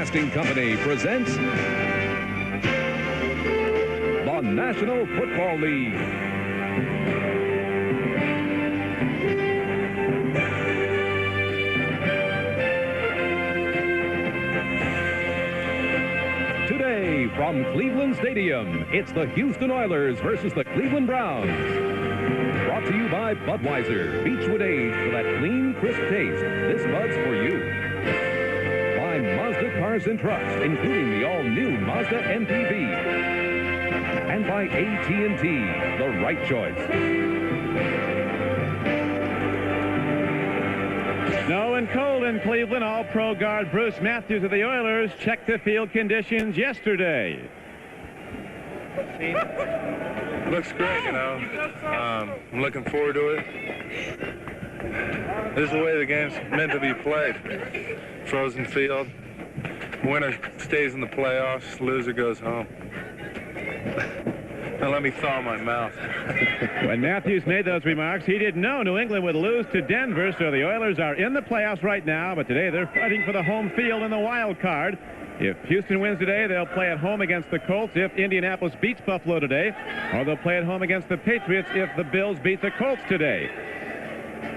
Broadcasting Company presents the National Football League. Today from Cleveland Stadium, it's the Houston Oilers versus the Cleveland Browns. Brought to you by Budweiser, Beechwood Age for that clean, crisp taste. This Bud's for you. By Mazda Cars and Trucks, including the all-new Mazda MPV. And by AT&T, the right choice. Snow and cold in Cleveland. All-Pro guard Bruce Matthews of the Oilers checked the field conditions yesterday. Looks great, you know. I'm looking forward to it. This is the way the game's meant to be played. Frozen field. Winner stays in the playoffs. Loser goes home. Now let me thaw my mouth. When Matthews made those remarks, he didn't know New England would lose to Denver, so the Oilers are in the playoffs right now, but today they're fighting for the home field in the wild card. If Houston wins today, they'll play at home against the Colts if Indianapolis beats Buffalo today, or they'll play at home against the Patriots if the Bills beat the Colts today.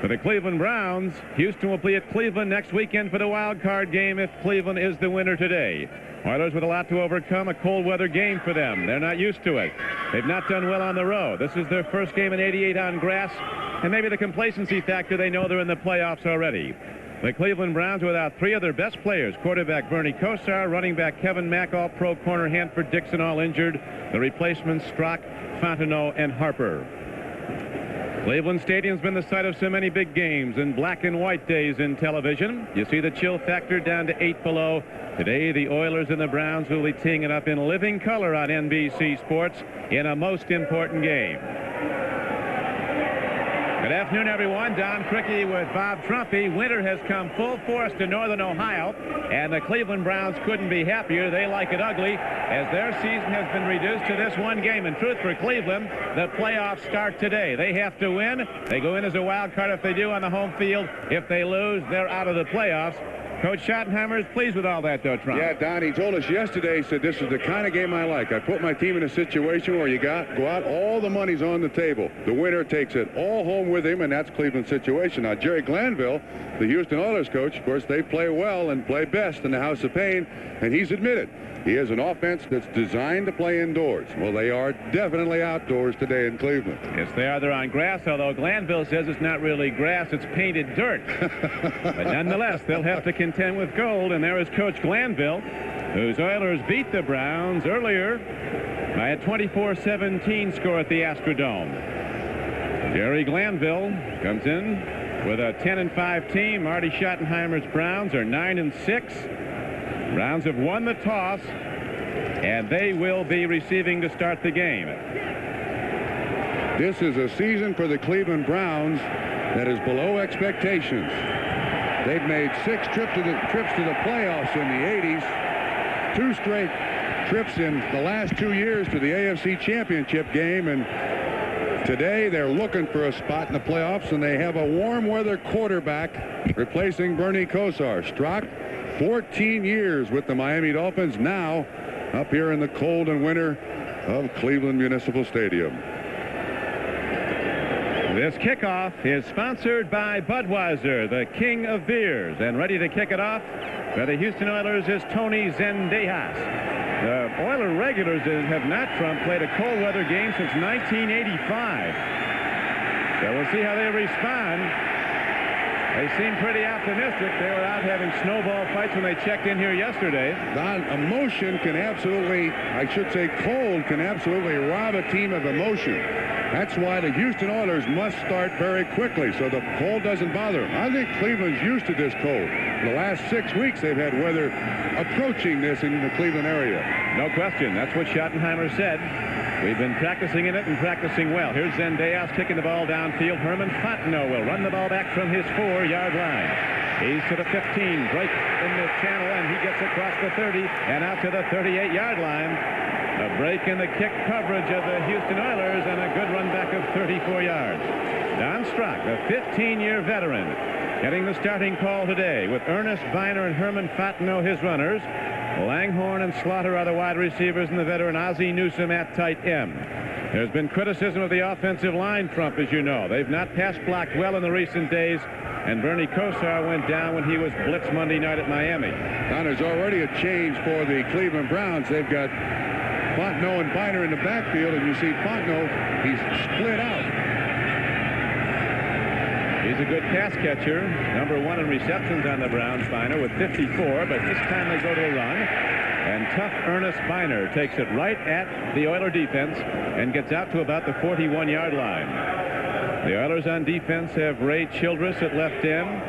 For the Cleveland Browns, Houston will play at Cleveland next weekend for the wild card game if Cleveland is the winner today. Oilers with a lot to overcome, a cold weather game for them. They're not used to it. They've not done well on the road. This is their first game in '88 on grass, and maybe the complacency factor, they know they're in the playoffs already. The Cleveland Browns without three of their best players, quarterback Bernie Kosar, running back Kevin Mack, all-pro corner Hanford Dixon, all injured. The replacements Strzok, Fontenot, and Harper. Cleveland Stadium's been the site of so many big games and black and white days in television. You see the chill factor down to 8 below. Today, the Oilers and the Browns will be teeing it up in living color on NBC Sports in a most important game. Good afternoon, everyone. Don Criqui with Bob Trumpy. Winter has come full force to Northern Ohio, and the Cleveland Browns couldn't be happier. They like it ugly, as their season has been reduced to this one game. In truth, for Cleveland, the playoffs start today. They have to win. They go in as a wild card if they do on the home field. If they lose, they're out of the playoffs. Coach Schottenheimer is pleased with all that, though, Trump. Yeah, Don, he told us yesterday, he said, this is the kind of game I like. I put my team in a situation where you go out, all the money's on the table. The winner takes it all home with him, and that's Cleveland's situation. Now, Jerry Glanville, the Houston Oilers coach, of course, they play well and play best in the House of Pain, and he's admitted he has an offense that's designed to play indoors. Well, they are definitely outdoors today in Cleveland. Yes, they are. They're on grass, although Glanville says it's not really grass, it's painted dirt. But nonetheless, they'll have to contend with gold, and there is Coach Glanville, whose Oilers beat the Browns earlier by a 24-17 score at the Astrodome. Jerry Glanville comes in with a 10-5 team. Marty Schottenheimer's Browns are 9-6. Browns have won the toss, and they will be receiving to start the game. This is a season for the Cleveland Browns that is below expectations. They've made 6 trips to the playoffs in the 80s, 2 straight trips in the last 2 years to the AFC Championship game, and today they're looking for a spot in the playoffs, and they have a warm weather quarterback replacing Bernie Kosar. Strzok, 14 years with the Miami Dolphins, now up here in the cold and winter of Cleveland Municipal Stadium. This kickoff is sponsored by Budweiser, the king of beers, and ready to kick it off for the Houston Oilers is Tony Zendejas. The Oiler regulars have not, Trump, played a cold weather game since 1985. So we'll see how they respond. They seem pretty optimistic. They were out having snowball fights when they checked in here yesterday. Don, emotion can absolutely, I should say cold, can absolutely rob a team of emotion. That's why the Houston Oilers must start very quickly so the cold doesn't bother them. I think Cleveland's used to this cold. The last 6 weeks they've had weather approaching this in the Cleveland area. No question. That's what Schottenheimer said. We've been practicing in it and practicing well. Here's Zendejas kicking the ball downfield. Herman Fontenot will run the ball back from his 4-yard line. He's to the 15, break in the channel, and he gets across the 30 and out to the 38-yard line. A break in the kick coverage of the Houston Oilers and a good run back of 34 yards. Don Strzok, a 15-year veteran, Getting the starting call today with Ernest Biner and Herman Fontenot, his runners. Langhorne and Slaughter are the wide receivers, and the veteran Ozzie Newsome at tight end. There's been criticism of the offensive line, Trump, as you know. They've not pass blocked well in the recent days, and Bernie Kosar went down when he was blitzed Monday night at Miami. Now, there's already a change for the Cleveland Browns. They've got Fontenot and Biner in the backfield, and you see Fontenot, he's split out. He's a good pass catcher. Number 1 in receptions on the Browns, Biner, with 54, but this time they go to a run. And tough Ernest Biner takes it right at the Oiler defense and gets out to about the 41-yard line. The Oilers on defense have Ray Childress at left end.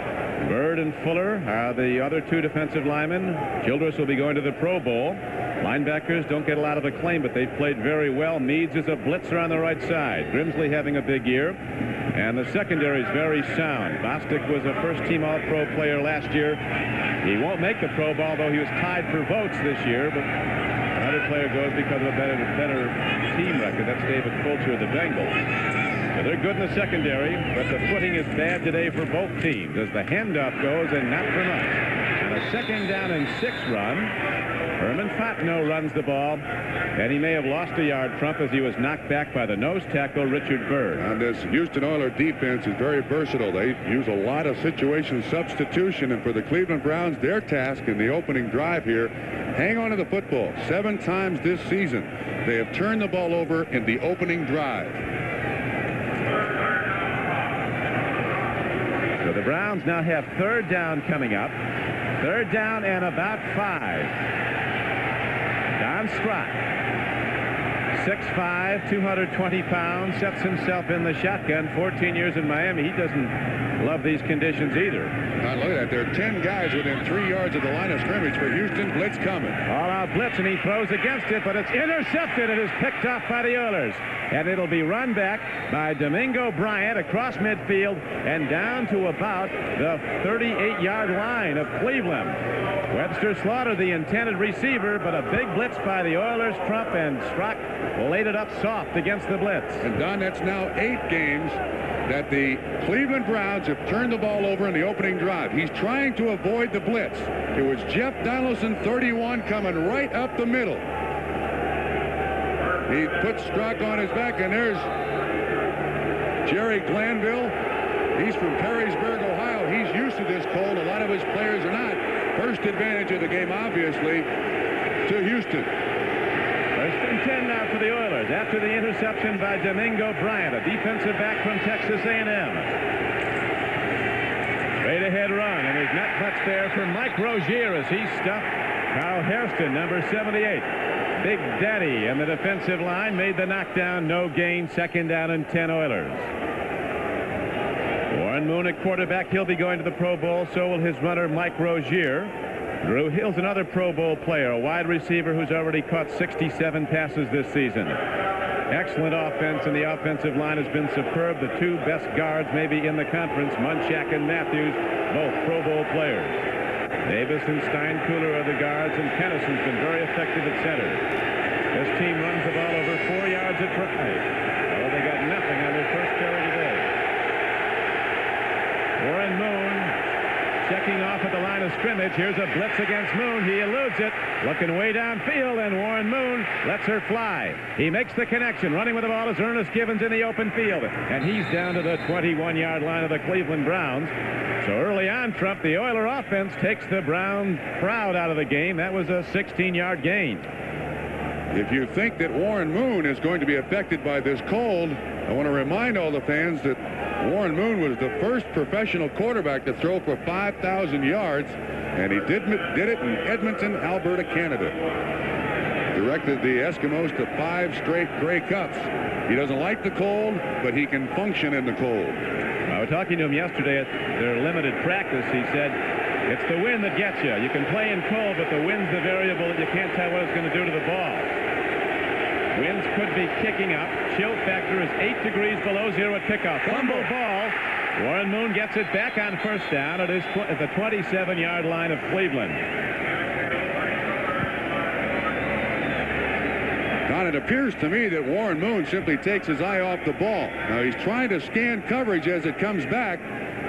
Bird and Fuller are the other 2 defensive linemen. Childress will be going to the Pro Bowl. Linebackers don't get a lot of acclaim, but they've played very well. Meads is a blitzer on the right side. Grimsley having a big year. And the secondary is very sound. Bostic was a first-team All-Pro player last year. He won't make the Pro Bowl, though he was tied for votes this year. But another player goes because of a better team record. That's David Fulcher of the Bengals. So they're good in the secondary, but the footing is bad today for both teams as the handoff goes, and not for much. On a 2nd down and 6 run, Herman Fontenot runs the ball, and he may have lost a yard, Trump, as he was knocked back by the nose tackle, Richard Bird. And this Houston Oilers defense is very versatile. They use a lot of situation substitution, and for the Cleveland Browns, their task in the opening drive here, hang on to the football. 7 times this season, they have turned the ball over in the opening drive. So the Browns now have 3rd down coming up. 3rd down and about 5. Don Strott, 6'5", 220 pounds, sets himself in the shotgun. 14 years in Miami. He doesn't love these conditions either. Now look at that. There are 10 guys within 3 yards of the line of scrimmage for Houston. Blitz coming. All-out blitz, and he throws against it, but it's intercepted. It is picked off by the Oilers. And it'll be run back by Domingo Bryant across midfield and down to about the 38-yard line of Cleveland. Webster Slaughter, the intended receiver, but a big blitz by the Oilers. Trump and Strock laid it up soft against the blitz. And Don, that's now 8 games that the Cleveland Browns have turned the ball over in the opening drive. He's trying to avoid the blitz. It was Jeff Donaldson, 31, coming right up the middle. He puts Strock on his back, and there's Jerry Glanville. He's from Perrysburg, Ohio. He's used to this cold. A lot of his players are not. First advantage of the game, obviously, to Houston. First and 10 now for the Oilers after the interception by Domingo Bryant, a defensive back from Texas A&M. Straight ahead run, and there's not much there for Mike Rozier as he stuffed Carl Hairston, number 78. Big Daddy and the defensive line made the knockdown. No gain. 2nd down and 10 Oilers. Warren Moon at quarterback. He'll be going to the Pro Bowl. So will his runner, Mike Rozier. Drew Hill's another Pro Bowl player, a wide receiver who's already caught 67 passes this season. Excellent offense, and the offensive line has been superb. The 2 best guards maybe in the conference, Munchak and Matthews, both Pro Bowl players. Davis and Steinkuhler are the guards, and Kennison's been very effective at center. This team runs the ball over 4 yards at drive. Although they got nothing on their first carry today. Warren Moon checking off at the line of scrimmage. Here's a blitz against Moon. He eludes it. Looking way downfield, and Warren Moon lets her fly. He makes the connection. Running with the ball is Ernest Givens in the open field. And he's down to the 21-yard line of the Cleveland Browns. So early on, Trump, the Oiler offense takes the Brown crowd out of the game. That was a 16-yard gain. If you think that Warren Moon is going to be affected by this cold, I want to remind all the fans that Warren Moon was the first professional quarterback to throw for 5,000 yards, and he did it in Edmonton, Alberta, Canada. Directed the Eskimos to 5 straight Grey Cups. He doesn't like the cold, but he can function in the cold. I was talking to him yesterday at their limited practice. He said, it's the wind that gets you. You can play in cold, but the wind's the variable that you can't tell what it's going to do to the ball. Winds could be kicking up. Chill factor is 8 degrees below 0 at kickoff. Fumble ball. Warren Moon gets it back on first down at the 27-yard line of Cleveland. Don, it appears to me that Warren Moon simply takes his eye off the ball. Now he's trying to scan coverage as it comes back,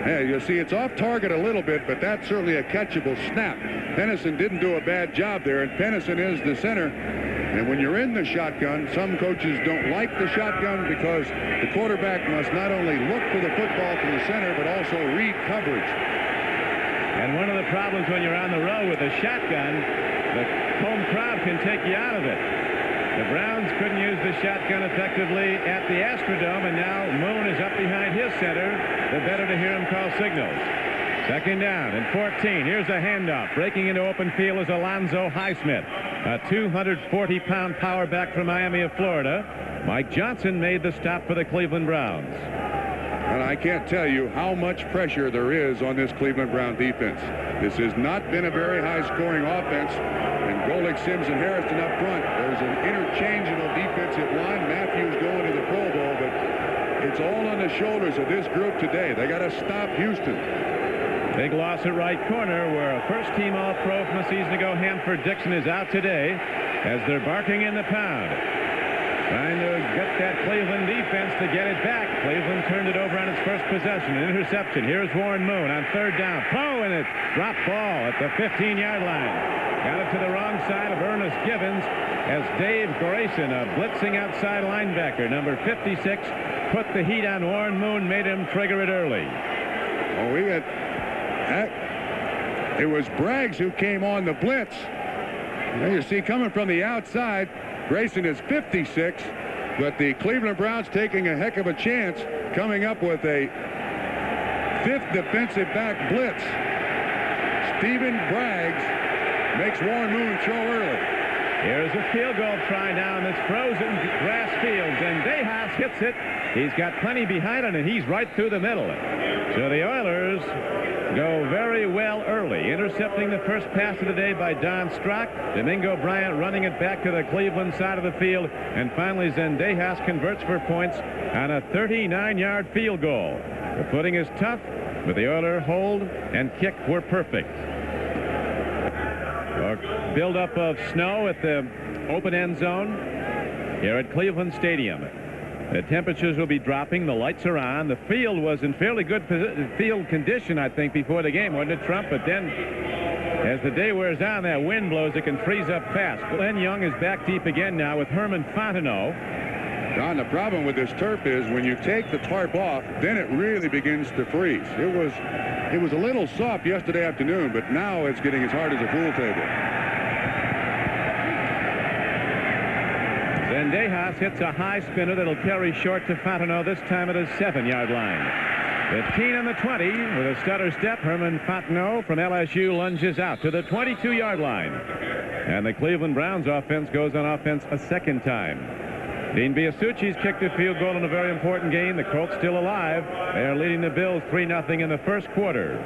Yeah, you see, it's off target a little bit, but that's certainly a catchable snap. Pennison didn't do a bad job there, and Pennison is the center. And when you're in the shotgun, some coaches don't like the shotgun because the quarterback must not only look for the football from the center, but also read coverage. And one of the problems when you're on the road with a shotgun, the home crowd can take you out of it. The Browns couldn't use the shotgun effectively at the Astrodome, and now Moon is up behind his center. The better to hear him call signals. Second down and 14. Here's a handoff. Breaking into open field is Alonzo Highsmith, a 240-pound power back from Miami of Florida. Mike Johnson made the stop for the Cleveland Browns. And I can't tell you how much pressure there is on this Cleveland Brown defense. This has not been a very high-scoring offense. And Golick, Sims, and Harrison up front. There's an interchangeable defensive line. Matthews going to the Pro Bowl, but it's all on the shoulders of this group today. They got to stop Houston. Big loss at right corner, where a first-team All-Pro from a season ago, Hanford Dixon, is out today as they're barking in the pound. Trying to get that Cleveland defense to get it back. Cleveland turned it over on its first possession. An interception. Here's Warren Moon on third down. Oh, and it's dropped ball at the 15-yard line. Got it to the wrong side of Ernest Givens as Dave Grayson, a blitzing outside linebacker, number 56, put the heat on Warren Moon, made him trigger it early. Oh, we got that. It was Braggs who came on the blitz. There you see, coming from the outside, Grayson is 56, but the Cleveland Browns taking a heck of a chance, coming up with a fifth defensive back blitz. Stephen Braggs makes Warren Moon throw early. Here's a field goal try now in this frozen grass field, and Dejas hits it. He's got plenty behind it, and he's right through the middle. So the Oilers go very well early, intercepting the first pass of the day by Don Strock. Domingo Bryant running it back to the Cleveland side of the field, and finally Zendejas converts for points on a 39-yard field goal. The footing is tough, but the Oiler hold and kick were perfect. A buildup of snow at the open end zone here at Cleveland Stadium. The temperatures will be dropping. The lights are on. The field was in fairly good field condition, I think, before the game, wasn't it, Trump? But then, as the day wears on, that wind blows. It can freeze up fast. Glenn Young is back deep again now with Herman Fontenot. Don, the problem with this turf is when you take the tarp off, then it really begins to freeze. It was a little soft yesterday afternoon, but now it's getting as hard as a pool table. Zendejas hits a high spinner that'll carry short to Fontenot, this time at his 7-yard line. 15 on the 20 with a stutter step. Herman Fontenot from LSU lunges out to the 22-yard line. And the Cleveland Browns offense goes on offense a second time. Dean Biasucci's kicked a field goal in a very important game. The Colts still alive. They are leading the Bills 3-0 in the first quarter.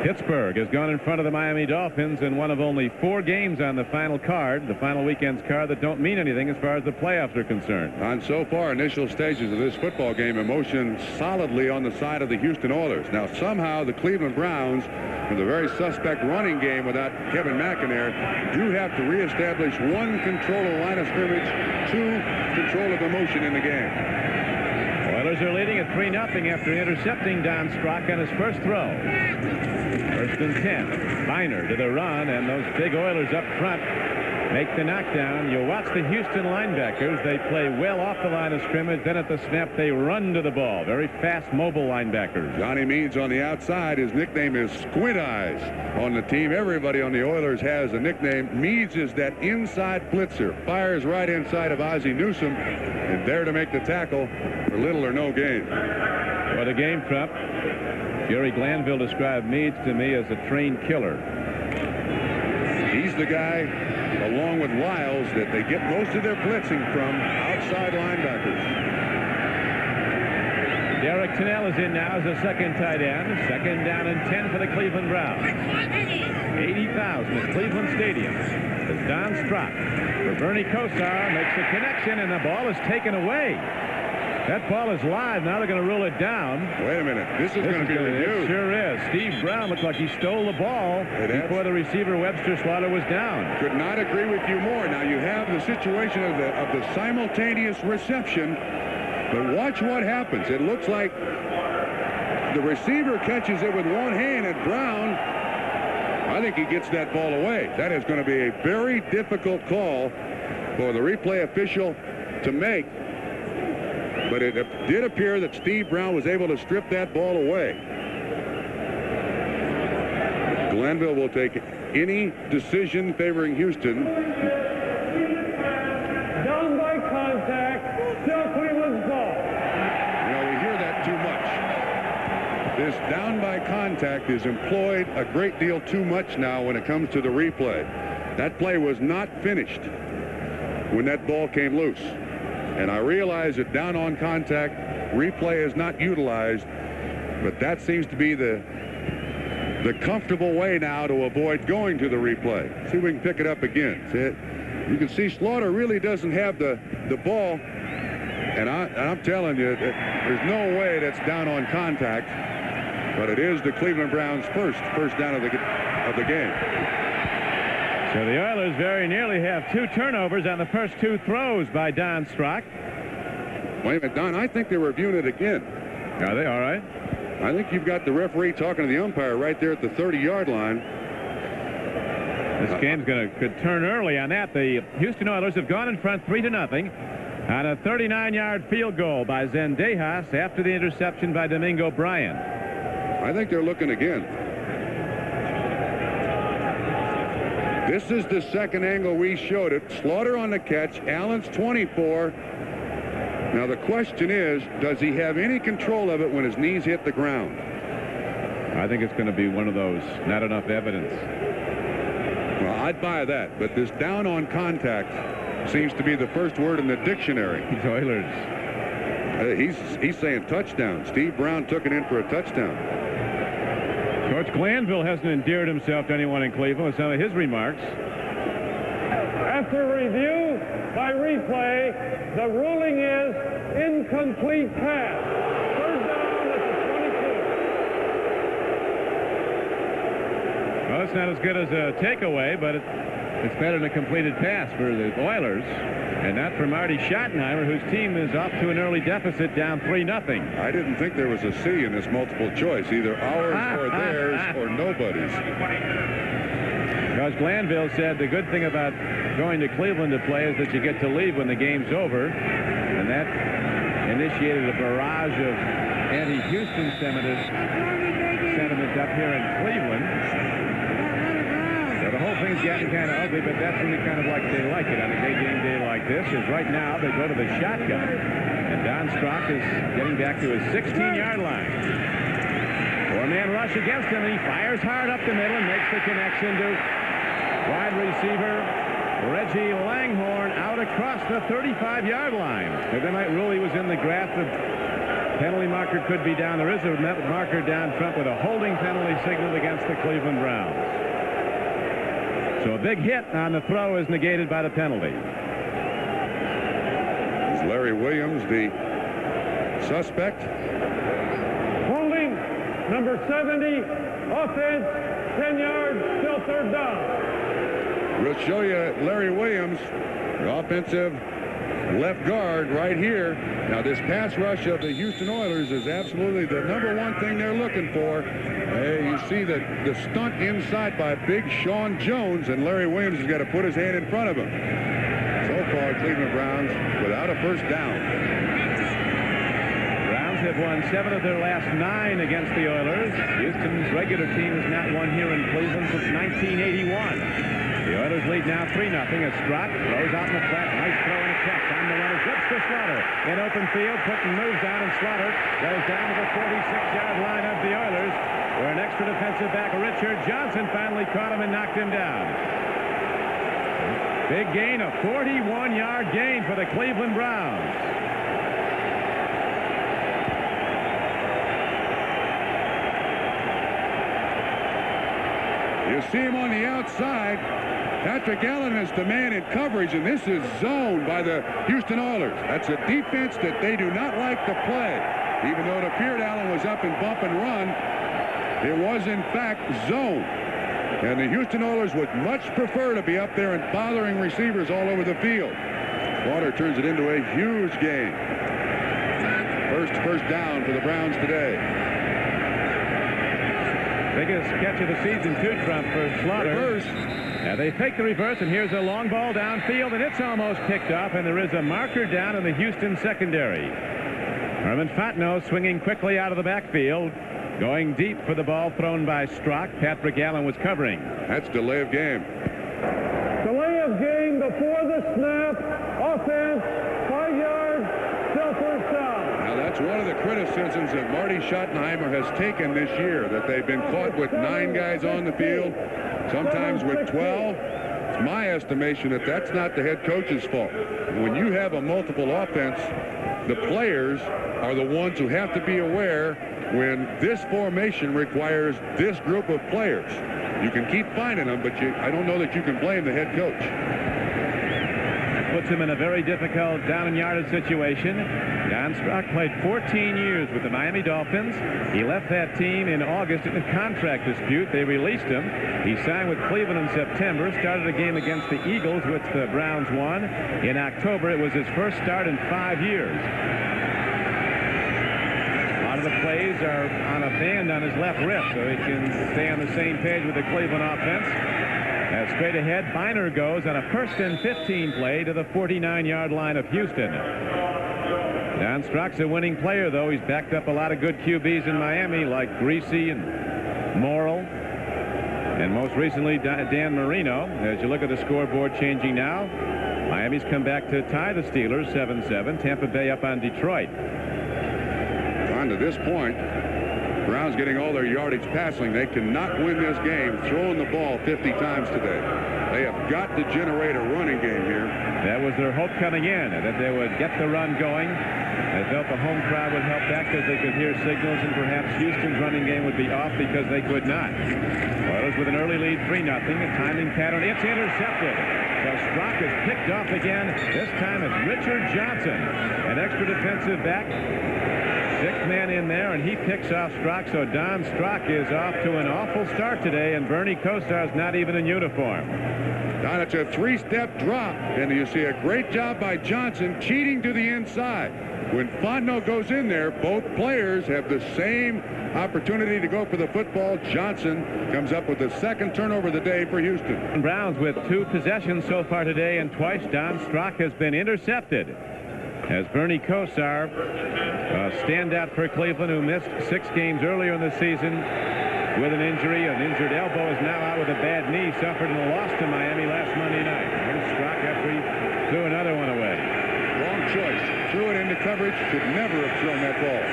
Pittsburgh has gone in front of the Miami Dolphins in one of only 4 games on the final card, the final weekend's card, that don't mean anything as far as the playoffs are concerned. On so far, initial stages of this football game, emotion solidly on the side of the Houston Oilers. Now, somehow, the Cleveland Browns, with a very suspect running game without Kevin McNair, do have to reestablish 1, control of the line of scrimmage, 2, control of the motion in the game. Oilers are leading at 3-0 after intercepting Don Strock on his first throw. First and 10. Biner to the run, and those big Oilers up front make the knockdown. You watch the Houston linebackers. They play well off the line of scrimmage. Then at the snap, they run to the ball. Very fast, mobile linebackers. Johnny Means on the outside. His nickname is Squint Eyes on the team. Everybody on the Oilers has a nickname. Means is that inside blitzer. Fires right inside of Ozzie Newsome, and there to make the tackle for little or no gain. What a game, Trump. Jerry Glanville described Meads to me as a trained killer. He's the guy, along with Wiles, that they get most of their blitzing from, outside linebackers. Derek Tennell is in now as a second tight end. Second down and 10 for the Cleveland Browns. 80,000 at Cleveland Stadium as Don Strock for Bernie Kosar makes the connection, and the ball is taken away. That ball is live. Now they're going to rule it down. Wait a minute. This is going to be reviewed. It sure is. Steve Brown looks like he stole the ball before the receiver Webster Slaughter was down. Could not agree with you more. Now you have the situation of the simultaneous reception, but watch what happens. It looks like the receiver catches it with one hand, and Brown, I think he gets that ball away. That is going to be a very difficult call for the replay official to make. But it did appear that Steve Brown was able to strip that ball away. Glenville will take any decision favoring Houston. Down by contact, still Cleveland's ball. You know, we hear that too much. This down by contact is employed a great deal too much now when it comes to the replay. That play was not finished when that ball came loose. And I realize that down on contact replay is not utilized, but that seems to be the comfortable way now to avoid going to the replay. See if we can pick it up again. See it? You can see Slaughter really doesn't have the ball, and I'm telling you that there's no way that's down on contact, but it is the Cleveland Browns' first down of the game. So the Oilers very nearly have 2 turnovers on the first 2 throws by Don Strock. Wait a minute, Don, I think they're reviewing it again. Are they all right? I think you've got the referee talking to the umpire right there at the 30-yard line. This game's could turn early on that. The Houston Oilers have gone in front 3-0 on a 39-yard field goal by Zendejas after the interception by Domingo Bryan. I think they're looking again. This is the second angle we showed it. Slaughter on the catch. Allen's 24. Now the question is, does he have any control of it when his knees hit the ground? I think it's going to be one of those not enough evidence. Well, I'd buy that, but this down on contact seems to be the first word in the dictionary. These Oilers. He's saying touchdown. Steve Brown took it in for a touchdown. Coach Glanville hasn't endeared himself to anyone in Cleveland with some of his remarks. After review by replay, the ruling is incomplete pass. Third down at the 22. Well, it's not as good as a takeaway, but it's better than a completed pass for the Oilers, and not for Marty Schottenheimer, whose team is off to an early deficit down 3-0. I didn't think there was a C in this multiple choice, either ours or theirs or nobody's. Coach Glanville said the good thing about going to Cleveland to play is that you get to leave when the game's over, and that initiated a barrage of anti-Houston sentiment up here in Cleveland. So the whole thing's getting kind of ugly, but that's really kind of like they like it on a big game day like this, is right now they go to the shotgun, and Don Strock is getting back to his 16-yard line. 4-man rush against him, and he fires hard up the middle and makes the connection to wide receiver Reggie Langhorne out across the 35-yard line. They might rule he was in the grasp of penalty marker could be down. There is a marker down front with a holding penalty signaled against the Cleveland Browns. So a big hit on the throw is negated by the penalty. Is Larry Williams the suspect? Holding, number 70, offense, 10 yards, still third down. We'll show you Larry Williams, the offensive left guard right here. Now this pass rush of the Houston Oilers is absolutely the #1 thing they're looking for. You see the stunt inside by big Sean Jones, and Larry Williams has got to put his hand in front of him. So far, Cleveland Browns without a first down. Browns have won 7 of their last 9 against the Oilers. Houston's regular team has not won here in Cleveland since 1981. The Oilers lead now 3-0 as Strock throws out in the flat. Nice throw and a catch on the run. Gets to Slaughter. In open field, Puttin moves down, and Slaughter goes down to the 46-yard line of the Oilers, where an extra defensive back, Richard Johnson, finally caught him and knocked him down. Big gain, a 41-yard gain for the Cleveland Browns. You see him on the outside. Patrick Allen is the man in coverage, and this is zoned by the Houston Oilers. That's a defense that they do not like to play. Even though it appeared Allen was up and bump and run, it was in fact zone. And the Houston Oilers would much prefer to be up there and bothering receivers all over the field. Slaughter turns it into a huge gain. First down for the Browns today. Biggest catch of the season, too, Trump, for Slaughter. Reverse. Now they fake the reverse, and here's a long ball downfield, and it's almost picked off, and there is a marker down in the Houston secondary. Herman Fontenot swinging quickly out of the backfield, going deep for the ball thrown by Strock. Patrick Allen was covering. That's delay of game. Delay of game before the snap. Offense, 5 yards, still first down. Now that's one of the criticisms that Marty Schottenheimer has taken this year, that they've been caught with 9 guys on the field, sometimes with 12. It's my estimation that that's not the head coach's fault. When you have a multiple offense, the players are the ones who have to be aware when this formation requires this group of players. You can keep finding them, but I don't know that you can blame the head coach. Puts him in a very difficult down and yardage situation. Don Strock played 14 years with the Miami Dolphins. He left that team in August in a contract dispute. They released him. He signed with Cleveland in September, started a game against the Eagles, which the Browns won. In October, it was his first start in 5 years. A lot of the plays are on a band on his left wrist, so he can stay on the same page with the Cleveland offense. Straight ahead, Biner goes on a 1st and 15 play to the 49-yard line of Houston. Don Strock's a winning player, though. He's backed up a lot of good QBs in Miami, like Greasy and Morrill, and most recently Dan Marino. As you look at the scoreboard changing now, Miami's come back to tie the Steelers 7-7. Tampa Bay up on Detroit. On to this point, Browns getting all their yardage passing. They cannot win this game throwing the ball 50 times today. They have got to generate a running game here. That was their hope coming in, that they would get the run going. They felt the home crowd would help that because they could hear signals, and perhaps Houston's running game would be off because they could not. Oilers with an early lead, 3-0. A timing pattern. It's intercepted. So Strock is picked off again. This time it's Richard Johnson, an extra defensive back. 6th man in there, and he picks off Strock. So Don Strock is off to an awful start today, and Bernie Kosar's not even in uniform. Don, it's a 3-step drop, and you see a great job by Johnson cheating to the inside. When Fontenot goes in there, both players have the same opportunity to go for the football. Johnson comes up with the 2nd turnover of the day for Houston. Browns with 2 possessions so far today, and twice Don Strock has been intercepted. As Bernie Kosar, a standout for Cleveland, who missed 6 games earlier in the season with an injury. An injured elbow, is now out with a bad knee, suffered in a loss to Miami last Monday night. Here's Strock after he threw another one away. Wrong choice. Threw it into coverage. Should never have thrown that ball.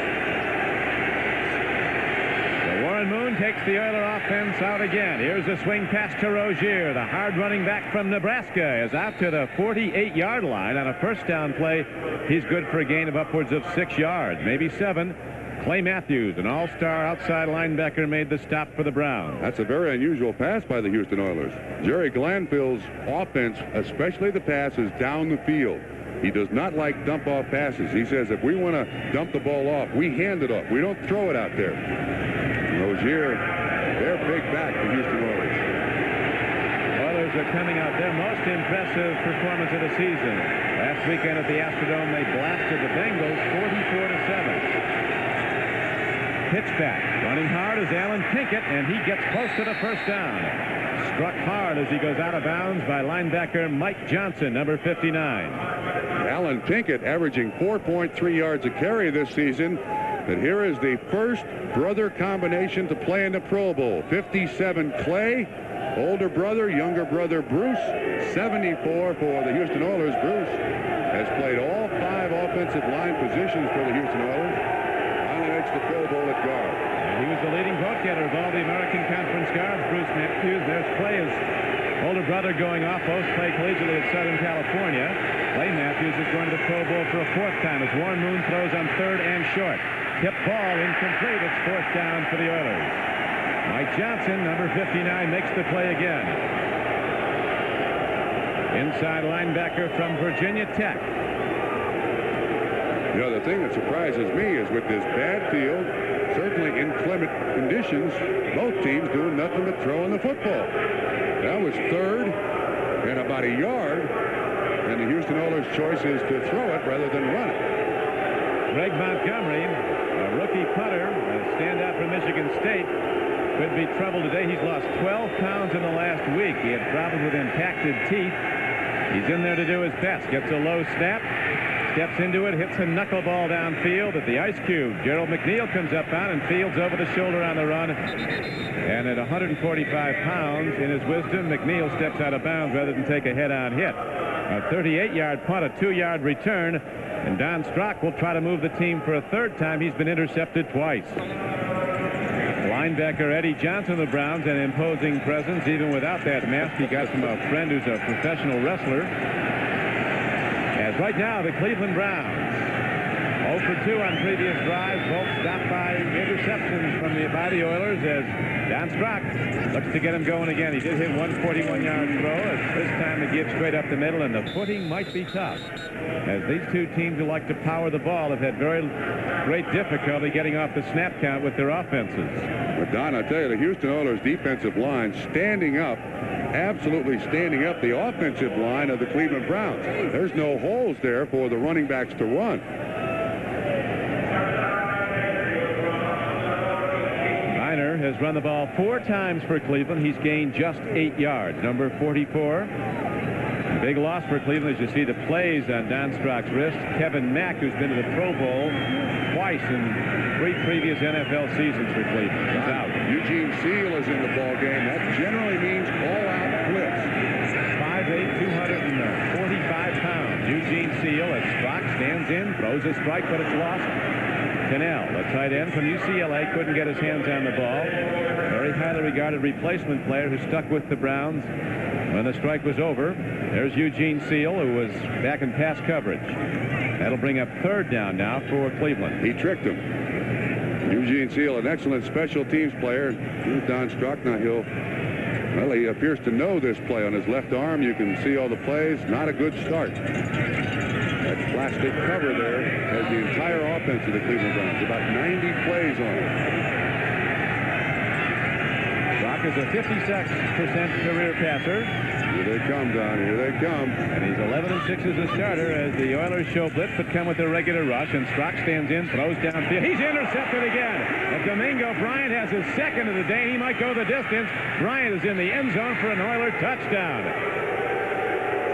Warren Moon takes the Oiler offense out again. Here's a swing pass to Rozier. The hard running back from Nebraska is out to the 48-yard line on a 1st down play. He's good for a gain of upwards of 6 yards, maybe 7. Clay Matthews, an all-star outside linebacker, made the stop for the Browns. That's a very unusual pass by the Houston Oilers. Jerry Glanville's offense, especially the passes down the field, he does not like dump-off passes. He says if we want to dump the ball off, we hand it off. We don't throw it out there. Rozier, their big back, the Houston Oilers. Oilers are coming out their most impressive performance of the season. Last weekend at the Astrodome, they blasted the Bengals 44-7. Pitch back, running hard is Alan Pinkett, and he gets close to the 1st down. Struck hard as he goes out of bounds by linebacker Mike Johnson, number 59. Alan Pinkett averaging 4.3 yards a carry this season. But here is the first brother combination to play in the Pro Bowl. 57 Clay, older brother, younger brother Bruce. 74 for the Houston Oilers. Bruce has played all 5 offensive line positions for the Houston Oilers. Finally makes the Pro Bowl at guard. And he was the leading vote getter of all the American Conference guards. Bruce Matthews. There's Clay, his older brother, going off. Both play collegiately at Southern California. Clay Matthews is going to the Pro Bowl for a 4th time as Warren Moon throws on 3rd and short. Tip ball incomplete. It's 4th down for the Oilers. Mike Johnson, number 59, makes the play again. Inside linebacker from Virginia Tech. You know, the thing that surprises me is with this bad field, certainly inclement conditions, both teams doing nothing but throwing the football. That was 3rd and about a yard, and the Houston Oilers' choice is to throw it rather than run it. Greg Montgomery, a rookie punter, a standout from Michigan State, could be trouble today. He's lost 12 pounds in the last week. He had problems with impacted teeth. He's in there to do his best. Gets a low snap, steps into it, hits a knuckleball downfield at the Ice Cube. Gerald McNeil comes up on and fields over the shoulder on the run. And at 145 pounds, in his wisdom, McNeil steps out of bounds rather than take a head-on hit. A 38-yard punt, a 2-yard return. And Don Strock will try to move the team for a third time. He's been intercepted twice. Linebacker Eddie Johnson of the Browns, an imposing presence even without that mask he got from a friend who's a professional wrestler. As right now, the Cleveland Browns 0 for 2 on previous drives, both stopped by interceptions by the Oilers as Don Strock looks to get him going again. He did hit one 41-yard throw. This time to give straight up the middle, and the footing might be tough, as these two teams who like to power the ball have had very great difficulty getting off the snap count with their offenses. But Don, I tell you, the Houston Oilers defensive line standing up, absolutely standing up the offensive line of the Cleveland Browns. There's no holes there for the running backs to run. Miner has run the ball 4 times for Cleveland. He's gained just 8 yards. Number 44. Big loss for Cleveland as you see the plays on Don Strock's wrist. Kevin Mack, who's been to the Pro Bowl twice in 3 previous NFL seasons for Cleveland, is out. Eugene Seal is in the ball game. That generally means all-out blitz. 5'8", 245 pounds. Eugene Seal as Strock stands in, throws a strike, but it's lost. Cannell, the tight end from UCLA, couldn't get his hands on the ball. Very highly regarded replacement player who stuck with the Browns when the strike was over. There's Eugene Seal, who was back in pass coverage. That'll bring up 3rd down now for Cleveland. He tricked him. Eugene Seal, an excellent special teams player. Here's Don Strock. Now he appears to know this play on his left arm. You can see all the plays. Not a good start. That plastic cover there has the entire offense of the Cleveland Browns. About 90 plays on it. Strock is a 56% career passer. Here they come, Don. Here they come. And he's 11-6 as a starter as the Oilers show blitz but come with a regular rush. And Strock stands in, throws downfield. He's intercepted again. And Domingo Bryant has his 2nd of the day. He might go the distance. Bryant is in the end zone for an Oiler touchdown.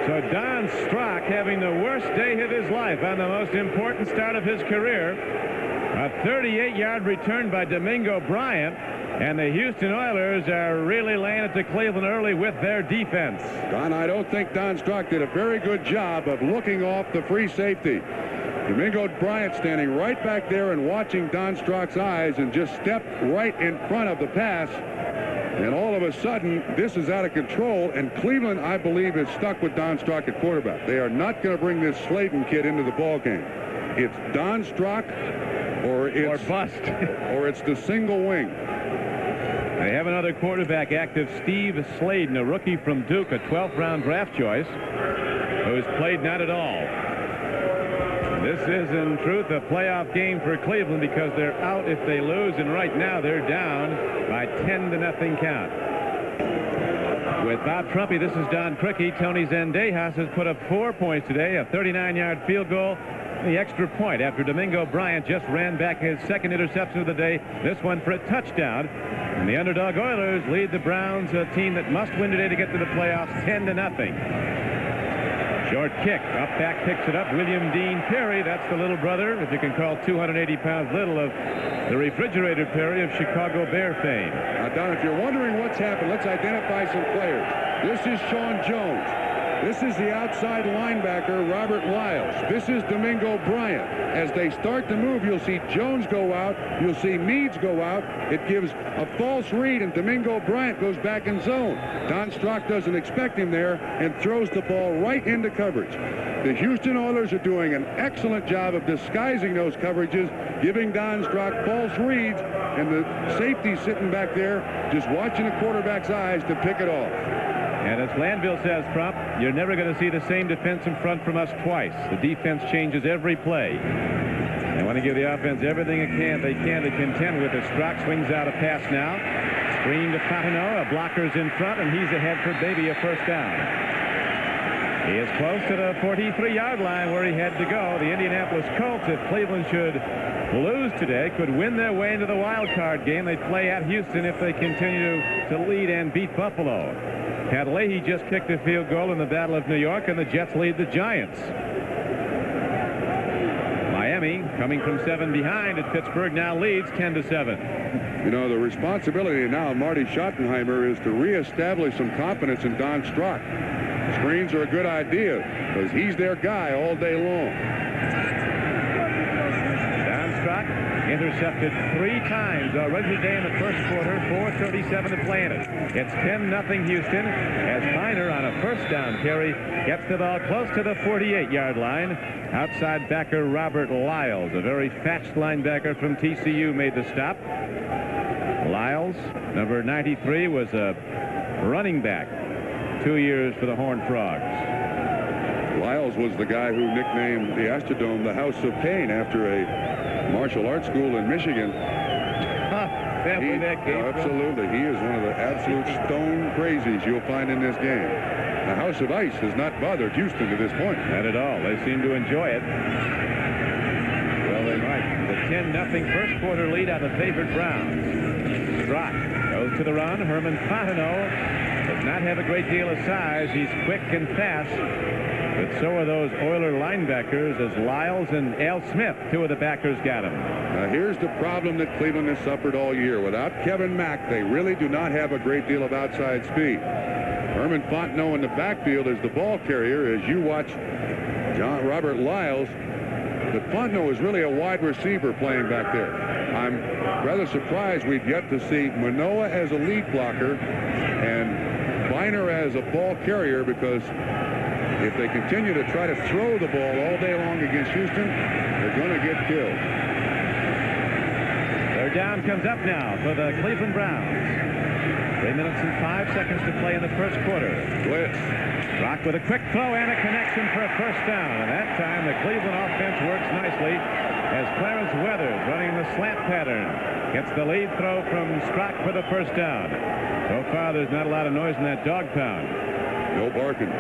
So Don Strock having the worst day of his life on the most important start of his career. A 38-yard return by Domingo Bryant. And the Houston Oilers are really laying it to Cleveland early with their defense. Don, I don't think Don Strock did a very good job of looking off the free safety. Domingo Bryant standing right back there and watching Don Strock's eyes and just stepped right in front of the pass. And all of a sudden, this is out of control, and Cleveland, I believe, is stuck with Don Strock at quarterback. They are not going to bring this Slayton kid into the ball game. It's Don Strock or bust. Or it's the single wing. They have another quarterback active, Steve Sladen, a rookie from Duke, a 12th round draft choice, who's played not at all. This is, in truth, a playoff game for Cleveland because they're out if they lose, and right now they're down by 10-0 count. With Bob Trumpy, this is Don Crickey. Tony Zendejas has put up 4 points today, a 39-yard field goal, the extra point after Domingo Bryant just ran back his 2nd interception of the day, this one for a touchdown. And the underdog Oilers lead the Browns, a team that must win today to get to the playoffs, 10-0. Short kick, up back picks it up. William Dean Perry, that's the little brother, if you can call 280 pounds little, of the refrigerator Perry of Chicago Bear fame. Now, Don, if you're wondering what's happened, let's identify some players. This is Sean Jones. This is the outside linebacker, Robert Lyles. This is Domingo Bryant. As they start to move, you'll see Jones go out. You'll see Meads go out. It gives a false read, and Domingo Bryant goes back in zone. Don Strock doesn't expect him there and throws the ball right into coverage. The Houston Oilers are doing an excellent job of disguising those coverages, giving Don Strock false reads, and the safety sitting back there just watching the quarterback's eyes to pick it off. And as Landville says, Crump, you're never going to see the same defense in front from us twice. The defense changes every play. They want to give the offense everything they can to contend with. As Strock swings out a pass now. Screen to Fontenot. A blocker's in front, and he's ahead for maybe a 1st down. He is close to the 43-yard line where he had to go. The Indianapolis Colts, if Cleveland should lose today could win their way into the wild card game. They play at Houston if they continue to lead and beat Buffalo. Pat Leahy just kicked a field goal in the Battle of New York, and the Jets lead the Giants. Miami, coming from 7 behind at Pittsburgh, now leads 10-7. You know, the responsibility now of Marty Schottenheimer is to reestablish some confidence in Don Strock. Screens are a good idea because he's their guy all day long. Don Strock intercepted 3 times already today in the first quarter. 4:37 to play in it. It's 10-0 Houston as Piner on a first down carry gets the ball close to the 48-yard line. Outside backer Robert Lyles, a very fast linebacker from TCU, made the stop. Lyles, number 93, was a running back 2 years for the Horned Frogs. Lyles was the guy who nicknamed the Astrodome the House of Pain after a martial arts school in Michigan. Absolutely. He is one of the absolute stone crazies you'll find in this game. The House of Ice has not bothered Houston to this point. Not at all. They seem to enjoy it. Well, they might. The 10-0 first quarter lead on the favored Browns. Strock goes to the run. Herman Fontenot does not have a great deal of size. He's quick and fast. But so are those Oiler linebackers as Lyles and Al Smith, 2 of the backers, got him. Now here's the problem that Cleveland has suffered all year. Without Kevin Mack, they really do not have a great deal of outside speed. Herman Fontenot in the backfield is the ball carrier as you watch Robert Lyles. But Fontenot is really a wide receiver playing back there. I'm rather surprised we've yet to see Manoah as a lead blocker and Biner as a ball carrier, because if they continue to try to throw the ball all day long against Houston, they're going to get killed. Third down comes up now for the Cleveland Browns. 3 minutes and 5 seconds to play in the first quarter. Blitz. Rock with a quick throw and a connection for a first down. And that time the Cleveland offense works nicely as Clarence Weathers, running the slant pattern, gets the lead throw from Strock for the first down. So far there's not a lot of noise in that dog pound. No barking.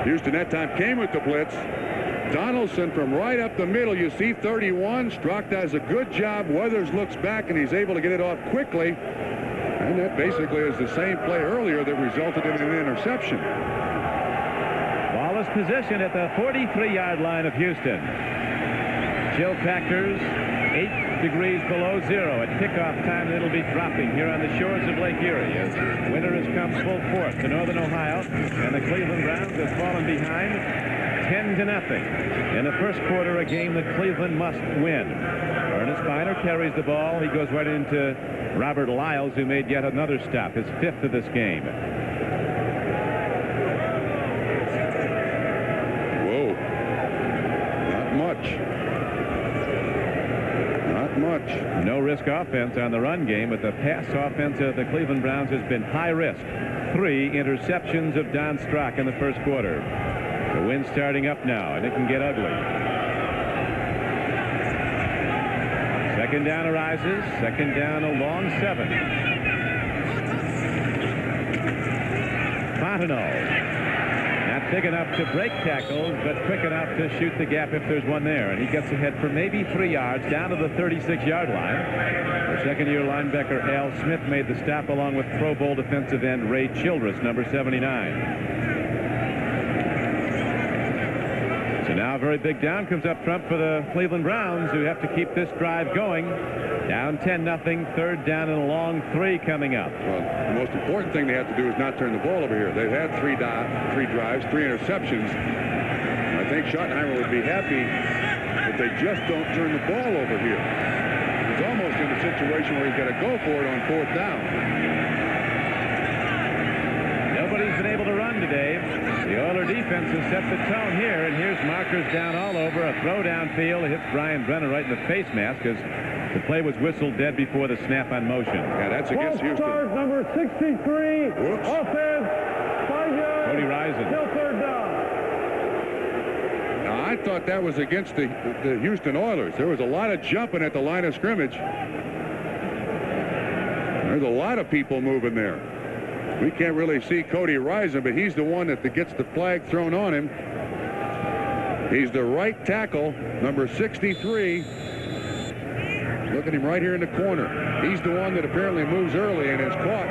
Houston that time came with the blitz. Donaldson from right up the middle. You see 31. Strock does a good job. Weathers looks back and he's able to get it off quickly. And that basically is the same play earlier that resulted in an interception. Ball is positioned at the 43-yard line of Houston. Chill factors 8 degrees below zero at kickoff time. It'll be dropping here on the shores of Lake Erie as winter has come full force to Northern Ohio, and the Cleveland Browns have fallen behind 10-0 in the first quarter, a game that Cleveland must win. Ernest Biner carries the ball. He goes right into Robert Lyles, who made yet another stop, his 5th of this game. Whoa. Not much. Not much. No risk offense on the run game, but the pass offense of the Cleveland Browns has been high risk. 3 interceptions of Don Strock in the first quarter. The wind starting up now, and it can get ugly. Second down arises. Second down, a long 7. Fontenot. Not big enough to break tackles, but quick enough to shoot the gap if there's one there. And he gets ahead for maybe 3 yards down to the 36-yard line. The second-year linebacker Al Smith made the stop along with Pro Bowl defensive end Ray Childress, number 79. So now a very big down comes up front for the Cleveland Browns, who have to keep this drive going. Down 10-0, third down and a long 3 coming up. Well, the most important thing they have to do is not turn the ball over here. They've had 3 drives, 3 interceptions. I think Schottenheimer would be happy if they just don't turn the ball over here. He's almost in a situation where he's got to go for it on 4th down. Nobody's been able to run today. The Oiler defense has set the tone here, and here's markers down all over. A throw downfield. It hits Brian Brenner right in the face mask as the play was whistled dead before the snap on motion. Yeah, that's against Houston. Start number 63. Whoops. Offense. 5 yards. Cody Rison. Still third down. Now, I thought that was against the Houston Oilers. There was a lot of jumping at the line of scrimmage. There's a lot of people moving there. We can't really see Cody Rison, but he's the one that gets the flag thrown on him. He's the right tackle, number 63. Look at him right here in the corner. He's the one that apparently moves early and is caught.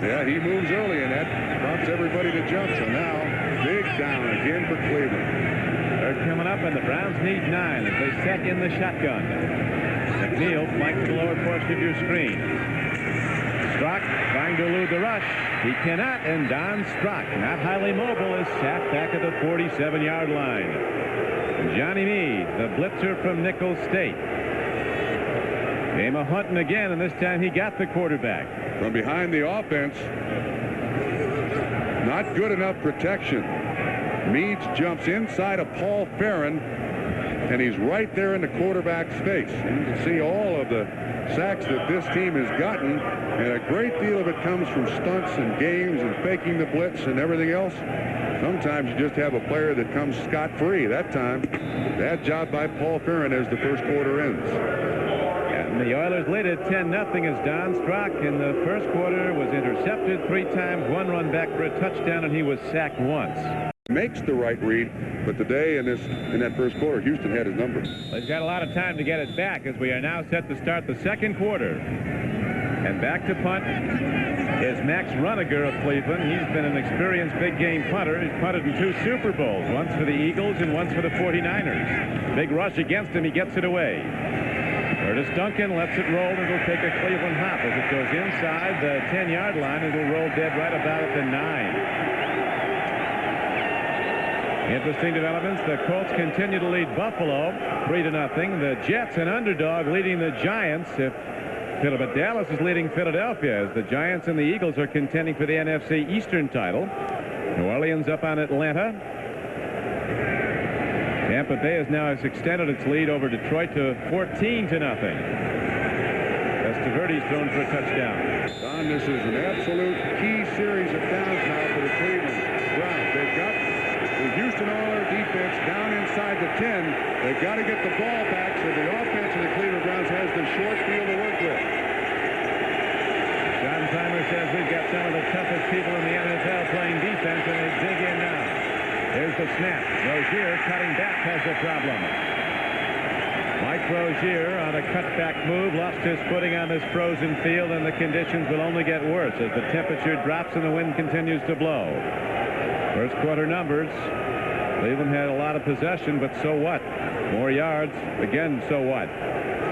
Yeah, he moves early, and that prompts everybody to jump. So now, big down again for Cleveland. They're coming up, and the Browns need 9 as they set in the shotgun. McNeil flanks the lower portion of your screen. Strock trying to elude the rush. He cannot, and Don Strock, not highly mobile, is sacked back at the 47-yard line. Johnny Meade, the blitzer from Nicholls State, came a hunting again, and this time he got the quarterback. From behind the offense, not good enough protection. Meade jumps inside of Paul Ferrin, and he's right there in the quarterback's face. You can see all of the sacks that this team has gotten, and a great deal of it comes from stunts and games and faking the blitz and everything else. Sometimes you just have a player that comes scot-free. That time, bad job by Paul Ferrin as the first quarter ends. And the Oilers lead at 10-0 as Don Strock in the first quarter was intercepted 3 times, 1 run back for a touchdown, and he was sacked once. Makes the right read, but today in that first quarter, Houston had his number. Well, he's got a lot of time to get it back as we are now set to start the second quarter. And back to punt is Max Runager of Cleveland. He's been an experienced big game punter. He's punted in 2 Super Bowls, once for the Eagles and once for the 49ers. Big rush against him. He gets it away. Curtis Duncan lets it roll. It'll take a Cleveland hop as it goes inside the 10-yard line. It'll roll dead right about at the 9. Interesting developments. The Colts continue to lead Buffalo 3-0. The Jets, an underdog, leading the Giants. But Dallas is leading Philadelphia as the Giants and the Eagles are contending for the NFC Eastern title. New Orleans up on Atlanta. Tampa Bay has now extended its lead over Detroit to 14-0. Testaverde's thrown for a touchdown. Don, this is an absolute key series of downs now for the Cleveland Browns. They've got the Houston Oilers defense down inside the 10. They've got to get the ball back so the offense of the Cleveland Browns has the short field to work with. John Timer says we've got some of the toughest people in the NFL playing defense, and they dig in now. Here's the snap. Rozier cutting back has a problem. Mike Rozier on a cutback move lost his footing on this frozen field, and the conditions will only get worse as the temperature drops and the wind continues to blow. First quarter numbers. Cleveland had a lot of possession, but so what? More yards. Again, so what?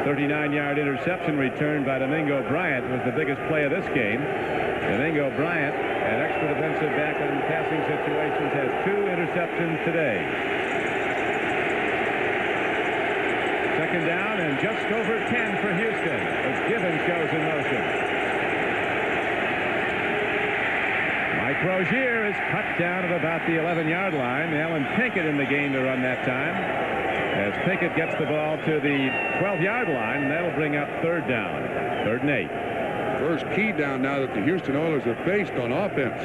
39-yard interception returned by Domingo Bryant was the biggest play of this game. Domingo Bryant, an extra defensive back on passing situations, has 2 interceptions today. Second down and just over 10 for Houston as Gibbons goes in motion. Mike Rozier is cut down at about the 11-yard line. Alan Pinkett in the game to run that time as Pinkett gets the ball to the 12-yard line, and that'll bring up 3rd down. 3rd and 8. First key down now that the Houston Oilers have faced on offense.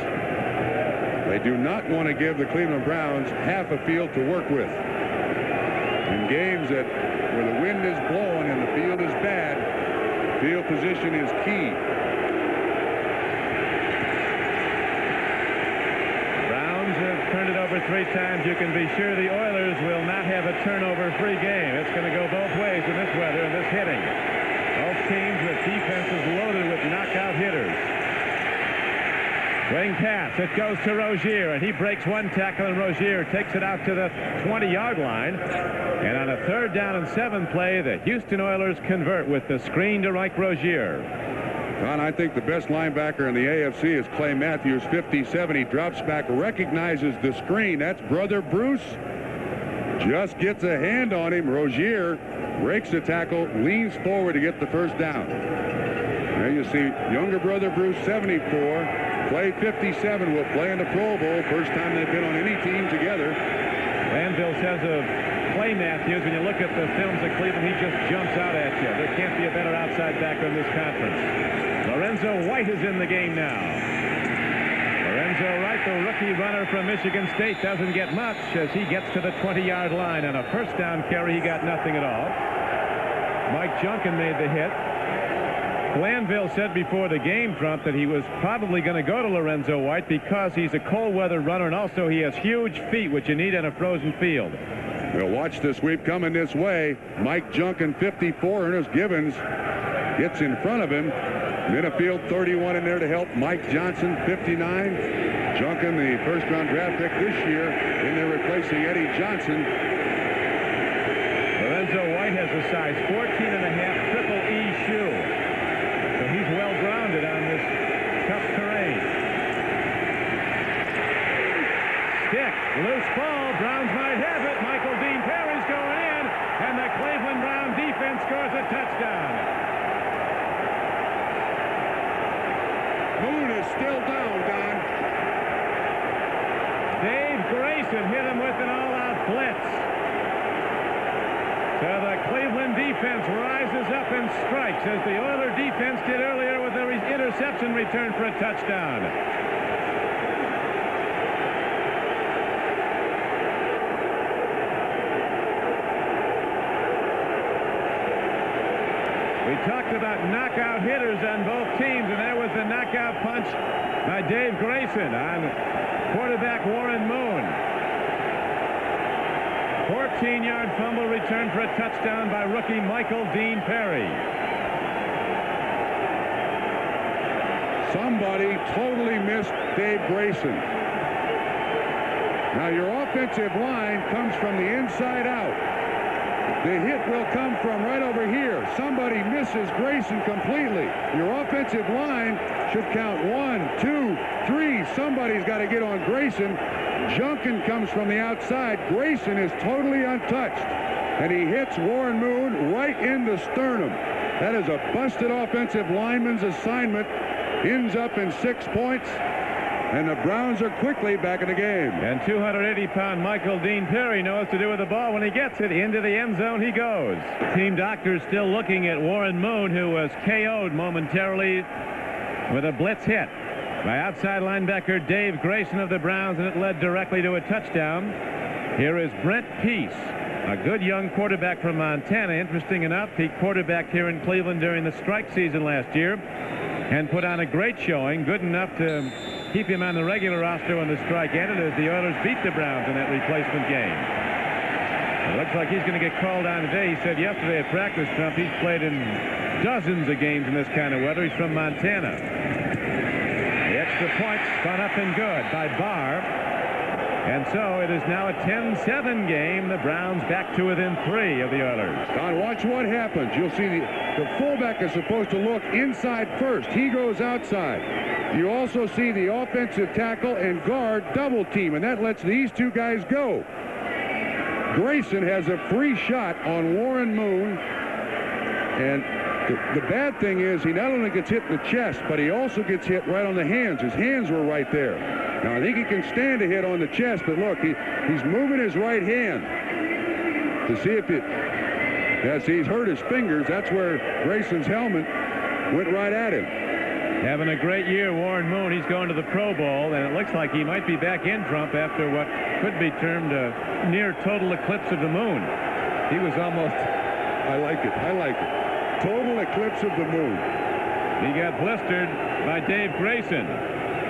They do not want to give the Cleveland Browns half a field to work with. In games where the wind is blowing and the field is bad, field position is key. Browns have turned it over 3 times. You can be sure the Oilers will not have a turnover-free game. It's going to go both ways in this weather and this hitting. Both teams with defenses loaded with knockout hitters. Swing pass. It goes to Rozier, and he breaks 1 tackle, and Rozier takes it out to the 20-yard line. And on a 3rd down and 7 play, the Houston Oilers convert with the screen to Mike Rozier. Don, I think the best linebacker in the AFC is Clay Matthews, 57. He drops back, recognizes the screen. That's brother Bruce. Just gets a hand on him. Rozier breaks the tackle, leans forward to get the first down. There you see younger brother Bruce, 74. Clay, 57, will play in the Pro Bowl. First time they've been on any team together. Landville says of Clay Matthews, when you look at the films of Cleveland, he just jumps out at you. There can't be a better outside backer in this conference. Lorenzo White is in the game now. Lorenzo White, the rookie runner from Michigan State, doesn't get much as he gets to the 20-yard line. On a first down carry, he got nothing at all. Mike Junkin made the hit. Glanville said before the game, Trump, that he was probably going to go to Lorenzo White because he's a cold weather runner, and also he has huge feet, which you need on a frozen field. Well, watch the sweep coming this way. Mike Junkin, 54. Ernest Givens gets in front of him. Minifield, 31 in there to help Mike Johnson, 59. Junkin, the first-round draft pick this year, in there replacing Eddie Johnson. Lorenzo White has a size 14.5 triple E shoe. So he's well-grounded on this tough terrain. Stick, loose ball. Browns might have it. Michael Dean Perry's going in, and the Cleveland Brown defense scores a touchdown. Moon is still down, Don. Dave Grayson hit him with an all-out blitz. So the Cleveland defense rises up and strikes, as the Oiler defense did earlier with the interception return for a touchdown. We talked about knockout hitters on both teams, and there was the knockout punch by Dave Grayson on quarterback Warren Moon. 14-yard fumble return for a touchdown by rookie Michael Dean Perry. Somebody totally missed Dave Grayson. Now your offensive line comes from the inside out. The hit will come from right over here. Somebody misses Grayson completely. Your offensive line should count 1, 2, 3. Somebody's got to get on Grayson. Junkin comes from the outside. Grayson is totally untouched. And he hits Warren Moon right in the sternum. That is a busted offensive lineman's assignment. Ends up in 6 points. And the Browns are quickly back in the game. And 280-pound Michael Dean Perry knows what to do with the ball. When he gets it into the end zone, he goes. Team doctors still looking at Warren Moon, who was KO'd momentarily with a blitz hit by outside linebacker Dave Grayson of the Browns, and it led directly to a touchdown. Here is Brent Peace, a good young quarterback from Montana. Interesting enough, he quarterbacked here in Cleveland during the strike season last year and put on a great showing, good enough to keep him on the regular roster when the strike ended, as the Oilers beat the Browns in that replacement game. It looks like he's going to get called on today. He said yesterday at practice, Trump, he's played in dozens of games in this kind of weather. He's from Montana. The extra point spun up and good by Barr. And so it is now a 10-7 game. The Browns back to within 3 of the Oilers. Don, watch what happens. You'll see the fullback is supposed to look inside first. He goes outside. You also see the offensive tackle and guard double team, and that lets these two guys go. Grayson has a free shot on Warren Moon, and the bad thing is he not only gets hit in the chest, but he also gets hit right on the hands. His hands were right there. Now, I think he can stand a hit on the chest, but look, he's moving his right hand to see if it, as he's hurt his fingers, that's where Grayson's helmet went right at him. Having a great year, Warren Moon. He's going to the Pro Bowl, and it looks like he might be back in, Trump, after what could be termed a near total eclipse of the moon. He was almost... I like it. I like it. Total eclipse of the moon. He got blistered by Dave Grayson.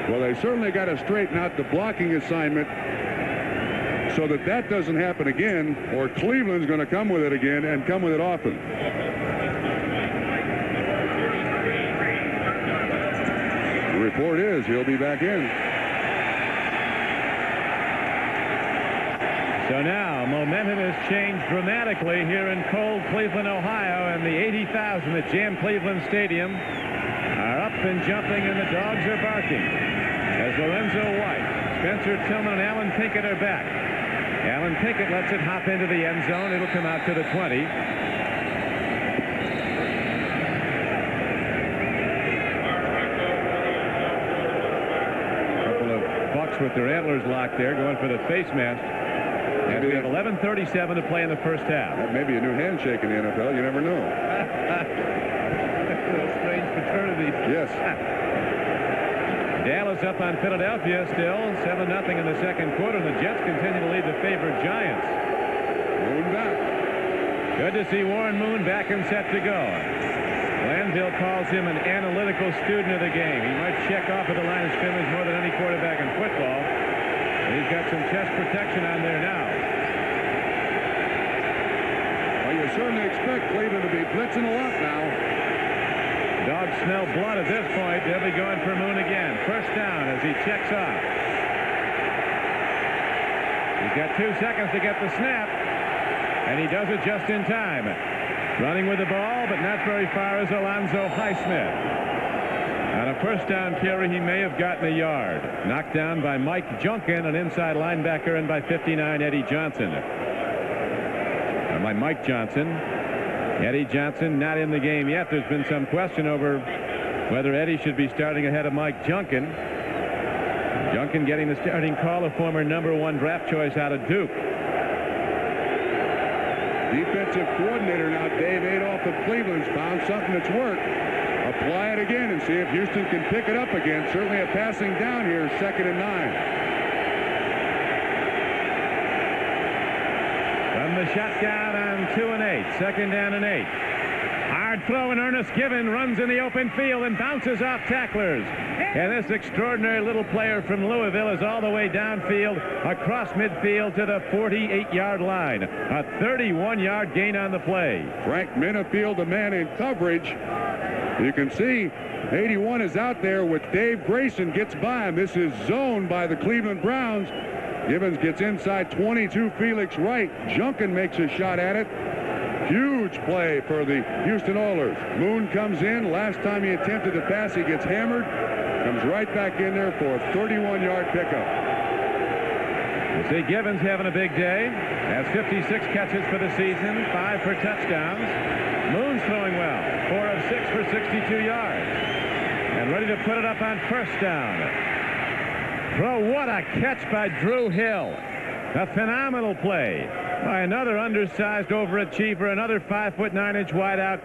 Well, they certainly got to straighten out the blocking assignment so that that doesn't happen again, or Cleveland's going to come with it again and come with it often. The report is he'll be back in. So now momentum has changed dramatically here in cold Cleveland, Ohio, and the 80,000 at Jam Cleveland Stadium are up and jumping, and the dogs are barking as Lorenzo White, Spencer Tillman, and Alan Pinkett are back. Alan Pinkett lets it hop into the end zone. It'll come out to the 20. Couple of bucks with their antlers locked there, going for the face mask. And we have 11:37 to play in the first half. That may be a new handshake in the NFL. You never know. Strange fraternity. Yes. Dallas up on Philadelphia still, 7-0 in the second quarter. And the Jets continue to lead the favored Giants. Moon back. Good to see Warren Moon back and set to go. Glanville calls him an analytical student of the game. He might check off at the line of scrimmage more than any quarterback in football. And he's got some chest protection on there now. certainly expect Cleveland to be blitzing a lot now. Dogs smell blood at this point. They'll be going for Moon again. First down as he checks off. He's got 2 seconds to get the snap, and he does it just in time. Running with the ball, but not very far, is Alonzo Highsmith. On a first down carry, he may have gotten a yard. Knocked down by Mike Junkin, an inside linebacker, and by 59, Eddie Johnson. By Mike Johnson. Eddie Johnson not in the game yet. There's been some question over whether Eddie should be starting ahead of Mike Junkin. Junkin getting the starting call, a former #1 draft choice out of Duke. Defensive coordinator now, Dave Adolph of Cleveland's found something that's worked. Apply it again and see if Houston can pick it up again. Certainly a passing down here, 2nd and 9. From the shotgun on 2 and 8, 2nd down and 8. Hard throw, and Ernest Given runs in the open field and bounces off tacklers. And this extraordinary little player from Louisville is all the way downfield, across midfield to the 48-yard line. A 31-yard gain on the play. Frank Minifield, the man in coverage. You can see 81 is out there with Dave Grayson, gets by him. This is zoned by the Cleveland Browns. Givens gets inside 22, Felix Wright. Junkin makes a shot at it. Huge play for the Houston Oilers. Moon comes in. Last time he attempted to pass, he gets hammered. Comes right back in there for a 31-yard pickup. You see Givens having a big day. Has 56 catches for the season, 5 for touchdowns. Moon's throwing well, 4 of 6 for 62 yards. And ready to put it up on first down. Throw, what a catch by Drew Hill. A phenomenal play by another undersized overachiever, another 5'9" wideout,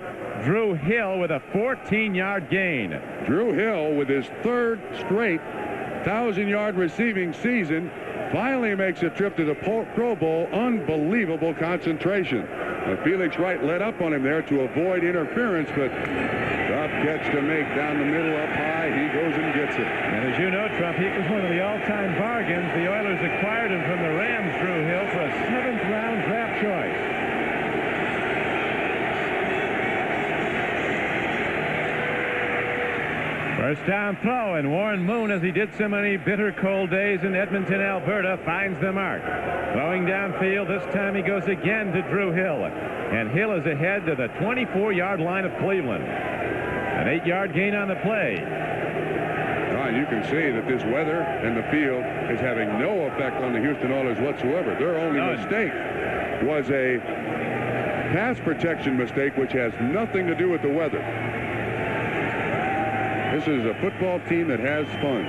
Drew Hill, with a 14-yard gain. Drew Hill, with his 3rd straight 1,000-yard receiving season, finally makes a trip to the Pro Bowl. Unbelievable concentration. Felix Wright led up on him there to avoid interference, but tough catch to make down the middle, up high. He goes and gets it. And as you know, Trump, he was one of the all-time bargains. The Oilers acquired him from the Rams, Drew Hill, for a 7th-round draft choice. First down throw, and Warren Moon, as he did so many bitter cold days in Edmonton, Alberta, finds the mark. Throwing downfield, this time he goes again to Drew Hill. And Hill is ahead to the 24-yard line of Cleveland. An 8-yard gain on the play. You can see that this weather and the field is having no effect on the Houston Oilers whatsoever. Their only mistake was a pass protection mistake, which has nothing to do with the weather. This is a football team that has fun.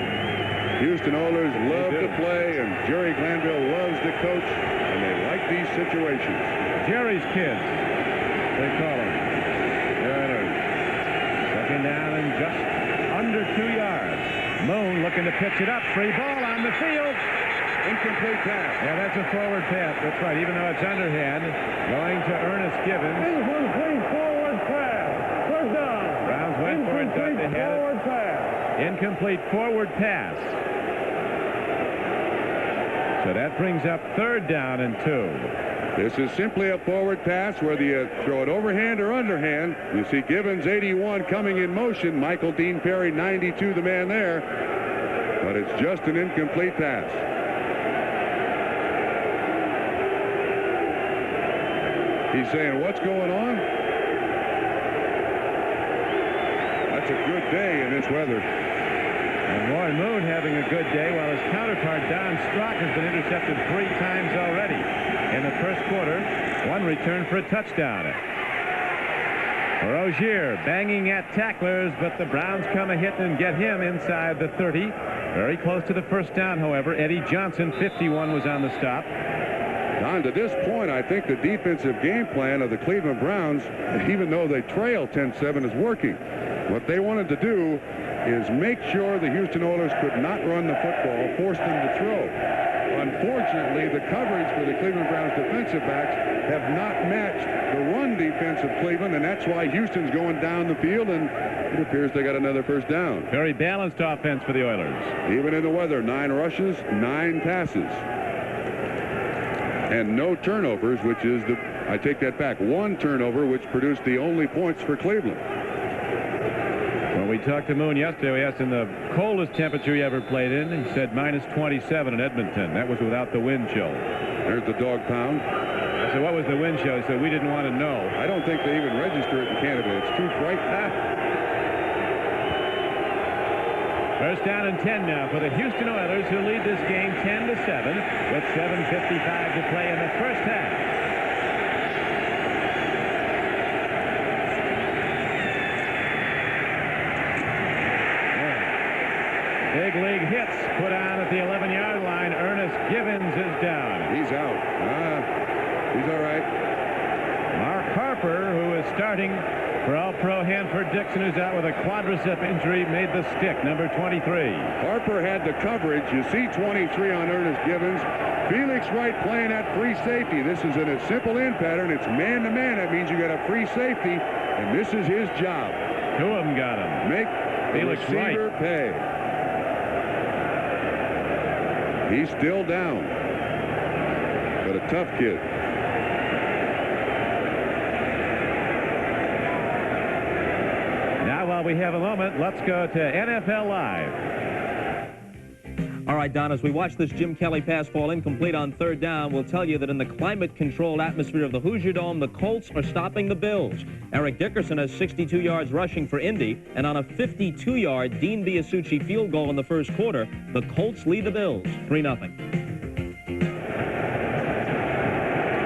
Houston Oilers love to play, and Jerry Glanville loves to coach, and they like these situations. Jerry's kids, they call them. There it is. 2nd down and just under 2 yards. Moon looking to pitch it up. Free ball on the field. Incomplete pass. Yeah, that's a forward pass. That's right, even though it's underhand. Going to Ernest Givens. Incomplete forward pass. 3rd down. Browns went for it, ducked ahead. Forward pass. Incomplete forward pass. So that brings up 3rd down and 2. This is simply a forward pass, whether you throw it overhand or underhand. You see Givens, 81, coming in motion. Michael Dean Perry, 92, the man there. But it's just an incomplete pass. He's saying, what's going on? That's a good day in this weather. And Warren Moon having a good day, while his counterpart Don Strock has been intercepted 3 times already in the first quarter. 1 return for a touchdown. Rozier banging at tacklers, but the Browns come a hit and get him inside the 30. Very close to the first down, however. Eddie Johnson, 51, was on the stop. Don, to this point, I think the defensive game plan of the Cleveland Browns, even though they trail 10-7, is working. What they wanted to do is make sure the Houston Oilers could not run the football, force them to throw. Unfortunately, the coverage for the Cleveland Browns defensive backs have not matched the run defense of Cleveland, and that's why Houston's going down the field, and it appears they got another first down. Very balanced offense for the Oilers. Even in the weather, 9 rushes, 9 passes. And no turnovers, which is the I take that back. 1 turnover, which produced the only points for Cleveland. When we talked to Moon yesterday, we asked him the coldest temperature he ever played in. He said minus 27 in Edmonton. That was without the wind chill. There's the dog pound. I said, what was the wind chill? He said, we didn't want to know. I don't think they even register it in Canada. It's too bright. First down and 10 now for the Houston Oilers, who lead this game 10-7 with 7:55 to play in the first half. Big league hits put on at the 11-yard line. Ernest Givens is down. He's out. He's all right. Mark Harper, who is starting for All-Pro Hanford Dixon, who's out with a quadricep injury, made the stick, number 23. Harper had the coverage. You see 23 on Ernest Givens. Felix Wright playing at free safety. This is in a simple in pattern. It's man-to-man. That means you got a free safety, and this is his job. 2 of them got him. Make Felix the receiver Wright pay. He's still down, but a tough kid. Now, while we have a moment, let's go to NFL Live. All right, Don, as we watch this Jim Kelly pass fall incomplete on 3rd down, we'll tell you that in the climate-controlled atmosphere of the Hoosier Dome, the Colts are stopping the Bills. Eric Dickerson has 62 yards rushing for Indy, and on a 52-yard Dean Biasucci field goal in the first quarter, the Colts lead the Bills 3-0.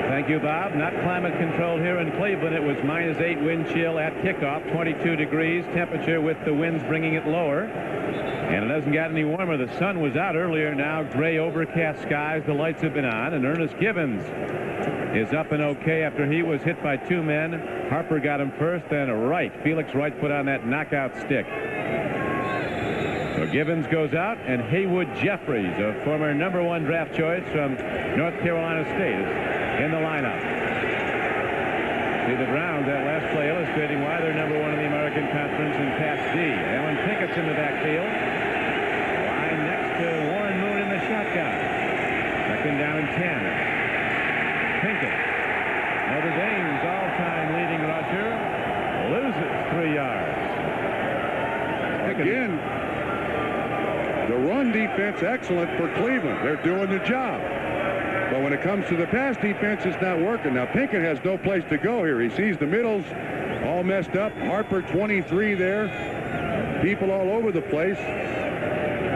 Thank you, Bob. Not climate controlled here in Cleveland. It was -8 wind chill at kickoff, 22 degrees temperature with the winds bringing it lower. And it hasn't got any warmer. The sun was out earlier. Now gray overcast skies. The lights have been on. And Ernest Givens is up and okay after he was hit by 2 men. Harper got him first, then Wright. Felix Wright put on that knockout stick. So Givens goes out, and Haywood Jeffries, a former #1 draft choice from North Carolina State, is in the lineup. See the Browns, that last play illustrating why they're #1 in the American Conference in Pass D. Alan Pinkett's in the backfield. Line next to Warren Moon in the shotgun. 2nd down and 10. Pinkett, Notre Dame's all-time leading rusher, loses 3 yards. Again, the run defense excellent for Cleveland. They're doing the job. But when it comes to the pass defense, it's not working. Now, Pinkett has no place to go here. He sees the middles all messed up. Harper, 23 there. People all over the place.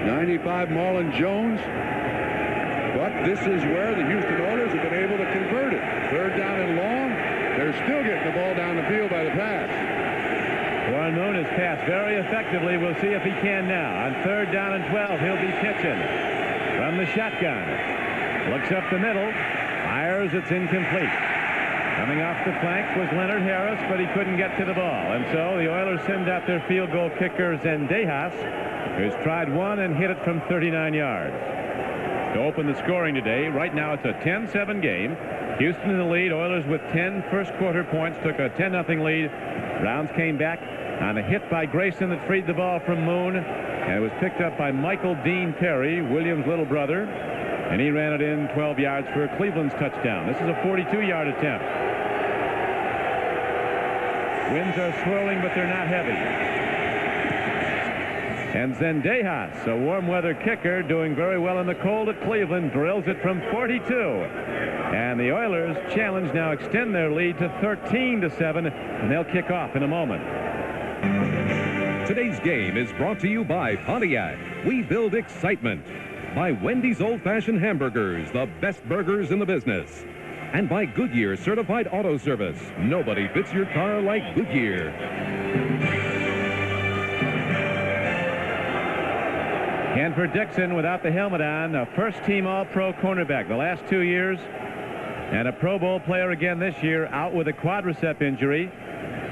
95, Marlon Jones. But this is where the Houston Oilers have been able to convert it. 3rd down and long. They're still getting the ball down the field by the pass. Warren Moon has passed very effectively. We'll see if he can now. On 3rd down and 12, he'll be pitching from the shotgun. Looks up the middle, fires, it's incomplete. Coming off the flank was Leonard Harris, but he couldn't get to the ball. And so the Oilers send out their field goal kicker, Zendejas, who's tried one and hit it from 39 yards. To open the scoring today, right now it's a 10-7 game. Houston in the lead, Oilers with 10 first quarter points, took a 10-0 lead. Browns came back on a hit by Grayson that freed the ball from Moon, and it was picked up by Michael Dean Perry, Williams' little brother. And he ran it in 12 yards for Cleveland's touchdown. This is a 42-yard attempt. Winds are swirling, but they're not heavy. And Zendejas, a warm weather kicker, doing very well in the cold at Cleveland, drills it from 42. And the Oilers challenge now extend their lead to 13-7, and they'll kick off in a moment. Today's game is brought to you by Pontiac. We build excitement. By Wendy's Old-Fashioned Hamburgers, the best burgers in the business. And by Goodyear Certified Auto Service. Nobody fits your car like Goodyear. Hanford Dixon without the helmet on, a first-team All-Pro cornerback the last 2 years, and a Pro Bowl player again this year, out with a quadricep injury.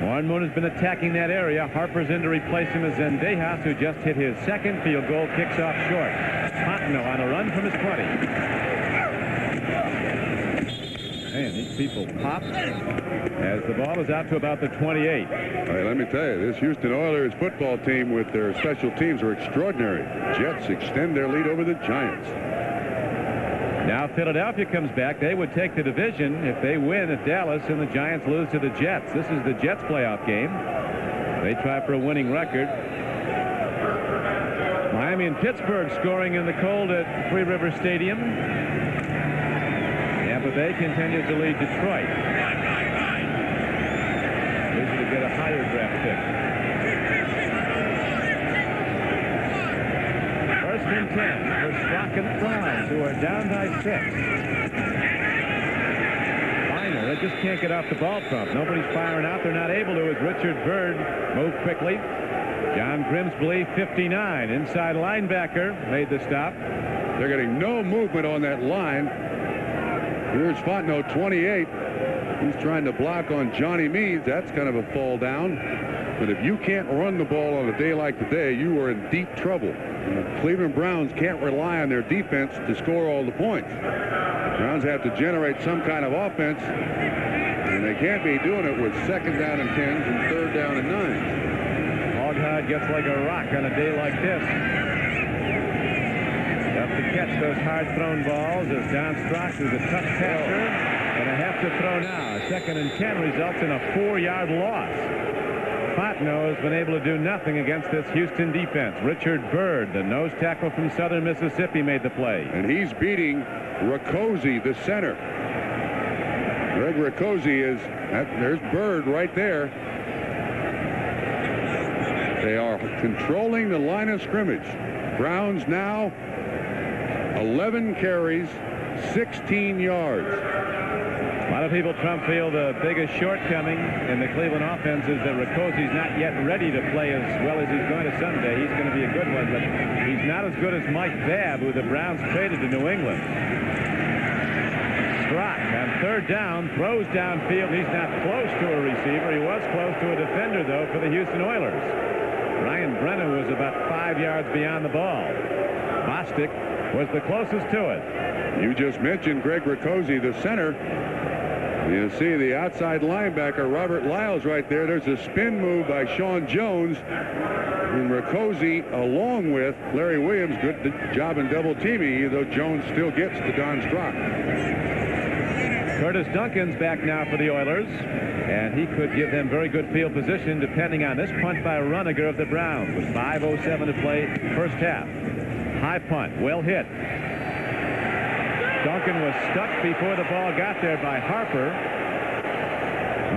Warren Moon has been attacking that area. Harper's in to replace him as Zendejas, who just hit his 2nd field goal, kicks off short. Fontenot on a run from his 20. Man, these people pop as the ball is out to about the 28. All right, let me tell you, this Houston Oilers football team with their special teams are extraordinary. Jets extend their lead over the Giants. Now Philadelphia comes back. They would take the division if they win at Dallas and the Giants lose to the Jets. This is the Jets playoff game. They try for a winning record. Miami and Pittsburgh scoring in the cold at Three River Stadium. Tampa Bay continues to lead Detroit. Easy to get a higher draft pick. First and 10 for Strock and the Browns, who are down by 6. Final, they just can't get off the ball trump. Nobody's firing out. They're not able to as Richard Byrd moved quickly. John Grimsby, 59, inside linebacker, made the stop. They're getting no movement on that line. Here's Fontenot, 28. He's trying to block on Johnny Means. That's kind of a fall down. But if you can't run the ball on a day like today, you are in deep trouble. The Cleveland Browns can't rely on their defense to score all the points. Browns have to generate some kind of offense, and they can't be doing it with second down and 10s and third down and 9s. Hoghead gets like a rock on a day like this. Tough to catch those hard-thrown balls as Don Strock is a tough passer. And a have to throw now. A 2nd and 10 results in a 4-yard loss. Fontenot has been able to do nothing against this Houston defense. Richard Byrd, the nose tackle from Southern Mississippi, made the play. And he's beating Rakosi, the center. Greg Rakosi is, there's Byrd right there. They are controlling the line of scrimmage. Browns now 11 carries, 16 yards. A lot of people, Trump, feel the biggest shortcoming in the Cleveland offense is that Rakosi's not yet ready to play as well as he's going to Sunday. He's going to be a good one, but he's not as good as Mike Babb, who the Browns traded to New England. Strock on third down, throws downfield. He's not close to a receiver. He was close to a defender, though, for the Houston Oilers. Ryan Brennan was about 5 yards beyond the ball. Bostic was the closest to it. You just mentioned Greg Rakosi, the center. You see the outside linebacker, Robert Lyles, right there. There's a spin move by Sean Jones. And Rakosi, along with Larry Williams, good job in double teaming, though Jones still gets to Don Strock. Curtis Duncan's back now for the Oilers, and he could give them very good field position depending on this punt by Runiger of the Browns with 5:07 to play first half. High punt, well hit. Duncan was stuck before the ball got there by Harper.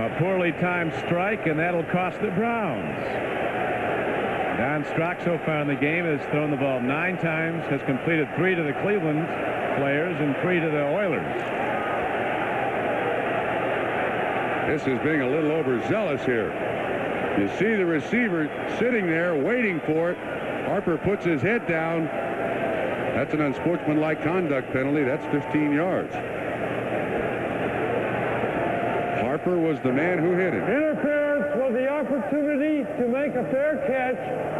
A poorly timed strike, and that'll cost the Browns. Don Strock so far in the game has thrown the ball 9 times, has completed 3 to the Cleveland players and 3 to the Oilers. This is being a little overzealous here. You see the receiver sitting there waiting for it. Harper puts his head down. That's an unsportsmanlike conduct penalty. That's 15 yards. Harper was the man who hit him. Interference with the opportunity to make a fair catch.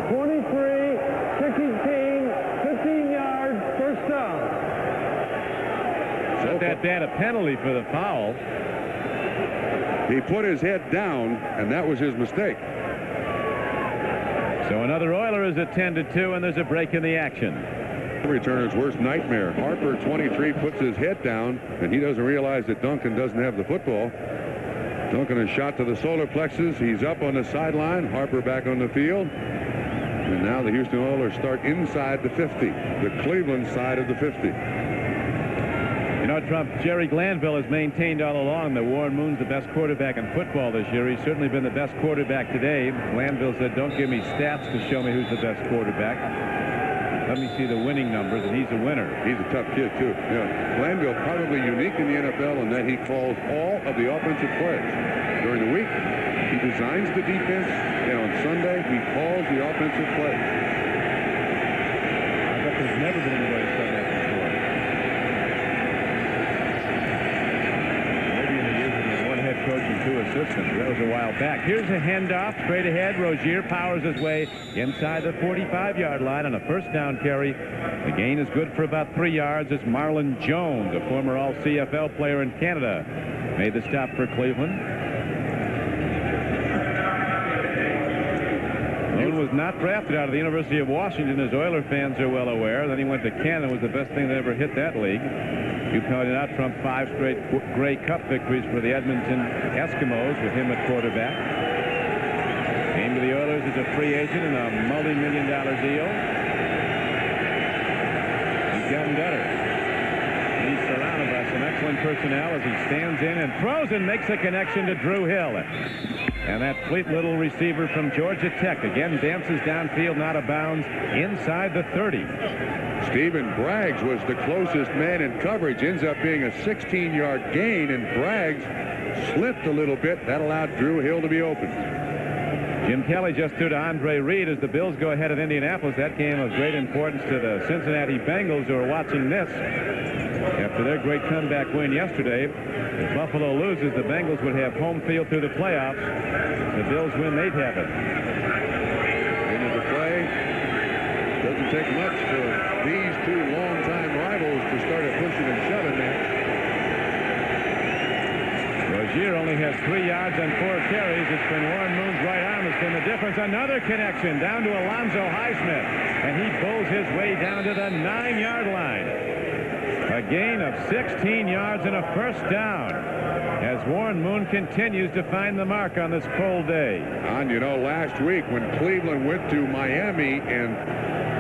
23, 16, 15 yards, first down. Not that bad a penalty for the foul. He put his head down, and that was his mistake. So another Oiler is at 10-2, and there's a break in the action. Returner's worst nightmare. Harper, 23, puts his head down, and he doesn't realize that Duncan doesn't have the football. Duncan is shot to the solar plexus. He's up on the sideline. Harper back on the field. And now the Houston Oilers start inside the 50, the Cleveland side of the 50. You know, Trump, Jerry Glanville has maintained all along that Warren Moon's the best quarterback in football this year. He's certainly been the best quarterback today. Glanville said, don't give me stats to show me who's the best quarterback. Let me see the winning numbers, and he's a winner. He's a tough kid, too. Yeah. Glanville probably unique in the NFL in that he calls all of the offensive plays. During the week, he designs the defense, and on Sunday, he calls the offensive plays. I bet there's never been anybody who's done that before. Maybe in the years when there's one head coach and 2 assistants. That was a while back. Here's a handoff straight ahead. Rozier powers his way inside the 45-yard line on a first down carry. The gain is good for about 3 yards as Marlon Jones, a former All-CFL player in Canada, made the stop for Cleveland. Moon was not drafted out of the University of Washington, as Oiler fans are well aware. Then he went to Canada, was the best thing that ever hit that league. You pointed out Trump 5 straight Grey Cup victories for the Edmonton Eskimos with him at quarterback. Came to the Oilers as a free agent in a multi-million-dollar deal. He's gotten better. He's surrounded by some excellent personnel as he stands in and throws and makes a connection to Drew Hill. And that fleet little receiver from Georgia Tech again dances downfield, not out of bounds, inside the 30. Stephen Braggs was the closest man in coverage. Ends up being a 16-yard gain, and Braggs slipped a little bit. That allowed Drew Hill to be open. Jim Kelly just threw to Andre Reed as the Bills go ahead at Indianapolis. That game of great importance to the Cincinnati Bengals, who are watching this. After their great comeback win yesterday, if Buffalo loses, the Bengals would have home field through the playoffs. If the Bills win, they'd have it. Into the play. Doesn't take much for these two longtime rivals to start a pushing and shoving match. Rozier only has 3 yards on 4 carries. It's been Warren Moon's right arm that's been the difference. Another connection down to Alonzo Highsmith, and he pulls his way down to the 9-yard line. A gain of 16 yards and a first down as Warren Moon continues to find the mark on this cold day. And you know, last week when Cleveland went to Miami and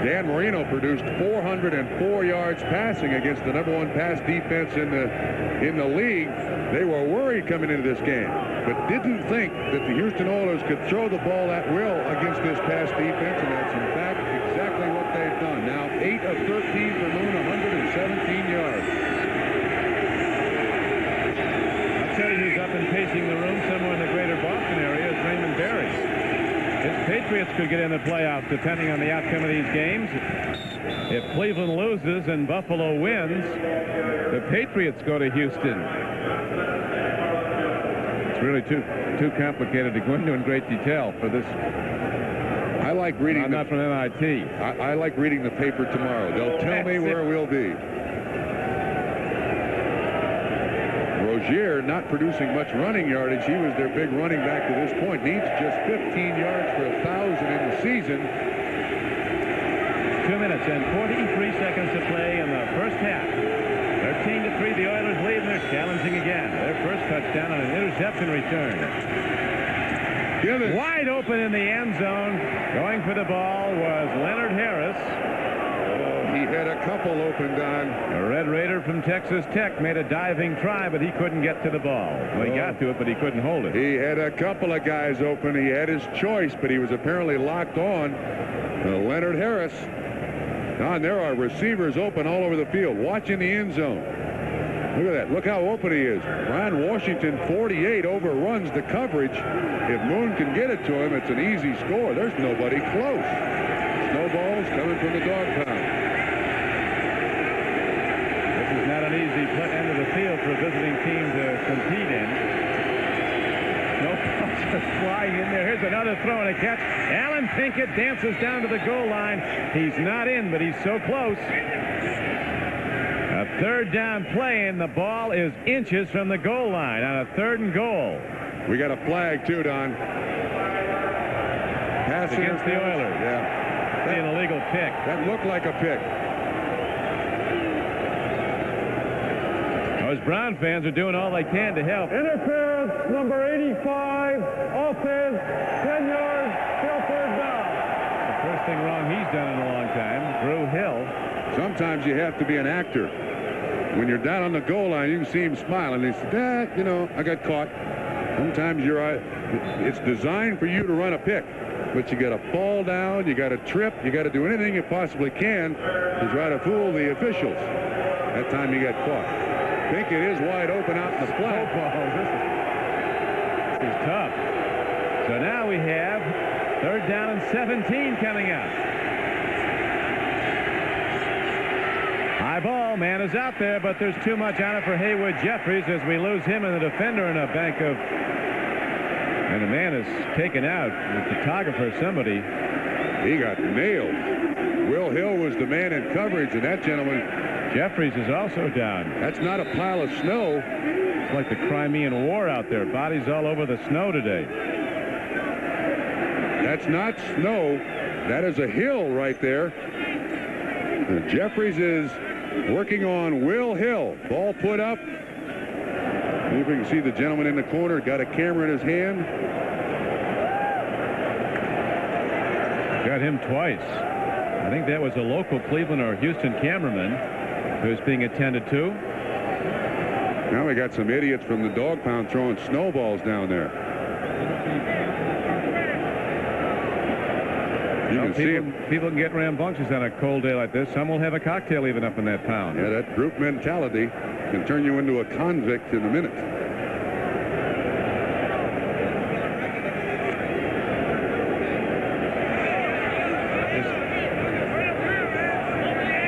Dan Marino produced 404 yards passing against the #1 pass defense in the league, they were worried coming into this game, but didn't think that the Houston Oilers could throw the ball at will against this pass defense, and that's in fact exactly what they've done. Now 8 of 13 for Moon, 117 yards. I'll tell you who's up and pacing the room somewhere in the greater Boston area is Raymond Berry. His Patriots could get in the playoffs depending on the outcome of these games. If Cleveland loses and Buffalo wins, the Patriots go to Houston. It's really too complicated to go into in great detail for this. I like reading. I'm not from MIT. I like reading the paper tomorrow. They'll tell me where we'll be. Rozier not producing much running yardage. He was their big running back to this point. Needs just 15 yards for 1,000 in the season. 2 minutes and 43 seconds to play in the first half. 13-3, the Oilers lead, and they're challenging again. Their first touchdown on an interception return. Wide open in the end zone. Going for the ball was Leonard Harris. He had a couple open, Don. A Red Raider from Texas Tech made a diving try, but he couldn't get to the ball. Well, he got to it, but he couldn't hold it. He had a couple of guys open. He had his choice, but he was apparently locked on. Leonard Harris. Don, there are receivers open all over the field, watching the end zone. Look at that. Look how open he is. Ryan Washington, 48, overruns the coverage. If Moon can get it to him, it's an easy score. There's nobody close. Snowballs coming from the dog pound. This is not an easy end of the field for a visiting team to compete in. Snowballs just flying in there. Here's another throw and a catch. Alan Pinkett dances down to the goal line. He's not in, but he's so close. A third down play, and the ball is inches from the goal line on a 3rd and goal. We got a flag, too, Don. Pass against the Oilers. Yeah. An illegal pick. That looked like a pick. Those Brown fans are doing all they can to help. Interference, number 85, offense, 10 yards, still 3rd down. The first thing wrong he's done in a long time. Drew Hill. Sometimes you have to be an actor. When you're down on the goal line, you can see him smiling. He said, you know, I got caught. Sometimes it's designed for you to run a pick, but you got to fall down, you got to trip, you got to do anything you possibly can to try to fool the officials. That time he got caught. Pinkett is wide open out in the flat. This is tough. So now we have 3rd down and 17 coming up. High ball, man is out there, but there's too much on it for Haywood Jeffries as we lose him and the defender in a bank of... And the man is taken out. The photographer, somebody. He got nailed. Will Hill was the man in coverage, and that gentleman... Jeffries is also down. That's not a pile of snow. It's like the Crimean War out there. Bodies all over the snow today. That's not snow. That is a hill right there. Jeffries is working on Will Hill. Ball put up. See if we can see the gentleman in the corner. Got a camera in his hand. Got him twice. I think that was a local Cleveland or Houston cameraman who's being attended to. Now we got some idiots from the dog pound throwing snowballs down there. You can see them. People can get rambunctious on a cold day like this. Some will have a cocktail even up in that pound. Yeah, that group mentality can turn you into a convict in a minute.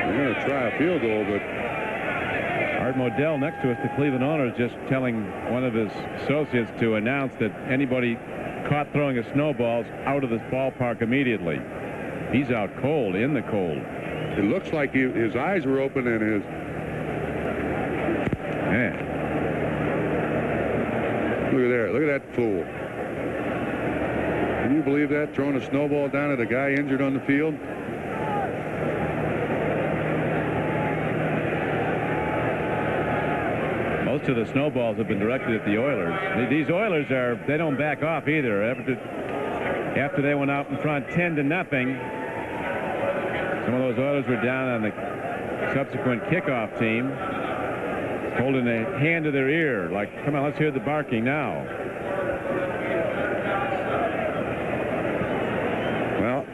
They're going to try a field goal, but Art Modell next to us, the Cleveland owner, is just telling one of his associates to announce that anybody caught throwing a snowball's out of this ballpark immediately. He's out cold, in the cold. It looks like his eyes were open and his... Man. Look at there. Look at that fool. Can you believe that? Throwing a snowball down at a guy injured on the field? Most of the snowballs have been directed at the Oilers. These Oilers they don't back off either. After they went out in front 10-0, some of those Oilers were down on the subsequent kickoff team, holding a hand to their ear, like, come on, let's hear the barking now. Well,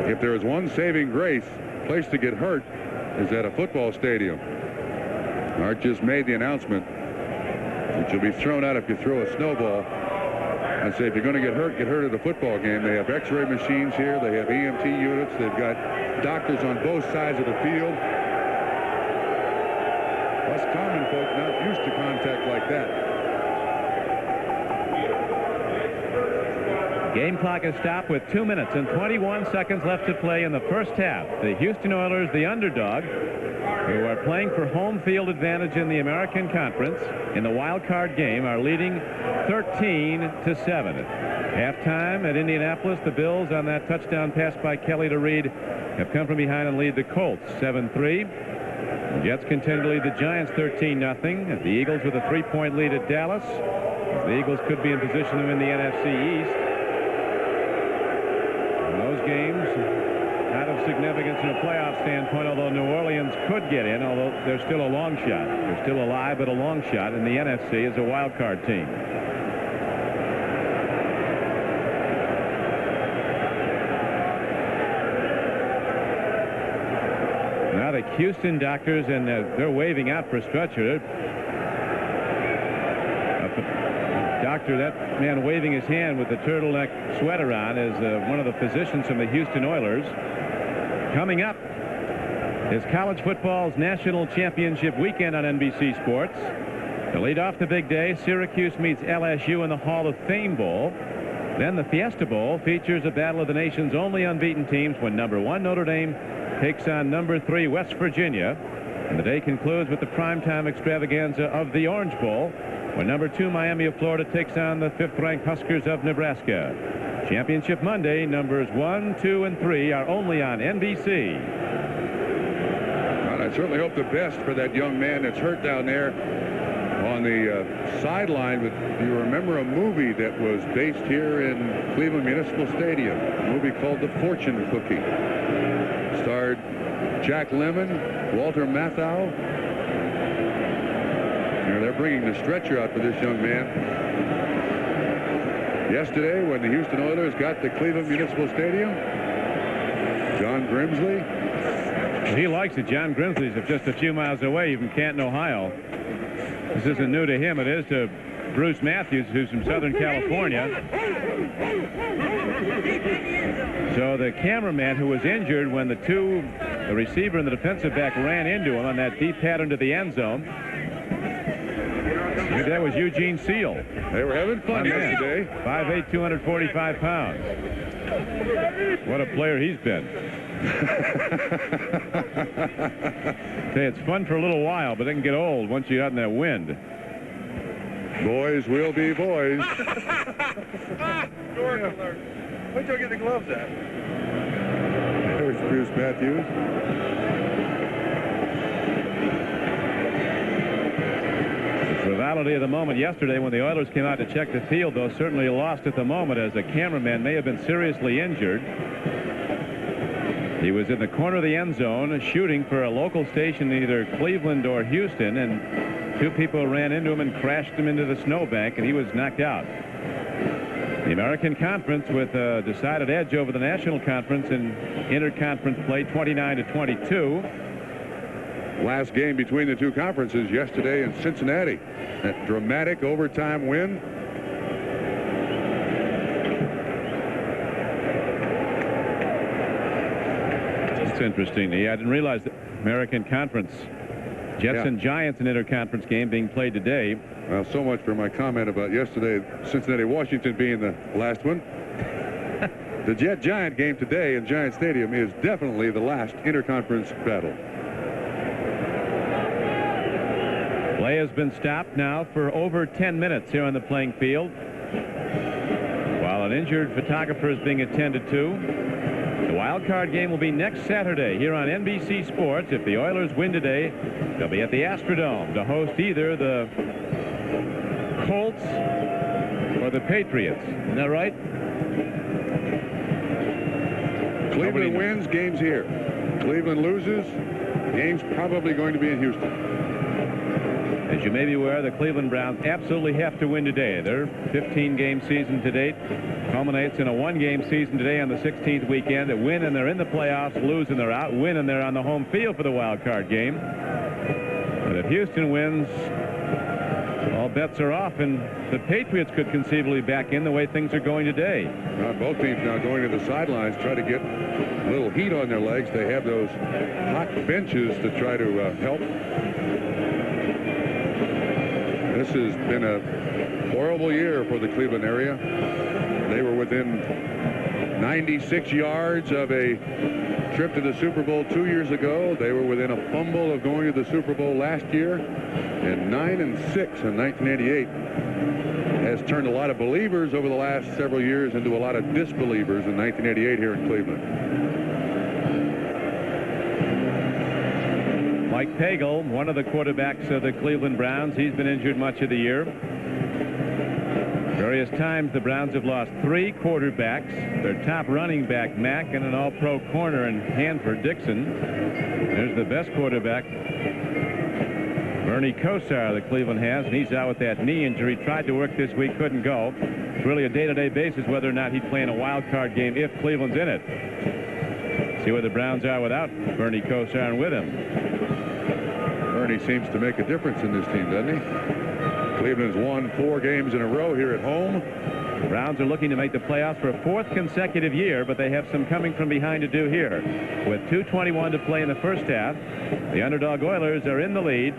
if there is one saving grace, place to get hurt is at a football stadium. Art just made the announcement that you'll be thrown out if you throw a snowball. I say if you're going to get hurt at a football game. They have x-ray machines here. They have EMT units. They've got doctors on both sides of the field. Us common folk not used to contact like that. Game clock is stopped with 2 minutes and 21 seconds left to play in the first half. The Houston Oilers, the underdog, who are playing for home field advantage in the American Conference in the wild card game, are leading 13-7. Halftime at Indianapolis, the Bills on that touchdown pass by Kelly to Reed have come from behind and lead the Colts 7-3. The Jets continue to lead the Giants 13-0. The Eagles with a 3-point lead at Dallas. The Eagles could be in position to win the NFC East. And those games not of significance from a playoff standpoint, although New Orleans could get in, although they're still a long shot. They're still alive, but a long shot in the NFC as a wild card team. Now the Houston doctors, and they're waving out for a stretcher. Doctor, that man waving his hand with the turtleneck sweater on, is one of the physicians from the Houston Oilers. Coming up is college football's national championship weekend on NBC Sports. To lead off the big day, Syracuse meets LSU in the Hall of Fame Bowl. Then the Fiesta Bowl features a battle of the nation's only unbeaten teams when #1 Notre Dame takes on #3 West Virginia. And the day concludes with the primetime extravaganza of the Orange Bowl, when #2 Miami of Florida takes on the 5th-ranked Huskers of Nebraska. Championship Monday, numbers 1, 2, and 3 are only on NBC. Well, I certainly hope the best for that young man that's hurt down there on the sideline. But do you remember a movie that was based here in Cleveland Municipal Stadium? A movie called The Fortune Cookie. Starred Jack Lemmon, Walter Matthau. They're bringing the stretcher out for this young man. Yesterday, when the Houston Oilers got to Cleveland Municipal Stadium, John Grimsley. He likes it. John Grimsley's just a few miles away from Canton, Ohio. This isn't new to him. It is to Bruce Matthews, who's from Southern California. So the cameraman, who was injured when the receiver and the defensive back ran into him on that deep pattern to the end zone. That was Eugene Seal. They were having fun yesterday. 5'8", 245 pounds. What a player he's been. Say, it's fun for a little while, but it can get old once you got in that wind. Boys will be boys. Jordan alert. Where'd you get the gloves at? There's Bruce Matthews. reality of the moment yesterday when the Oilers came out to check the field, though certainly lost at the moment as the cameraman may have been seriously injured. He was in the corner of the end zone shooting for a local station in either Cleveland or Houston, and two people ran into him and crashed him into the snowbank, and he was knocked out. The American Conference with a decided edge over the National Conference in interconference play, 29-22. Last game between the two conferences yesterday in Cincinnati. That dramatic overtime win. It's interesting. I didn't realize the American Conference Jets and Giants, an interconference game being played today. Well, so much for my comment about yesterday, Cincinnati-Washington being the last one. The Jet-Giant game today in Giant Stadium is definitely the last interconference battle. Play has been stopped now for over 10 minutes here on the playing field, while an injured photographer is being attended to. The wild card game will be next Saturday here on NBC Sports. If the Oilers win today, they'll be at the Astrodome to host either the Colts or the Patriots. Isn't that right? Cleveland wins, game's here. Cleveland loses, game's probably going to be in Houston. As you may be aware, the Cleveland Browns absolutely have to win today. Their 15-game season to date culminates in a one-game season today on the 16th weekend. That win and they're in the playoffs, lose and they're out, win and they're on the home field for the wild card game. But if Houston wins, all bets are off, and the Patriots could conceivably back in the way things are going today. Both teams now going to the sidelines, try to get a little heat on their legs. They have those hot benches to try to help. This has been a horrible year for the Cleveland area. They were within 96 yards of a trip to the Super Bowl 2 years ago. They were within a fumble of going to the Super Bowl last year. And 9-6 in 1988 has turned a lot of believers over the last several years into a lot of disbelievers in 1988 here in Cleveland. Mike Pagel, one of the quarterbacks of the Cleveland Browns, he's been injured much of the year. Various times the Browns have lost 3 quarterbacks. Their top running back, Mack, and an all-pro corner in Hanford Dixon. There's the best quarterback, Bernie Kosar, that Cleveland has, and he's out with that knee injury. Tried to work this week, couldn't go. It's really a day-to-day basis whether or not he'd play in a wild card game if Cleveland's in it. See where the Browns are without Bernie Kosar and with him. Bernie seems to make a difference in this team, doesn't he? Cleveland's won 4 games in a row here at home. The Browns are looking to make the playoffs for a 4th consecutive year, but they have some coming from behind to do here. With 2:21 to play in the first half, the underdog Oilers are in the lead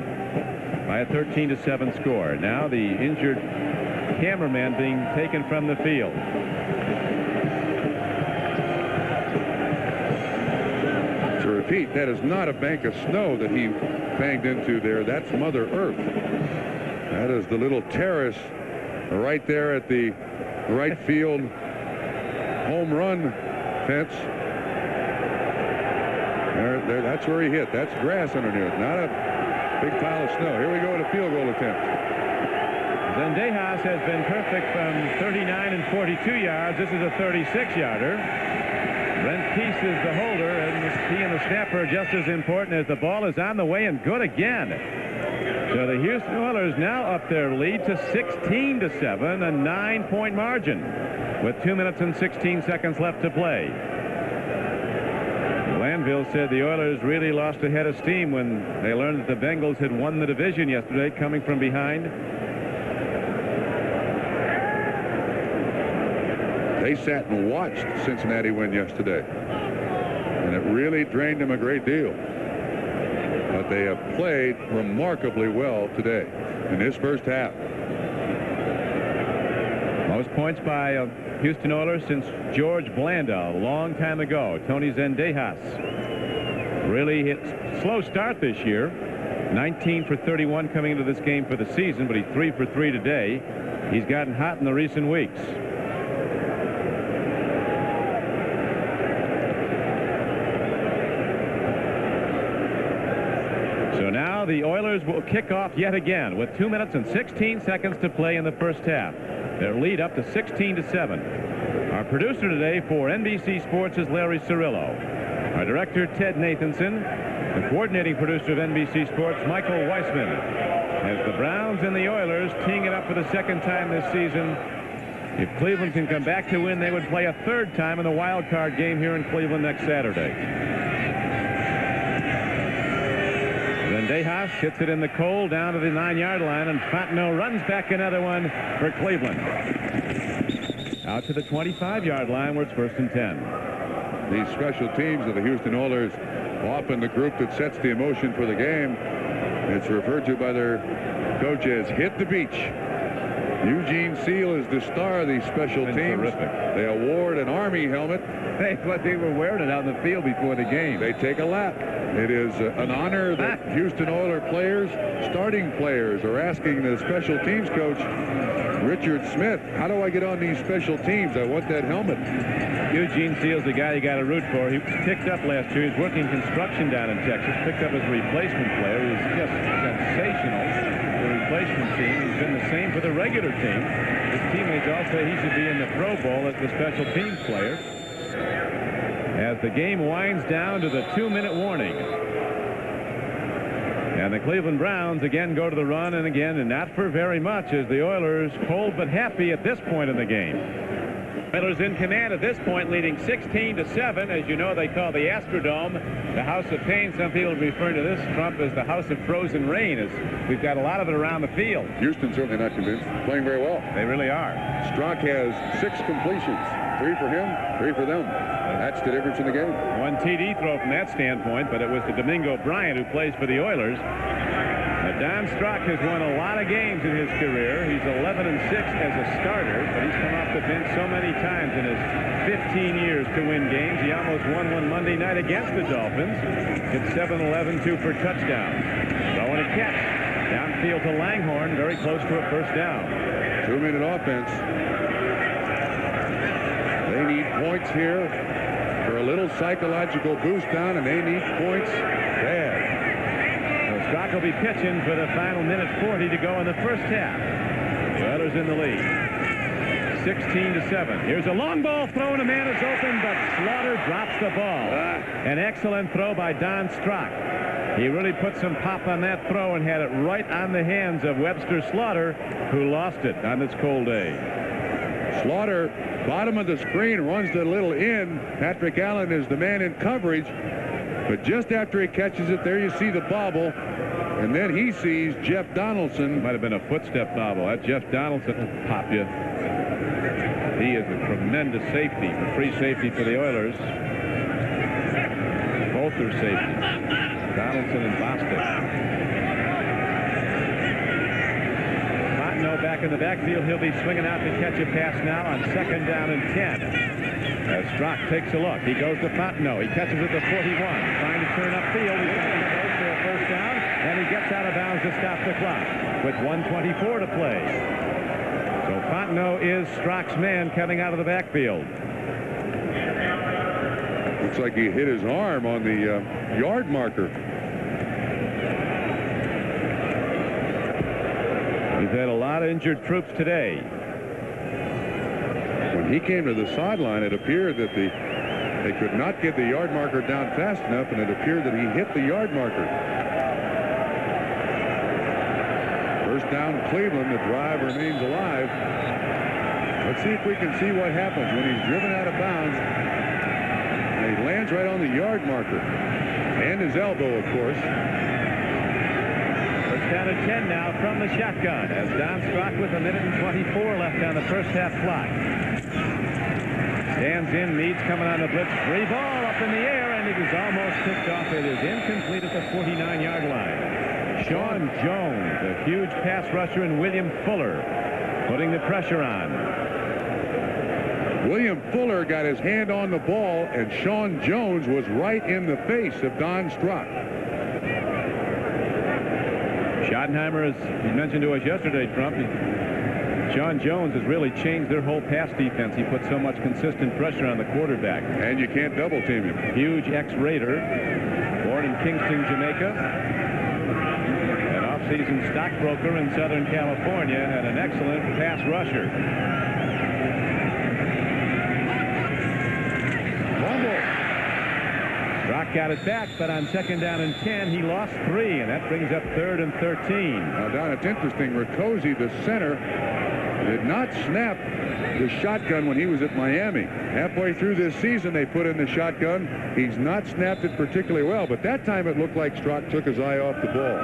by a 13-7 score. Now the injured cameraman being taken from the field. To repeat, that is not a bank of snow that he banged into there. That's Mother Earth. That is the little terrace right there at the right field home run fence. There, that's where he hit. That's grass underneath, not a big pile of snow. Here we go at a field goal attempt. Zendejas has been perfect from 39 and 42 yards. This is a 36-yarder. Brent Peace is the holder, and he and the snapper are just as important as the ball is on the way and good again. So the Houston Oilers now up their lead to 16-7, a 9-point margin with 2 minutes and 16 seconds left to play. Glanville said the Oilers really lost a head of steam when they learned that the Bengals had won the division yesterday, coming from behind. They sat and watched Cincinnati win yesterday, and it really drained them a great deal. But they have played remarkably well today in this first half. Most points by Houston Oilers since George Blanda a long time ago. Tony Zendejas really hit slow start this year. 19 for 31 coming into this game for the season, but he's 3 for 3 today. He's gotten hot in the recent weeks. the Oilers will kick off yet again with 2 minutes and 16 seconds to play in the first half. Their lead up to 16-7. Our producer today for NBC Sports is Larry Cirillo. Our director, Ted Nathanson. The coordinating producer of NBC Sports, Michael Weissman. As the Browns and the Oilers teeing it up for the second time this season. If Cleveland can come back to win, they would play a third time in the wild card game here in Cleveland next Saturday. Zendejas hits it in the cold down to the 9-yard line, and Fontenot runs back another one for Cleveland. Out to the 25-yard line where it's 1st and 10. These special teams of the Houston Oilers, often the group that sets the emotion for the game. It's referred to by their coach as hit the beach. Eugene Seal is the star of these special teams. Terrific. They award an Army helmet. That's what they were wearing it out in the field before the game. They take a lap. It is an honor that Houston Oilers players, starting players, are asking the special teams coach, Richard Smith, how do I get on these special teams? I want that helmet. Eugene Seal's the guy you got to root for. He was picked up last year. He's working construction down in Texas. Picked up as a replacement player. He's just sensational. The replacement team. He's been the same for the regular team. His teammates all say he should be in the Pro Bowl as the special teams player. As the game winds down to the 2-minute warning. And the Cleveland Browns again go to the run, and again, and not for very much, as the Oilers cold but happy at this point in the game. Oilers in command at this point, leading 16-7. As you know, they call the Astrodome the House of Pain. Some people are referring to this, Trump, as the House of Frozen Rain, as we've got a lot of it around the field. Houston certainly not convinced. Playing very well. They really are. Strunk has 6 completions. 3 for him, 3 for them. That's the difference in the game. One TD throw from that standpoint, but it was to Domingo Bryant, who plays for the Oilers. Don Strunk has won a lot of games in his career. He's 11-6 as a starter, but he's come off the bench so many times in his 15 years to win games. He almost won one Monday night against the Dolphins. It's 7-11, 2 for touchdowns. Throw and a catch. Downfield to Langhorne, very close to a first down. 2-minute offense. They need points here for a little psychological boost down, and they need points bad. Strunk will be pitching for the final minute 40 to go in the first half. The Oilers in the lead. 16-7. Here's a long ball throw, and a man is open, but Slaughter drops the ball. An excellent throw by Don Strunk. He really put some pop on that throw and had it right on the hands of Webster Slaughter, who lost it on this cold day. Slaughter, bottom of the screen, runs the little in. Patrick Allen is the man in coverage. But just after he catches it, there you see the bobble. And then he sees Jeff Donaldson. Might have been a footstep bobble. That Jeff Donaldson will pop you. He is a tremendous safety, free safety for the Oilers. Both are safeties. Donaldson and Bostic. Fontenot back in the backfield. He'll be swinging out to catch a pass now on 2nd down and 10. As Strunk takes a look, he goes to Fontenot. He catches at the 41, trying to turn upfield. He's going to go for a first down, and he gets out of bounds to stop the clock with 1:24 to play. So Fontenot is Strunk's man coming out of the backfield. Looks like he hit his arm on the yard marker. We've had a lot of injured troops today. When he came to the sideline, it appeared that they could not get the yard marker down fast enough, and it appeared that he hit the yard marker. First down, Cleveland. The drive remains alive. Let's see if we can see what happens when he's driven out of bounds. And he lands right on the yard marker. And his elbow, of course. First down at 10 now from the shotgun as Don Strunk with 1:24 left on the first half clock. Stands in, Meads coming on the blitz. Free ball up in the air, and it is almost tipped off. It is incomplete at the 49-yard line. Sean Jones, a huge pass rusher, and William Fuller putting the pressure on. William Fuller got his hand on the ball, and Sean Jones was right in the face of Don Strunk. Schottenheimer, as he mentioned to us yesterday, Trump, Sean Jones has really changed their whole pass defense. He put so much consistent pressure on the quarterback. And you can't double team him. Huge ex-Raider, born in Kingston, Jamaica. seasoned stockbroker in Southern California and an excellent pass rusher. Strock got it back, but on 2nd down and 10, he lost 3, and that brings up 3rd and 13. Now, Don, it's interesting. Rakosi, the center, did not snap the shotgun when he was at Miami. Halfway through this season, they put in the shotgun. He's not snapped it particularly well, but that time it looked like Strock took his eye off the ball.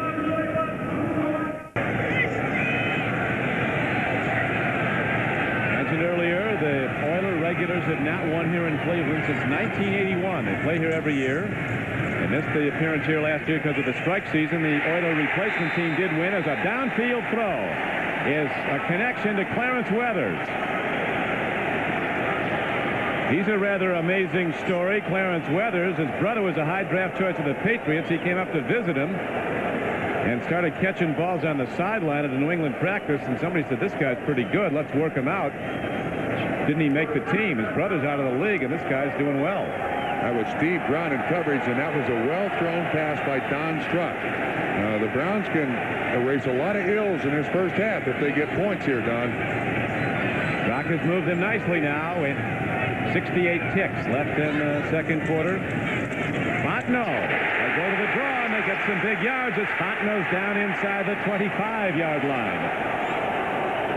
Mentioned earlier, the Oiler regulars have not won here in Cleveland since 1981. They play here every year. They missed the appearance here last year because of the strike season. The Oiler replacement team did win as a downfield throw is a connection to Clarence Weathers. He's a rather amazing story. Clarence Weathers, his brother was a high draft choice of the Patriots. He came up to visit him and started catching balls on the sideline at the New England practice, and somebody said, this guy's pretty good, let's work him out. Didn't he make the team? His brother's out of the league, and this guy's doing well. That was Steve Brown in coverage, and that was a well-thrown pass by Don Strock. The Browns can erase a lot of ills in this first half if they get points here, Don. Strock has moved him nicely now. 68 ticks left in the second quarter. Fontenot, they go to the draw, and they get some big yards as Fontenot's down inside the 25-yard line.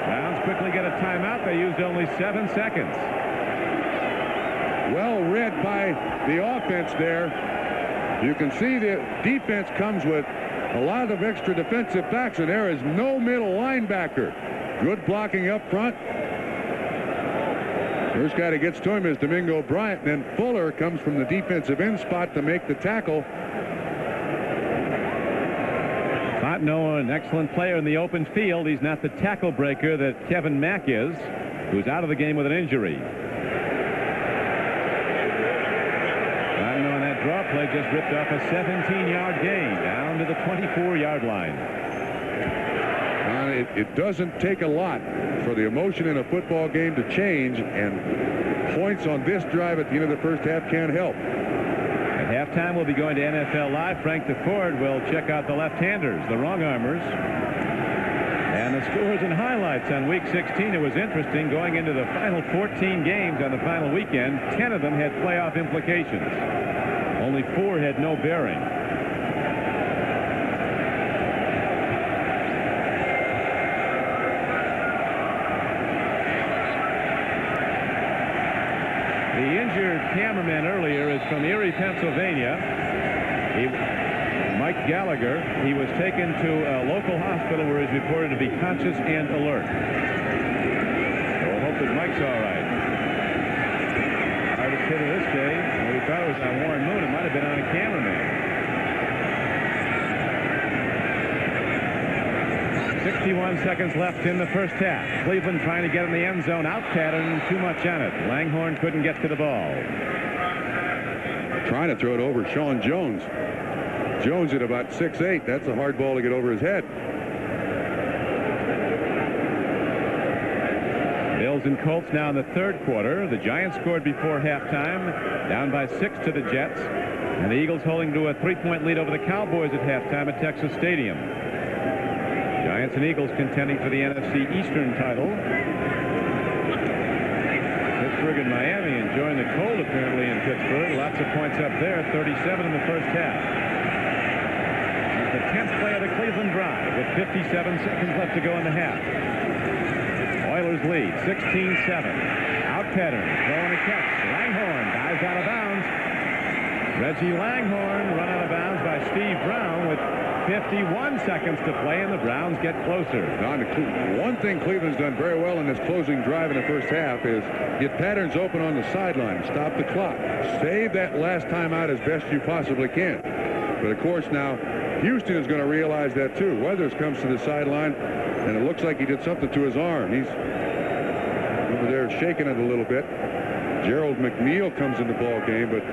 Browns quickly get a timeout. They used only 7 seconds. Well read by the offense there. You can see the defense comes with a lot of extra defensive backs, and there is no middle linebacker. Good blocking up front. First guy that gets to him is Domingo Bryant, and then Fuller comes from the defensive end spot to make the tackle. Fontenot, an excellent player in the open field. He's not the tackle breaker that Kevin Mack is, who's out of the game with an injury. Fontenot on that draw play just ripped off a 17-yard gain down to the 24-yard line. It doesn't take a lot for the emotion in a football game to change, and points on this drive at the end of the first half can't help. At halftime, we'll be going to NFL Live. Frank DeFord will check out the left-handers, the wrong-armers. And the scores and highlights on Week 16. It was interesting going into the final 14 games on the final weekend. 10 of them had playoff implications. Only 4 had no bearing. The injured cameraman earlier is from Erie, Pennsylvania. Mike Gallagher. He was taken to a local hospital where he's reported to be conscious and alert. So we'll hope that Mike's all right. Hardest hit of this day. Well, we thought it was on Warren Moon. It might have been on a cameraman. 61 seconds left in the first half. Cleveland trying to get in the end zone. Out pattern, too much on it. Langhorne couldn't get to the ball. Trying to throw it over Sean Jones. Jones at about 6'8". That's a hard ball to get over his head. Bills and Colts now in the third quarter. The Giants scored before halftime, down by 6 to the Jets. And the Eagles holding to a 3-point lead over the Cowboys at halftime at Texas Stadium. Giants and Eagles contending for the NFC Eastern title. Pittsburgh and Miami enjoying the cold apparently in Pittsburgh. Lots of points up there. 37 in the first half. The 10th play of the Cleveland drive with 57 seconds left to go in the half. Oilers lead 16-7. Out pattern, throw and a catch. Langhorne dives out of bounds. Reggie Langhorne run out of bounds by Steve Brown with 51 seconds to play, and the Browns get closer. Don, one thing Cleveland's done very well in this closing drive in the first half is get patterns open on the sideline, stop the clock, save that last time out as best you possibly can. But of course now Houston is going to realize that too. Weathers comes to the sideline, and it looks like he did something to his arm. He's over there shaking it a little bit. Gerald McNeil comes in the ball game, but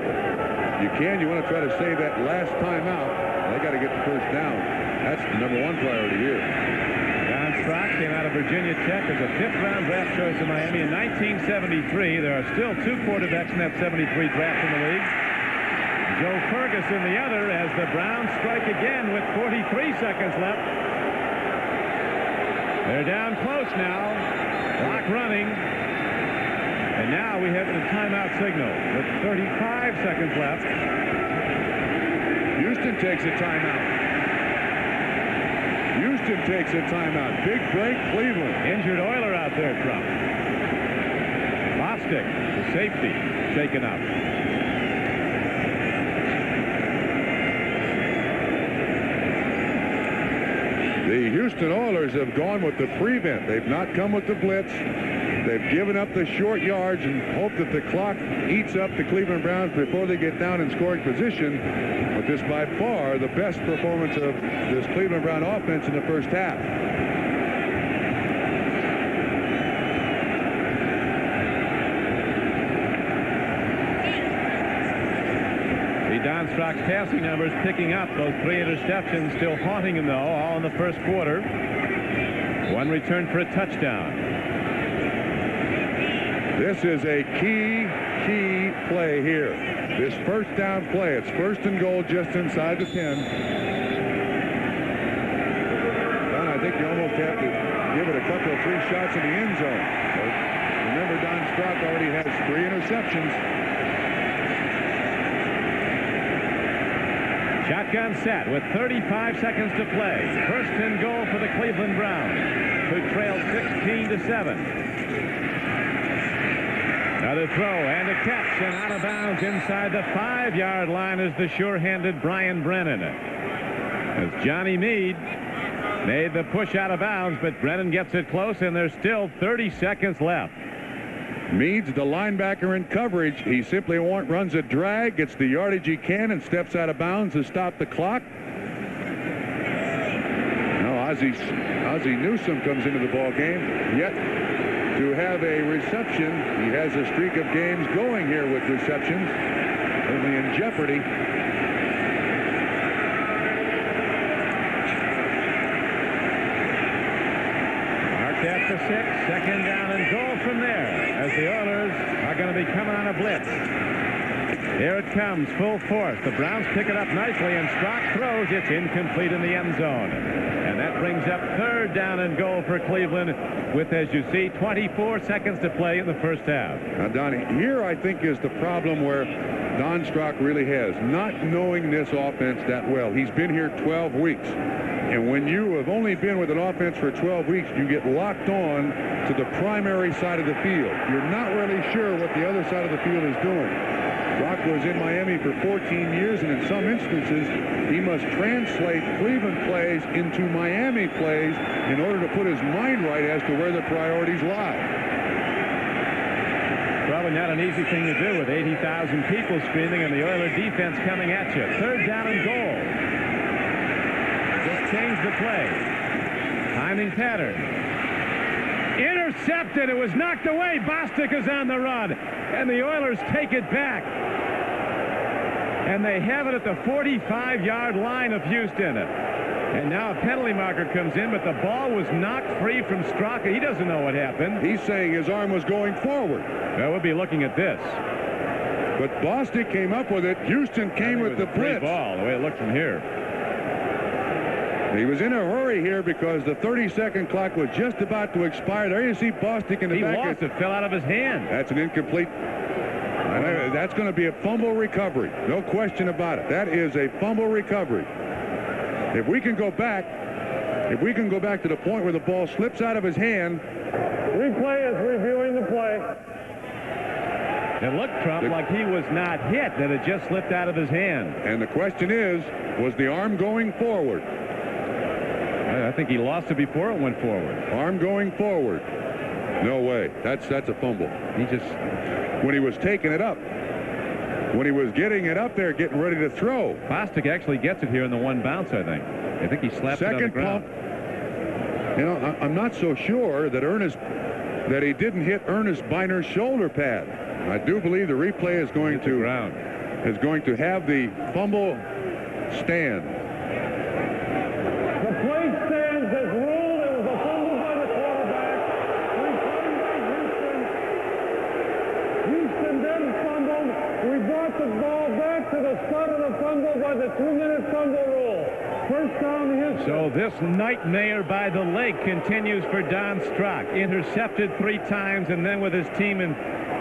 you want to try to save that last time out. They got to get the first down. That's the #1 priority here. Don Strock came out of Virginia Tech as a 5th-round draft choice in Miami in 1973. There are still 2 quarterbacks in that 73 draft in the league. Joe Ferguson the other, as the Browns strike again with 43 seconds left. They're down close now. Clock running. And now we have the timeout signal with 35 seconds left. Houston takes a timeout. Houston takes a timeout. Big break, Cleveland. Injured Oiler out there, Trump. Bostic, the safety, shaken up. The Houston Oilers have gone with the prevent. They've not come with the blitz. They've given up the short yards and hope that the clock eats up the Cleveland Browns before they get down in scoring position. But this by far the best performance of this Cleveland Brown offense in the first half. Don Strock's passing numbers picking up. Those 3 interceptions still haunting him, though, all in the first quarter. 1 return for a touchdown. This is a key play here. This first down play. It's first and goal just inside the 10. Don, I think you almost have to give it a couple of 3 shots in the end zone. But remember, Don Strock already has 3 interceptions. Shotgun set with 35 seconds to play. First and goal for the Cleveland Browns, who trail 16-7. Another throw and a catch and out of bounds inside the 5-yard line is the sure-handed Brian Brennan. As Johnny Meade made the push out of bounds, but Brennan gets it close, and there's still 30 seconds left. Meade's the linebacker in coverage. He simply runs a drag, gets the yardage he can, and steps out of bounds to stop the clock. Now Ozzie Newsome comes into the ball game. Yet to have a reception, he has a streak of games going here with receptions. Only in jeopardy. At the 6, second down and goal from there as the Oilers are going to be coming on a blitz. Here it comes, full force. The Browns pick it up nicely, and Strock throws. It's incomplete in the end zone. And that brings up third down and goal for Cleveland with, as you see, 24 seconds to play in the first half. Now, Donnie, here I think is the problem where Don Strock really has, not knowing this offense that well. He's been here 12 weeks. And when you have only been with an offense for 12 weeks, you get locked on to the primary side of the field. You're not really sure what the other side of the field is doing. Strock was in Miami for 14 years, and in some instances, he must translate Cleveland plays into Miami plays in order to put his mind right as to where the priorities lie. Probably not an easy thing to do with 80,000 people screaming and the Oiler defense coming at you. Third down and goal. Just change the play. Timing pattern. Intercepted. It was knocked away. Bostic is on the run. And the Oilers take it back. And they have it at the 45-yard line of Houston. And now a penalty marker comes in, but the ball was knocked free from Straka. He doesn't know what happened. He's saying his arm was going forward. Well, we'll be looking at this. But Bostic came up with it. Houston came with the blitz. Ball, the way it looked from here. He was in a hurry here because the 30-second clock was just about to expire. There you see Bostic in the back. He lost it. Fell out of his hand. That's an incomplete. That's going to be a fumble recovery. No question about it. That is a fumble recovery. If we can go back to the point where the ball slips out of his hand. Replay is reviewing the play. It looked, Trump, like he was not hit, that it just slipped out of his hand. And the question is, was the arm going forward? I think he lost it before it went forward. Arm going forward. No way. That's a fumble. When he was taking it up. When he was getting it up there, getting ready to throw. Bostic actually gets it here in the one bounce, I think. I think he slapped it on the ground. Pump. You know, I'm not so sure that he didn't hit Ernest Biner's shoulder pad. I do believe the replay is going to have the fumble stand. The play stands as ruled. It was a fumble by the quarterback. Returned by Houston. Houston then fumbled. We brought the ball back to the start of the fumble by the 2-minute fumble rule. First down, Houston. So this nightmare by the lake continues for Don Strock. Intercepted 3 times, and then with his team in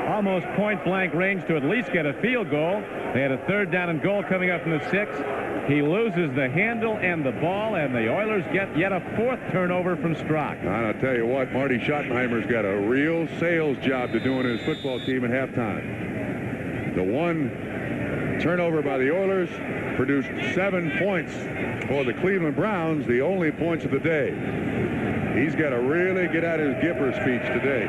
almost point-blank range to at least get a field goal. They had a 3rd down and goal coming up in the 6th. He loses the handle and the ball, and the Oilers get yet a 4th turnover from Strock. And I'll tell you what, Marty Schottenheimer's got a real sales job to do in his football team at halftime. The one turnover by the Oilers produced 7 points for the Cleveland Browns, the only points of the day. He's got to really get out his Gipper speech today.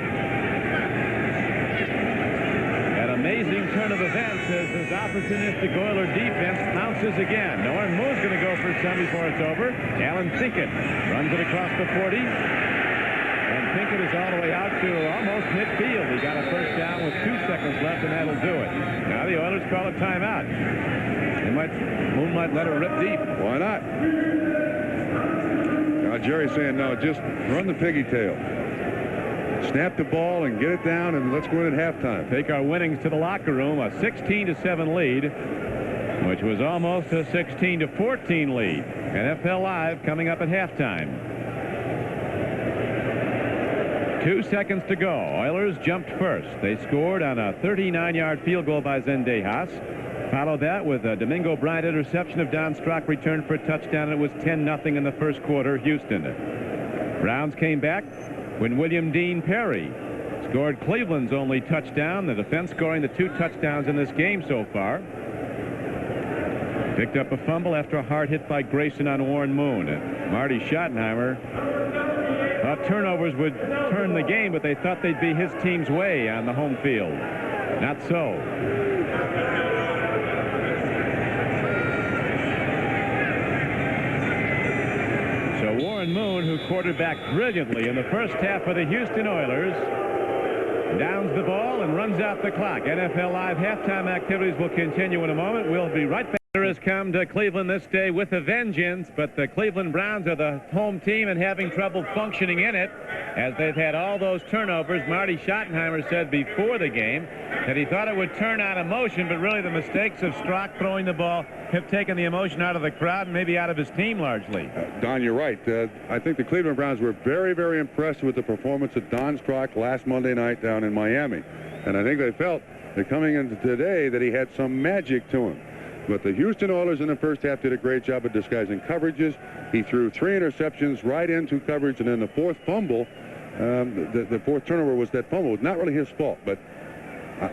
Amazing turn of events as his opportunistic Oiler defense pounces again. Warren Moon's going to go for some before it's over. Alan Pinkett runs it across the 40. And Pinkett is all the way out to almost midfield. He got a 1st down with 2 seconds left, and that'll do it. Now the Oilers call a timeout. Moon might let her rip deep. Why not? Now Jerry's saying, no, just run the piggy tail. Snap the ball and get it down, and let's win at halftime. Take our winnings to the locker room. A 16-7 lead, which was almost a 16-14 lead. NFL Live coming up at halftime. 2 seconds to go. Oilers jumped first. They scored on a 39-yard field goal by Zendejas. Followed that with a Domingo Bryant interception of Don Strock returned for a touchdown. It was 10-0 in the first quarter, Houston. Browns came back when William Dean Perry scored Cleveland's only touchdown. The defense scoring the 2 touchdowns in this game so far. Picked up a fumble after a hard hit by Grayson on Warren Moon. And Marty Schottenheimer thought turnovers would turn the game, but they thought they'd be his team's way on the home field. Not so. Warren Moon, who quarterbacked brilliantly in the first half of the Houston Oilers, downs the ball and runs out the clock. NFL Live halftime activities will continue in a moment. We'll be right back. Has come to Cleveland this day with a vengeance, but the Cleveland Browns are the home team and having trouble functioning in it as they've had all those turnovers. Marty Schottenheimer said before the game that he thought it would turn on emotion, but really the mistakes of Strock throwing the ball have taken the emotion out of the crowd and maybe out of his team largely. Don, you're right. I think the Cleveland Browns were very, very impressed with the performance of Don Strock last Monday night down in Miami. And I think they felt that coming into today that he had some magic to him. But the Houston Oilers in the first half did a great job of disguising coverages. He threw 3 interceptions right into coverage, and then the 4th fumble, the 4th turnover was that fumble. It was not really his fault, but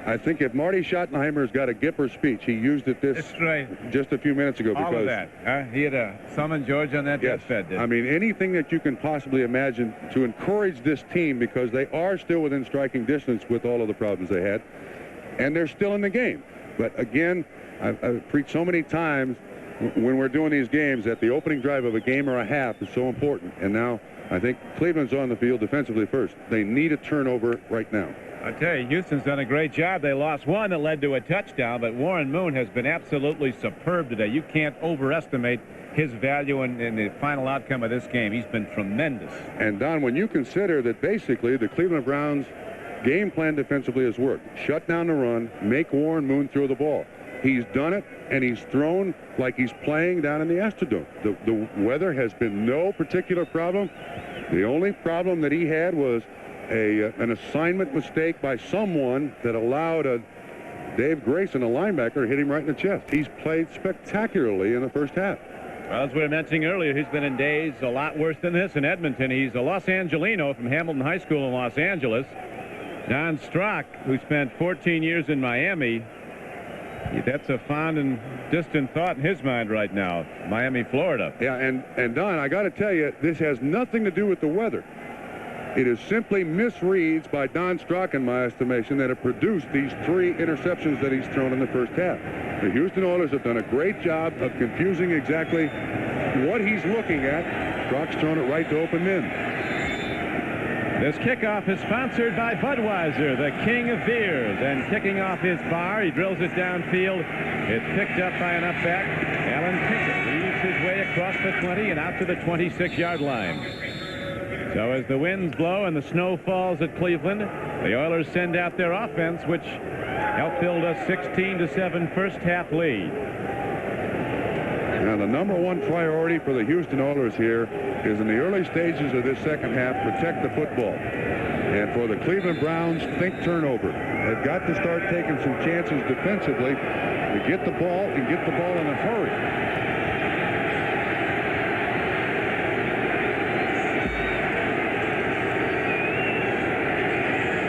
I think if Marty Schottenheimer's got a Gipper speech, he used it just a few minutes ago. All of that. He had summoned George on that. Yes. I mean, anything that you can possibly imagine to encourage this team, because they are still within striking distance with all of the problems they had, and they're still in the game. But again, I've preached so many times when we're doing these games that the opening drive of a game or a half is so important. And now I think Cleveland's on the field defensively first. They need a turnover right now. I tell you, Houston's done a great job. They lost one that led to a touchdown, but Warren Moon has been absolutely superb today. You can't overestimate his value in the final outcome of this game. He's been tremendous. And Don, when you consider that basically the Cleveland Browns game plan defensively has worked. Shut down the run, make Warren Moon throw the ball. He's done it, and he's thrown like he's playing down in the Astrodome. The weather has been no particular problem. The only problem that he had was an assignment mistake by someone that allowed Dave Grayson, a linebacker, hit him right in the chest. He's played spectacularly in the first half. Well, as we were mentioning earlier, he's been in days a lot worse than this in Edmonton. He's a Los Angelino from Hamilton High School in Los Angeles. Don Strock, who spent 14 years in Miami, that's a fond and distant thought in his mind right now. Miami, Florida. Yeah, and Don, I got to tell you, this has nothing to do with the weather. It is simply misreads by Don Strock, in my estimation, that have produced these 3 interceptions that he's thrown in the first half. The Houston Oilers have done a great job of confusing exactly what he's looking at. Strock's thrown it right to open men. This kickoff is sponsored by Budweiser, the king of beers. And kicking off his bar, he drills it downfield. It's picked up by an upback. Alan Pinkett leads his way across the 20 and out to the 26-yard line. So as the winds blow and the snow falls at Cleveland, the Oilers send out their offense, which helped build a 16-7 first half lead. Now, the #1 priority for the Houston Oilers here is in the early stages of this second half, protect the football. And for the Cleveland Browns, think turnover. They've got to start taking some chances defensively to get the ball and get the ball in a hurry.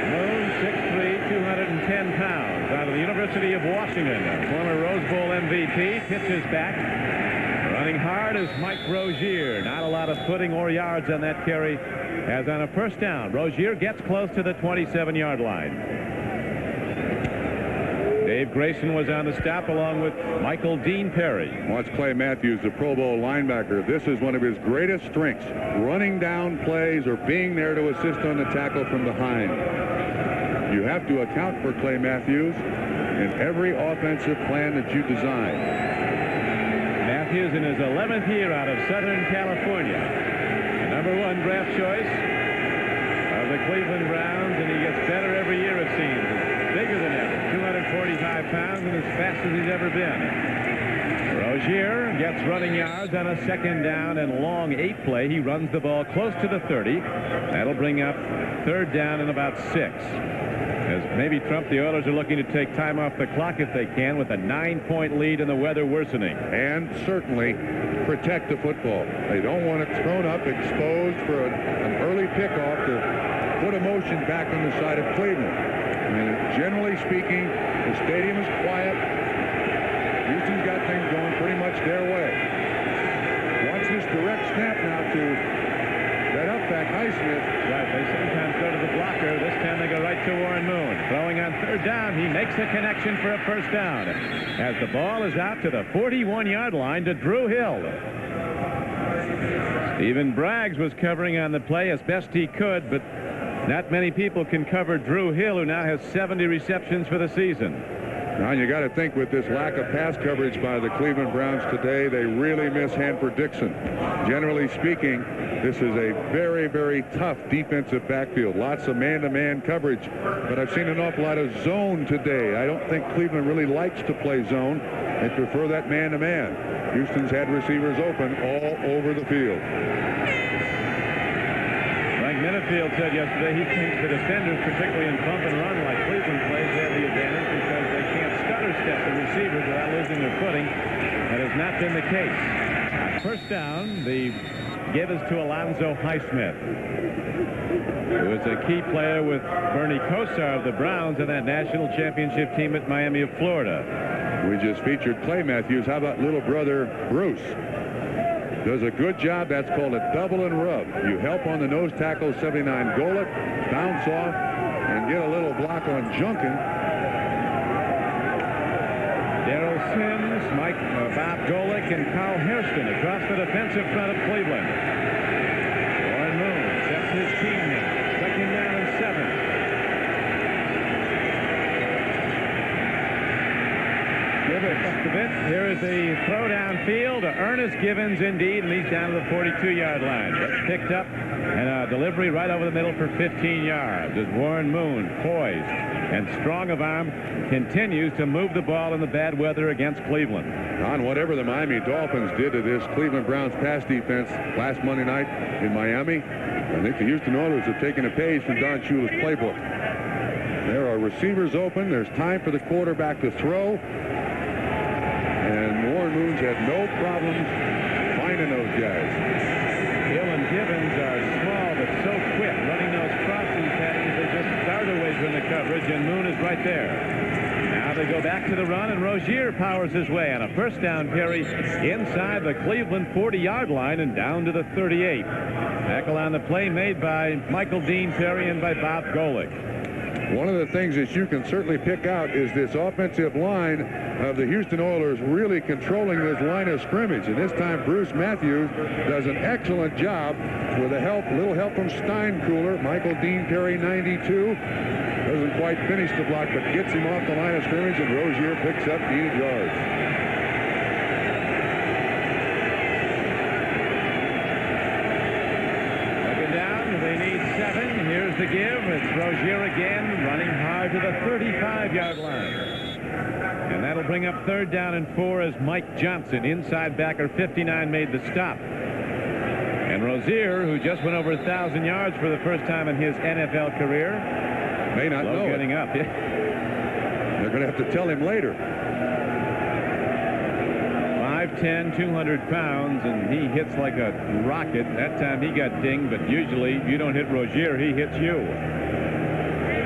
Moon, 6'3", 210 pounds, out of the University of Washington. Former Rose Bowl MVP, pitches back. Running hard is Mike Rozier. Not a lot of footing or yards on that carry as on a first down. Rozier gets close to the 27-yard line. Dave Grayson was on the stop along with Michael Dean Perry. Watch Clay Matthews, the Pro Bowl linebacker. This is one of his greatest strengths, running down plays or being there to assist on the tackle from behind. You have to account for Clay Matthews in every offensive plan that you design. Matthews in his 11th year out of Southern California. The #1 draft choice of the Cleveland Browns, and he gets better every year, it seems. Bigger than ever, 245 pounds and as fast as he's ever been. Rozier gets running yards on a second down and long 8 play. He runs the ball close to the 30. That'll bring up third down and about 6. As maybe Trump, the Oilers are looking to take time off the clock if they can with a 9-point lead and the weather worsening. And certainly protect the football. They don't want it thrown up, exposed for an early pickoff to put emotion back on the side of Cleveland. I mean, generally speaking, the stadium is quiet. Houston's got things going pretty much their way. Watch this direct snap now to that up-back Highsmith. Right, they sometimes go to the blocker. This time they go right to Warren Moon. Throwing on third down, he makes a connection for a first down. As the ball is out to the 41-yard line to Drew Hill. Stephen Braggs was covering on the play as best he could, but not many people can cover Drew Hill, who now has 70 receptions for the season. Now, you got to think with this lack of pass coverage by the Cleveland Browns today, they really miss Hanford Dixon. Generally speaking, this is a very, very tough defensive backfield. Lots of man-to-man coverage, but I've seen an awful lot of zone today. I don't think Cleveland really likes to play zone. They prefer that man-to-man. Houston's had receivers open all over the field. Frank Minifield said yesterday he thinks the defenders, particularly in bump and run like Cleveland plays, have the advantage because they can't stutter step the receivers without losing their footing. That has not been the case. First down, the give is to Alonzo Highsmith, who is a key player with Bernie Kosar of the Browns and that national championship team at Miami of Florida. We just featured Clay Matthews. How about little brother Bruce? Does a good job. That's called a double and rub. You help on the nose tackle, 79 Golick, bounce off, and get a little block on Junkin. Darrell Sims, Bob Golick, and Carl Hairston across the defensive front of Cleveland. Warren Moon sets his team now. Second down and 7. Give it just a bit. Here is the throw downfield to Ernest Givens, indeed, and he's down to the 42-yard line. But picked up and a delivery right over the middle for 15 yards as Warren Moon, poised and strong of arm, continues to move the ball in the bad weather against Cleveland. On whatever the Miami Dolphins did to this Cleveland Browns pass defense last Monday night in Miami, I think the Houston Oilers have taken a page from Don Shula's playbook. There are receivers open. There's time for the quarterback to throw. And Warren Moon's had no problems finding those guys. Hill and Givens are small but so quick, running those crossing patterns. They just start away from the coverage, and Moon is right there. Now they go back to the run, and Rozier powers his way on a first down carry inside the Cleveland 40-yard line and down to the 38. Tackle on the play made by Michael Dean Perry and by Bob Golick. One of the things that you can certainly pick out is this offensive line of the Houston Oilers really controlling this line of scrimmage. And this time Bruce Matthews does an excellent job with a little help from Steinkühler. Michael Dean Perry, 92. Doesn't quite finish the block, but gets him off the line of scrimmage, and Rozier picks up needed yards. The give. It's Rozier again, running hard to the 35-yard line. And that That'll bring up 3rd down and 4 as Mike Johnson, inside backer 59, made the stop. And Rozier, who just went over 1,000 yards for the first time in his NFL career, may not know getting it. up. They're going to have to tell him later. 5'10", 200 pounds, and he hits like a rocket. That time he got dinged, but usually you don't hit Rozier, he hits you.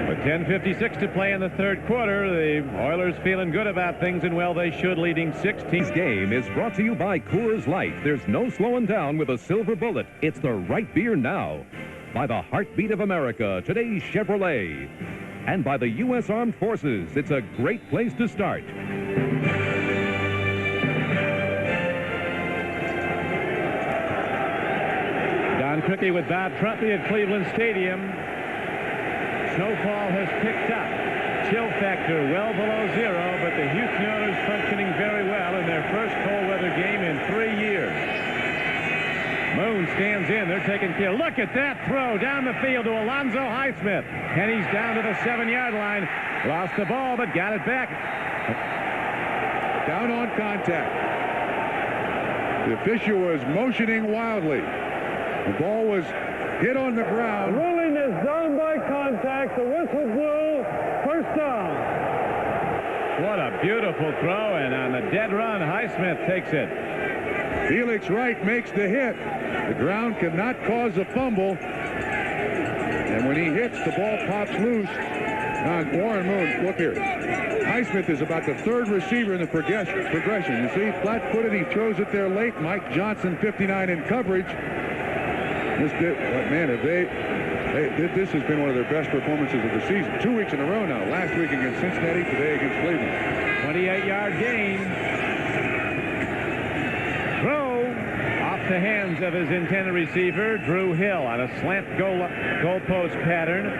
With 10:56 to play in the 3rd quarter, the Oilers feeling good about things, and well, they should, leading 16. This game is brought to you by Coors Light. There's no slowing down with a silver bullet. It's the right beer now. By the heartbeat of America, today's Chevrolet. And by the U.S. Armed Forces, it's a great place to start. Don Cookie with Bob Trumpy at Cleveland Stadium. Snowfall has picked up. Chill factor well below 0, but the Houston Oilers functioning very well in their first cold weather game in 3 years. Moon stands in. They're taking care. Look at that throw down the field to Alonzo Highsmith. And he's down to the 7-yard line. Lost the ball, but got it back. Down on contact. The official was motioning wildly. The ball was hit on the ground. The ruling is down by contact. The whistle blew. First down. What a beautiful throw, and on the dead run, Highsmith takes it. Felix Wright makes the hit. The ground cannot cause a fumble. And when he hits, the ball pops loose. Warren Moon, look here. Highsmith is about the 3rd receiver in the progression. You see, flat-footed, he throws it there late. Mike Johnson, 59 in coverage. This has been one of their best performances of the season. 2 weeks in a row now. Last week against Cincinnati, today against Cleveland. 28-yard gain. Throw off the hands of his intended receiver, Drew Hill, on a slant goalpost pattern.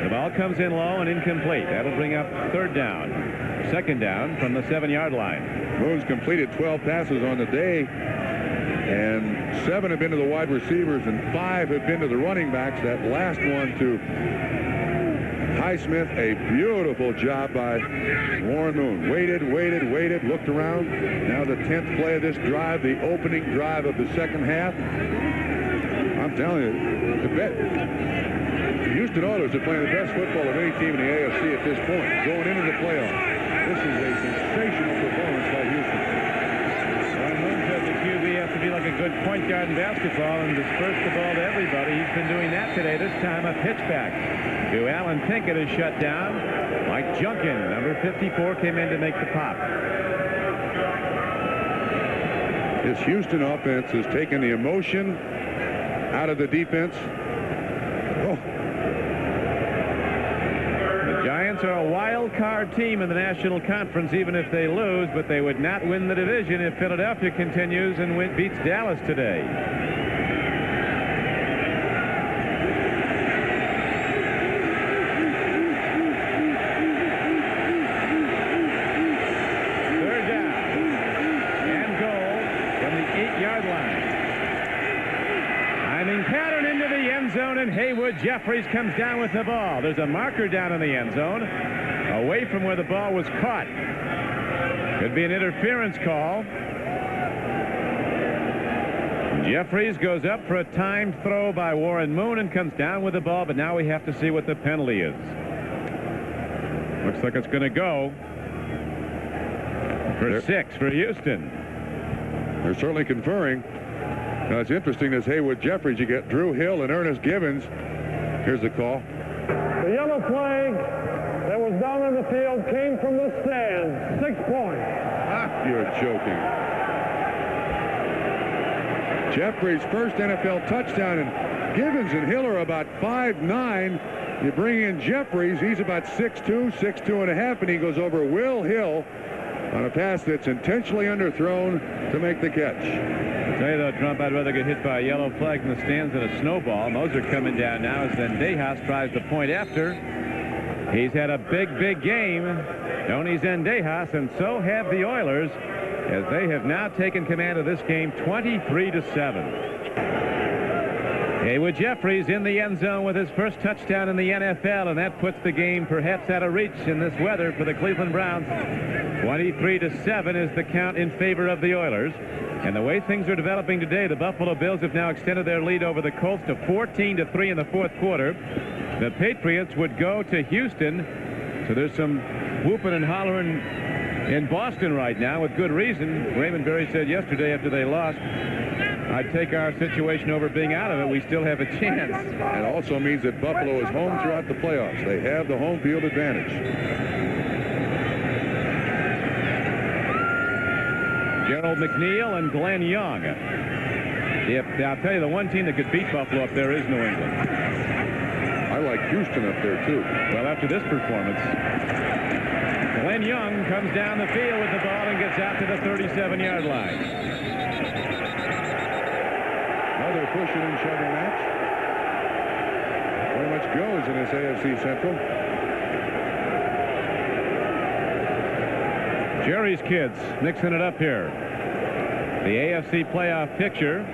The ball comes in low and incomplete. That'll bring up 3rd down. 2nd down from the 7-yard line. Moon's completed 12 passes on the day, and 7 have been to the wide receivers and 5 have been to the running backs. That last one to Highsmith, a beautiful job by Warren Moon. Waited, looked around. Now the 10th play of this drive, the opening drive of the 2nd half. I'm telling you, the Houston Oilers are playing the best football of any team in the AFC at this point, going into the playoffs. This is a sensational performance by Houston. To be like a good point guard in basketball and disperse the ball to everybody. He's been doing that today. This time a pitchback to Alan Pinkett is shut down. Mike Junkin, number 54, came in to make the pop. This Houston offense has taken the emotion out of the defense. The Giants are a wild card team in the National Conference, even if they lose, but they would not win the division if Philadelphia continues and beats Dallas today. Third down and goal from the 8-yard line. Timing pattern into the end zone, and Haywood Jeffries comes down with the ball. There's a marker down in the end zone, away from where the ball was caught. Could be an interference call. Jeffries goes up for a timed throw by Warren Moon and comes down with the ball, but now we have to see what the penalty is. Looks like it's going to go for 6 for Houston. They're certainly conferring. Now, it's interesting, as Haywood Jeffries, you get Drew Hill and Ernest Givens. Here's the call. The yellow flag that was down on the field came from the stands. 6 points. You're joking. Jeffries' first NFL touchdown, and Givens and Hill are about 5'9". You bring in Jeffries, he's about 6'2", 6'2 and a half, and he goes over Will Hill on a pass that's intentionally underthrown to make the catch. I'll tell you though, Trump, I'd rather get hit by a yellow flag in the stands than a snowball. And those are coming down now as Zendejas tries the point after. He's had a big game, Tony Zendejas, and so have the Oilers, as they have now taken command of this game 23-7. Haywood Jeffries in the end zone with his first touchdown in the NFL, and that puts the game perhaps out of reach in this weather for the Cleveland Browns. 23-7 is the count in favor of the Oilers. And the way things are developing today, the Buffalo Bills have now extended their lead over the Colts to 14-3 in the fourth quarter. The Patriots would go to Houston. So there's some whooping and hollering in Boston right now with good reason. Raymond Berry said yesterday after they lost, I'd take our situation over being out of it. We still have a chance. It also means that Buffalo is home throughout the playoffs. They have the home field advantage. Gerald McNeil and Glenn Young. I'll tell you, the one team that could beat Buffalo up there is New England. I like Houston up there, too. Well, after this performance, Glenn Young comes down the field with the ball and gets out to the 37-yard line. Another pushing and shoving match. Very much goes in this AFC Central. Jerry's kids mixing it up here. The AFC playoff picture.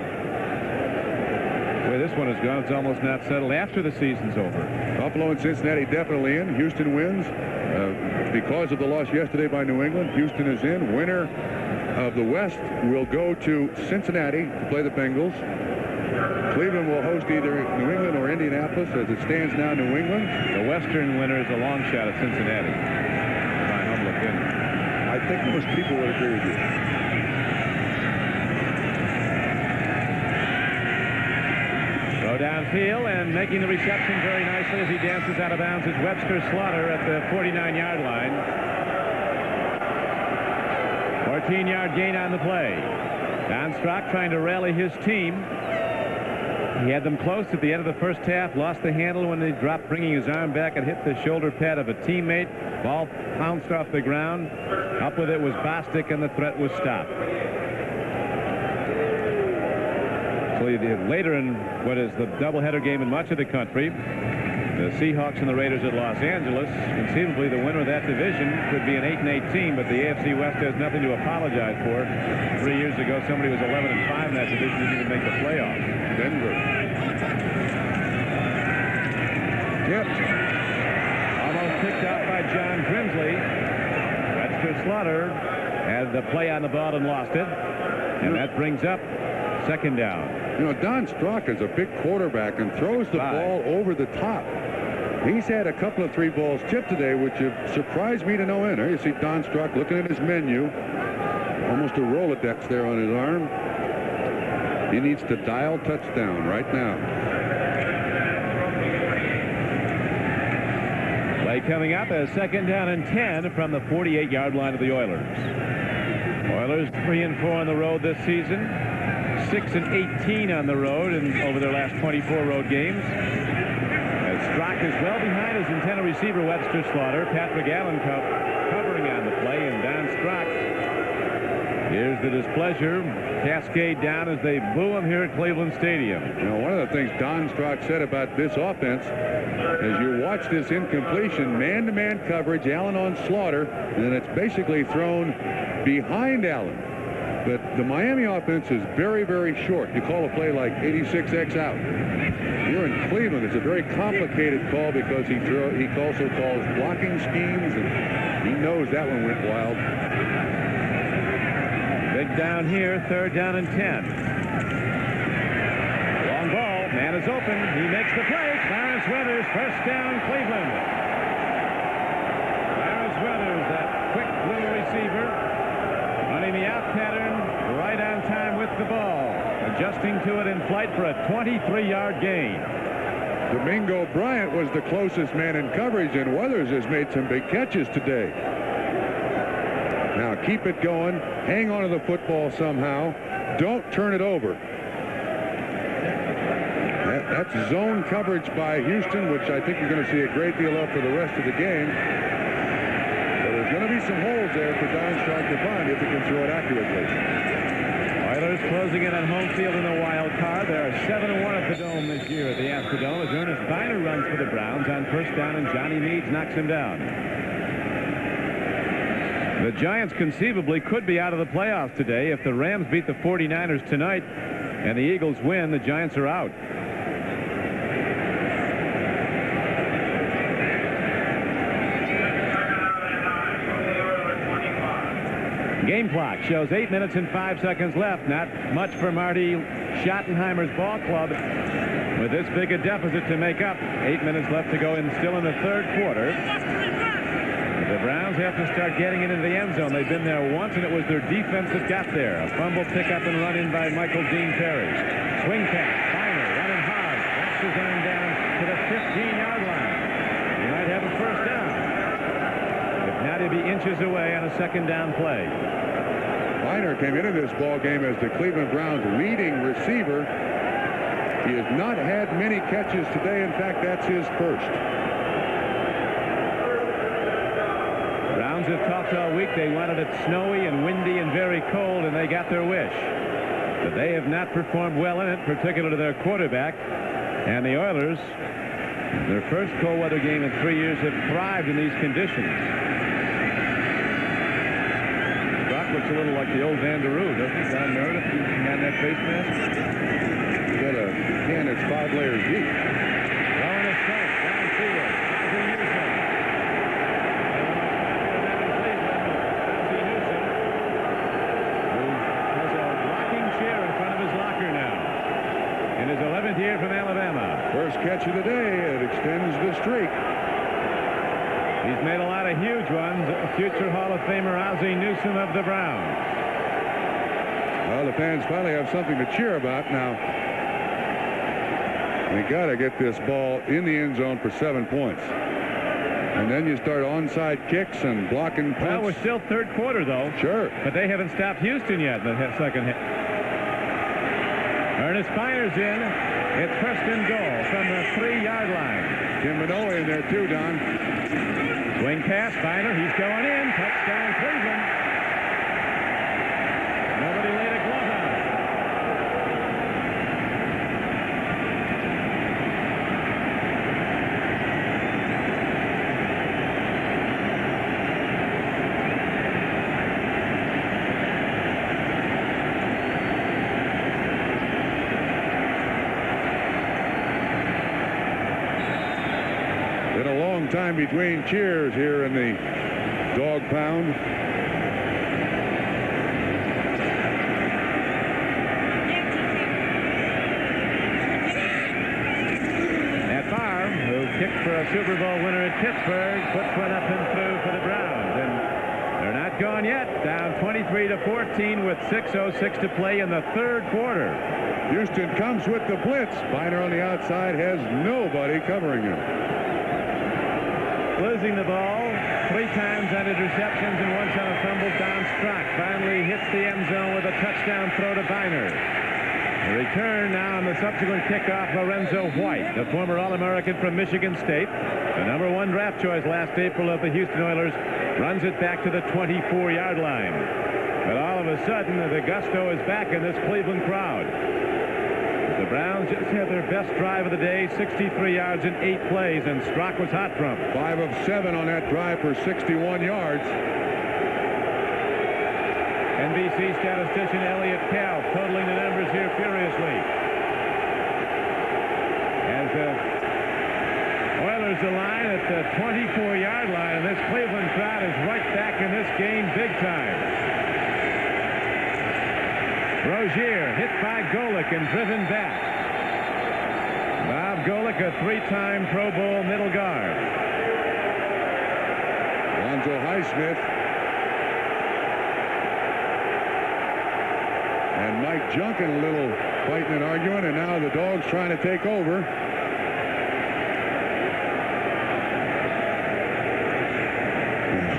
The way this one has gone, it's almost not settled after the season's over. Buffalo and Cincinnati definitely in. Houston wins because of the loss yesterday by New England. Houston is in. Winner of the West will go to Cincinnati to play the Bengals. Cleveland will host either New England or Indianapolis. As it stands now, New England. The Western winner is a long shot at Cincinnati. My humble opinion. I think most people would agree with you. Go downfield and making the reception very nicely as he dances out of bounds is Webster Slaughter at the 49-yard line. 14-yard gain on the play. Don Strock trying to rally his team. He had them close at the end of the first half, lost the handle when they dropped, bringing his arm back and hit the shoulder pad of a teammate. Ball pounced off the ground. Up with it was Bostic, and the threat was stopped. So later in what is the doubleheader game in much of the country, the Seahawks and the Raiders at Los Angeles. Conceivably, the winner of that division could be an 8-8 team, but the AFC West has nothing to apologize for. 3 years ago, somebody was 11-5 in that division, didn't even make the playoffs. Denver. Tipped. Almost picked out by John Grimsley. Webster Slaughter had the play on the ball and lost it. And that brings up second down. You know, Don Strock is a big quarterback and throws the ball over the top. He's had a couple of 3 balls tipped today, which have surprised me to no end. You see Don Strock looking at his menu. Almost a Rolodex there on his arm. He needs to dial touchdown right now. Play coming up as second down and 10 from the 48-yard line of the Oilers. Oilers 3-4 on the road this season. 6-18 on the road and over their last 24 road games. As Strock is well behind his intended receiver, Webster Slaughter. Patrick Allen covering on the play, and Don Strock. Here's the displeasure cascade down as they boo him here at Cleveland Stadium. You know, one of the things Don Strock said about this offense, as you watch this incompletion, man-to-man coverage, Allen on Slaughter, and then it's basically thrown behind Allen. But the Miami offense is very, very short. You call a play like 86X out. Here in Cleveland, it's a very complicated call because he also calls blocking schemes, and he knows that one went wild. Big down here, third down and 10. Long ball, man is open. He makes the play. Clarence Weathers, first down, Cleveland. Clarence Weathers, that quick little receiver, running the out pattern, right on time with the ball. Adjusting to it in flight for a 23-yard gain. Domingo Bryant was the closest man in coverage, and Weathers has made some big catches today. Now keep it going. Hang on to the football somehow. Don't turn it over. That's zone coverage by Houston, which I think you're going to see a great deal of for the rest of the game. But there's going to be some holes there for Don Strock to find if he can throw it accurately. Oilers closing in on home field in the wild card. They are 7-1 at the Dome this year at the Astrodome as Ernest Biner runs for the Browns on first down, and Johnny Meads knocks him down. The Giants conceivably could be out of the playoffs today. If the Rams beat the 49ers tonight and the Eagles win, the Giants are out. game clock shows 8 minutes and 5 seconds left. Not much for Marty Schottenheimer's ball club with this big a deficit to make up. 8 minutes left to go still in the third quarter. The Browns have to start getting it into the end zone. They've been there once, and it was their defense that got there. A fumble pickup and run in by Michael Dean Perry. Swing pass. Feiner running hard. Backs his arm down to the 15-yard line. He might have a first down. If not, he'll be inches away on a second down play. Feiner came into this ball game as the Cleveland Browns' leading receiver. He has not had many catches today. In fact, that's his first. Browns have talked all week. They wanted it snowy and windy and very cold, and they got their wish. But they have not performed well in it, particularly their quarterback. And the Oilers, their first cold weather game in 3 years, have thrived in these conditions. Brock looks a little like the old Vanderoo, doesn't he? Don Meredith using on that face mask. He's got a can that's 5 layers deep. Throwing a strike downfield. Ozzie Newsome. His 11th year from Alabama. First catch of the day. It extends the streak. He's made a lot of huge ones. Future Hall of Famer Ozzie Newsome of the Browns. Well, the fans finally have something to cheer about now. They got to get this ball in the end zone for 7 points. And then you start onside kicks and blocking punts. Well, we're still third quarter, though. Sure. But they haven't stopped Houston yet in the second hit. Ernest Feiner's in. It's first and goal from the 3-yard line. Tim Manoa in there too, Don. Swing pass, Feiner. He's going in. Touchdown, Cleveland. Nobody laid a glove on it. Been a long time between cheers here in the Dog Pound. Matt Farr, who kicked for a Super Bowl winner in Pittsburgh, puts one up and through for the Browns. And they're not gone yet. Down 23-14 with 6:06 to play in the third quarter. Houston comes with the blitz. Feiner on the outside has nobody covering him. Losing the ball 3 times on interceptions and once on a fumble. Don Strock finally hits the end zone with a touchdown throw to Feiner. The return now on the subsequent kickoff, Lorenzo White, the former All-American from Michigan State, the #1 draft choice last April of the Houston Oilers, runs it back to the 24-yard line. But all of a sudden, the gusto is back in this Cleveland crowd. The Browns just had their best drive of the day, 63 yards in 8 plays, and Strock was hot from 5 of 7 on that drive for 61 yards. NBC statistician Elliot Kalb totaling the numbers here furiously. As Oilers align at the 24-yard line, and this Cleveland crowd is right back in this game big time. Rozier hit by Golick and driven back. Bob Golick, a 3-time Pro Bowl middle guard. Lonzo Highsmith. And Mike Junkin a little fighting and arguing, and now the Dogs trying to take over.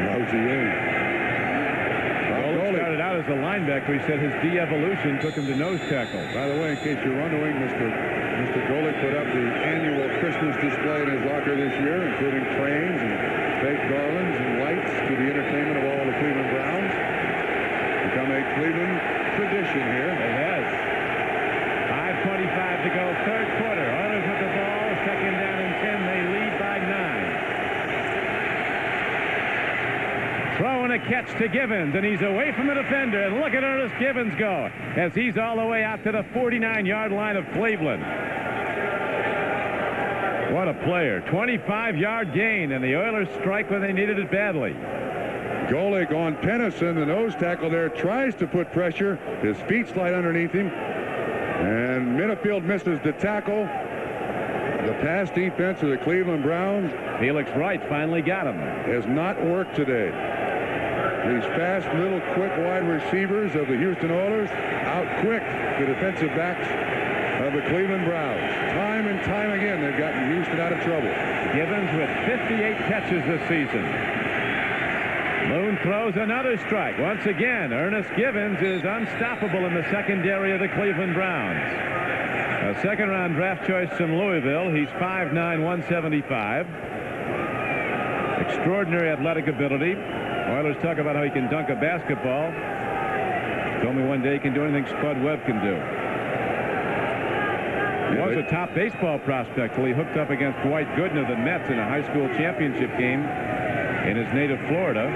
Rozier. Started out as a linebacker. He said his de-evolution took him to nose tackle. By the way, in case you're wondering, Mr. Golick put up the annual Christmas display in his locker this year, including trains and fake garlands and lights to the entertainment of all the Cleveland Browns. Become a Cleveland tradition here. It has. 5:25 to go, third quarter. Oilers with the ball, second down and 10. They lead by 9. Throw and a catch to Givens, and he's away from the defender. And look at Ernest Givens go as he's all the way out to the 49-yard line of Cleveland. What a player. 25-yard gain, and the Oilers strike when they needed it badly. Golick on Pennison, the nose tackle there, tries to put pressure. His feet slide underneath him. And Minifield misses the tackle. The pass defense of the Cleveland Browns. Felix Wright finally got him. Has not worked today. These fast, little, quick wide receivers of the Houston Oilers out quick the defensive backs of the Cleveland Browns. Time and time again, they've gotten Houston out of trouble. Givens with 58 catches this season. Moon throws another strike. Once again, Ernest Givens is unstoppable in the secondary of the Cleveland Browns. A second-round draft choice from Louisville. He's 5'9", 175. Extraordinary athletic ability. Oilers talk about how he can dunk a basketball. Told me one day he can do anything Spud Webb can do. He was a top baseball prospect till he hooked up against Dwight Gooden of the Mets in a high school championship game in his native Florida.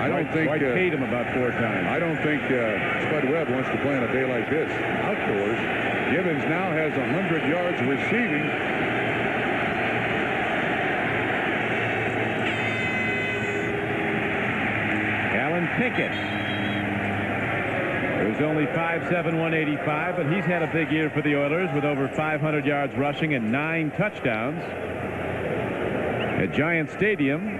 Dwight paid him about 4 times. I don't think Spud Webb wants to play on a day like this outdoors. Givens now has 100 yards receiving. Alan Pinkett, who's only 5'7", 185, but he's had a big year for the Oilers with over 500 yards rushing and 9 touchdowns. At Giant Stadium,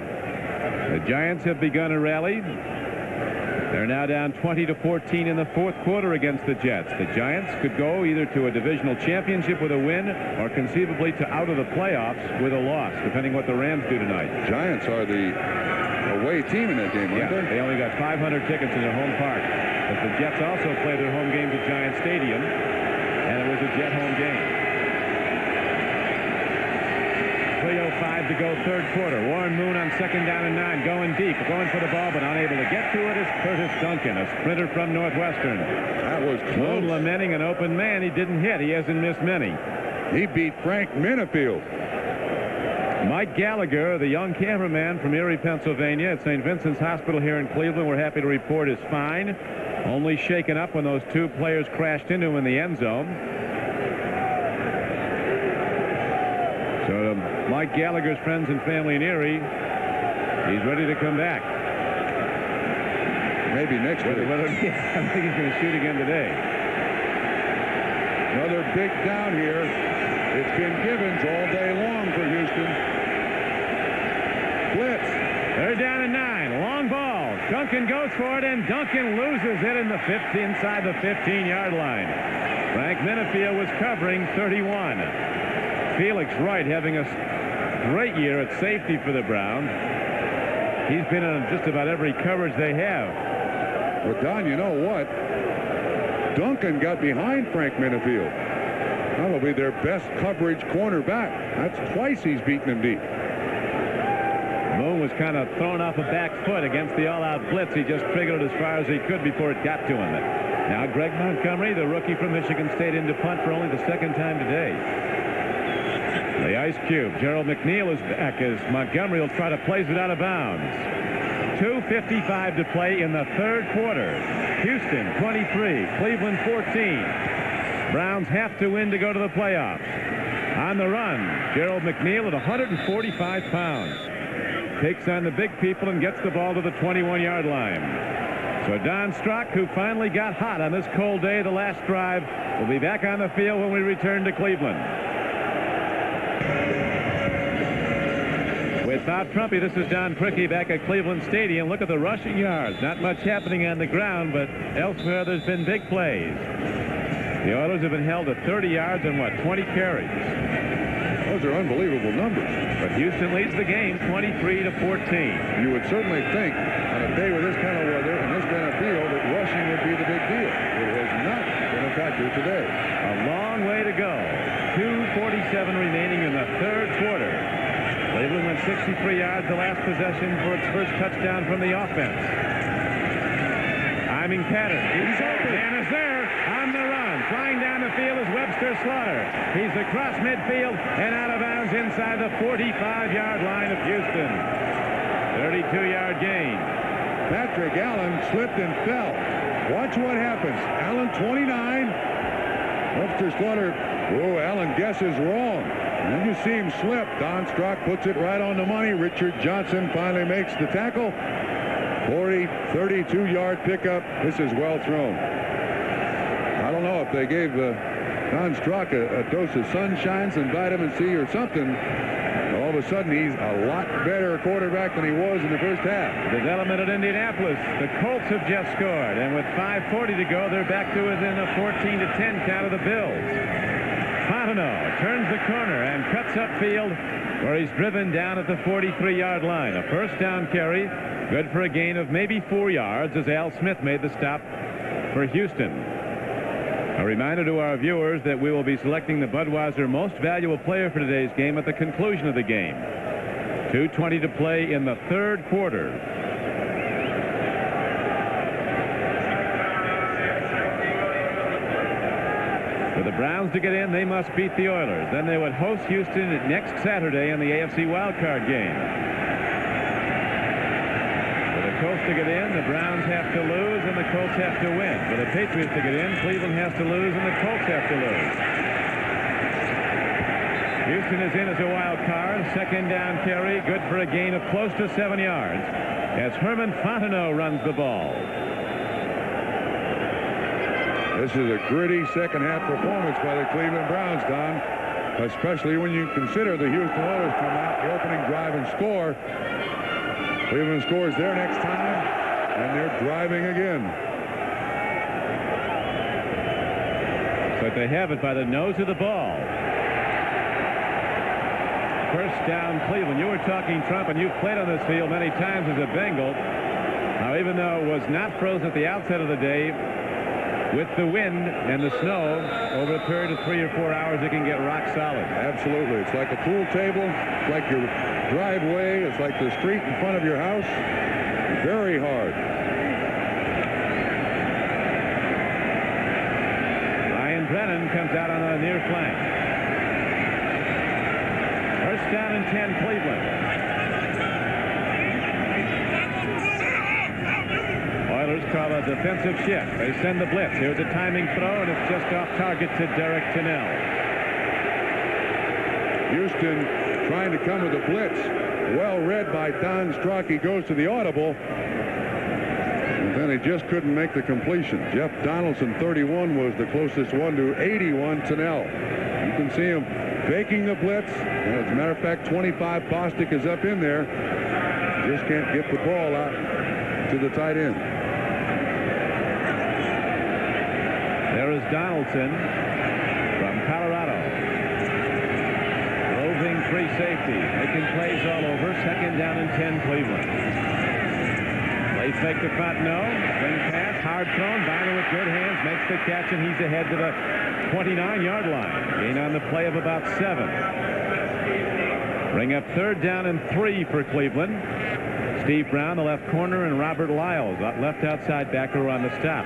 the Giants have begun a rally. They're now down 20-14 in the fourth quarter against the Jets. The Giants could go either to a divisional championship with a win or conceivably to out of the playoffs with a loss, depending what the Rams do tonight. Giants are the away team in that game, aren't they? They only got 500 tickets in their home park. But the Jets also play their home games at Giant Stadium, and it was a Jet home game. 3:05 to go, third quarter. Warren Moon on second down and 9, going deep, going for the ball, but unable to get to it is Curtis Duncan, a sprinter from Northwestern. That was close. Moon lamenting an open man he didn't hit. He hasn't missed many. He beat Frank Minifield. Mike Gallagher, the young cameraman from Erie, Pennsylvania, at St. Vincent's Hospital here in Cleveland, we're happy to report is fine. Only shaken up when those 2 players crashed into him in the end zone. So Mike Gallagher's friends and family in Erie, he's ready to come back. Maybe next week. I think he's going to shoot again today. Another big down here. It's been Givens all day long for Houston. Blitz. They're down at 9. Long ball. Duncan goes for it, and Duncan loses it in the 50 inside the 15-yard line. Frank Minifield was covering 31. Felix Wright having a great year at safety for the Browns. He's been in just about every coverage they have. Well, Don, you know what? Duncan got behind Frank Minifield. Probably their best coverage cornerback. That's twice he's beaten him deep. Moon was kind of thrown off a back foot against the all-out blitz. He just triggered it as far as he could before it got to him. Now Greg Montgomery, the rookie from Michigan State, into punt for only the second time today. The Ice Cube, Gerald McNeil is back as Montgomery will try to place it out of bounds. 2:55 to play in the third quarter. Houston 23, Cleveland 14. Browns have to win to go to the playoffs. On the run, Gerald McNeil at 145 pounds. Takes on the big people and gets the ball to the 21-yard line. So Don Strock, who finally got hot on this cold day, the last drive, will be back on the field when we return to Cleveland. With Bob Trumpy, this is Don Crickey back at Cleveland Stadium. Look at the rushing yards. Not much happening on the ground, but elsewhere there's been big plays. The Oilers have been held at 30 yards and, 20 carries. Those are unbelievable numbers. But Houston leads the game 23-14. You would certainly think on a day with this kind of weather and this kind of field that rushing would be the big deal. It has not been a factor today. A long way to go. 2:47 remaining in the third quarter. Cleveland went 63 yards the last possession for its first touchdown from the offense. Timing pattern. He's open. Dan is there on the run. Flying down the field is Webster Slaughter. He's across midfield and out of bounds inside the 45-yard line of Houston. 32-yard gain. Patrick Allen slipped and fell. Watch what happens. Allen 29. Webster Slaughter. Oh, Allen guesses wrong. And then you see him slip. Don Strock puts it right on the money. Richard Johnson finally makes the tackle. 32-yard pickup. This is well thrown. I don't know if they gave Don Strock a dose of sunshine, some vitamin C or something. All of a sudden, he's a lot better quarterback than he was in the first half. Development at Indianapolis. The Colts have just scored, and with 5:40 to go, they're back to within a 14-10 count of the Bills. Fontenot turns the corner and cuts upfield, where he's driven down at the 43-yard line. A first down carry, good for a gain of maybe 4 yards, as Al Smith made the stop for Houston. A reminder to our viewers that we will be selecting the Budweiser Most Valuable Player for today's game at the conclusion of the game. 2:20 to play in the third quarter. For the Browns to get in, they must beat the Oilers. Then they would host Houston next Saturday in the AFC wildcard game. Colts to get in, the Browns have to lose, and the Colts have to win. For the Patriots to get in, Cleveland has to lose, and the Colts have to lose. Houston is in as a wild card. Second down carry, good for a gain of close to 7 yards, as Herman Fontenot runs the ball. This is a gritty second-half performance by the Cleveland Browns, Don, especially when you consider the Houston Oilers come out the opening drive and score. Cleveland scores their next time, and they're driving again. But they have it by the nose of the ball. First down, Cleveland. You were talking, Trump, and you've played on this field many times as a Bengal. Now, even though it was not frozen at the outset of the day, with the wind and the snow, over a period of 3 or 4 hours, it can get rock solid. Absolutely. It's like a pool table. It's like your driveway. It's like the street in front of your house. Very hard. Ryan Brennan comes out on the near flank. First down and 10, Cleveland. Oilers call a defensive shift. They send the blitz. Here's a timing throw, and it's just off target to Derek Tennell. Houston trying to come with a blitz. Well read by Don Strock. He goes to the audible. And then he just couldn't make the completion. Jeff Donaldson, 31, was the closest one to 81, Tennell. You can see him faking the blitz. And as a matter of fact, 25 Bostic is up in there. Just can't get the ball out to the tight end. There is Donaldson from Colorado. Roving free safety. Making plays all over. Second down and 10, Cleveland. Play fake to Fontenot. Swing pass. Hard thrown. Bynum with good hands. Makes the catch, and he's ahead to the 29-yard line. Gain on the play of about 7. Bring up third down and 3 for Cleveland. Steve Brown, the left corner, and Robert Lyles, left outside backer, on the stop.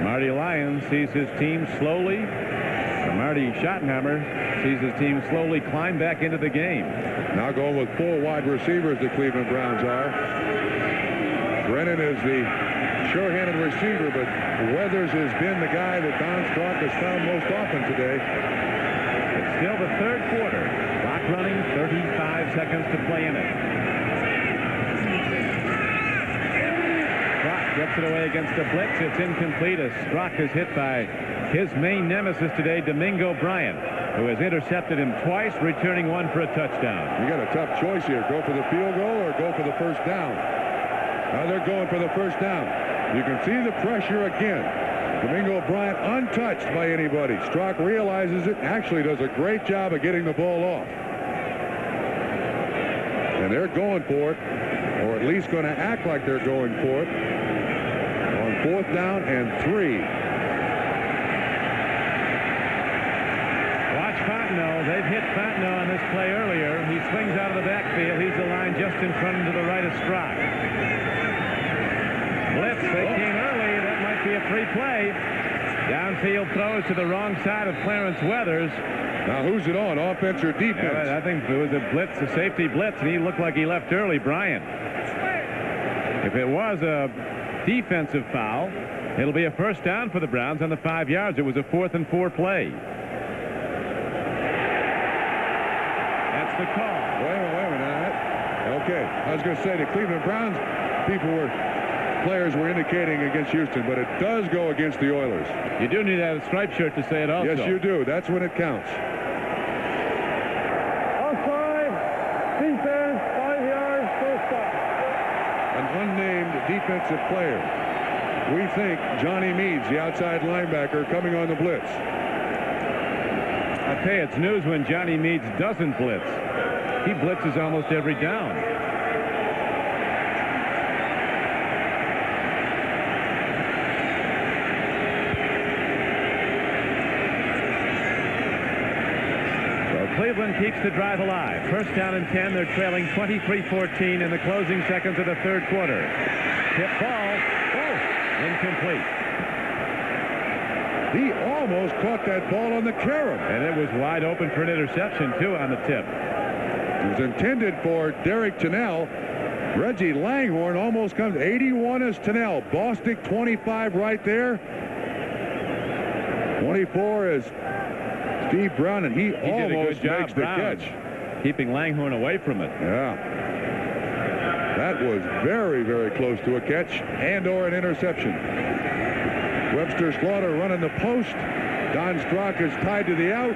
Marty Lyons sees his team slowly, or Marty Schottenheimer sees his team slowly climb back into the game. Now going with 4 wide receivers, the Cleveland Browns are. Brennan is the sure-handed receiver, but Weathers has been the guy that Don Strock has found most often today. It's still the third quarter. Clock running, 35 seconds to play in it. Gets it away against the blitz. It's incomplete as Strock is hit by his main nemesis today, Domingo Bryant, who has intercepted him twice, returning one for a touchdown. You got a tough choice here. Go for the field goal or go for the first down. Now they're going for the first down. You can see the pressure again. Domingo Bryant untouched by anybody. Strock realizes it, actually does a great job of getting the ball off. And they're going for it, or at least going to act like they're going for it. On fourth down and 3. Watch Fontenot. They've hit Fontenot on this play earlier. He swings out of the backfield. He's aligned just in front and to the right of Strock. Blitz. They came early. That might be a free play. Downfield throws to the wrong side of Clarence Weathers. Now who's it on, offense or defense? I think it was a blitz, a safety blitz, and he looked like he left early, Bryant. If it was a defensive foul, it'll be a first down for the Browns on the 5 yards. It was a 4th and 4 play. That's the call. Wait a minute. Okay, I was going to say the Cleveland Browns players were indicating against Houston, but it does go against the Oilers. You do need that striped shirt to say it also. Yes, you do. That's when it counts. Offside. Defense, 5 yards, first down. An unnamed defensive player. We think Johnny Meads, the outside linebacker, coming on the blitz. I'll tell you, it's news when Johnny Meads doesn't blitz. He blitzes almost every down. Cleveland keeps the drive alive. First down and 10. They're trailing 23-14 in the closing seconds of the third quarter. Tip ball. Oh, incomplete. He almost caught that ball on the carom. And it was wide open for an interception, too, on the tip. It was intended for Derek Tennell. Reggie Langhorne almost comes. 81 is Tennell. Bostic 25 right there. 24 is Steve Brown, and he almost makes the catch. Keeping Langhorne away from it. Yeah. That was very, very close to a catch and/or an interception. Webster Slaughter running the post. Don Strock is tied to the out.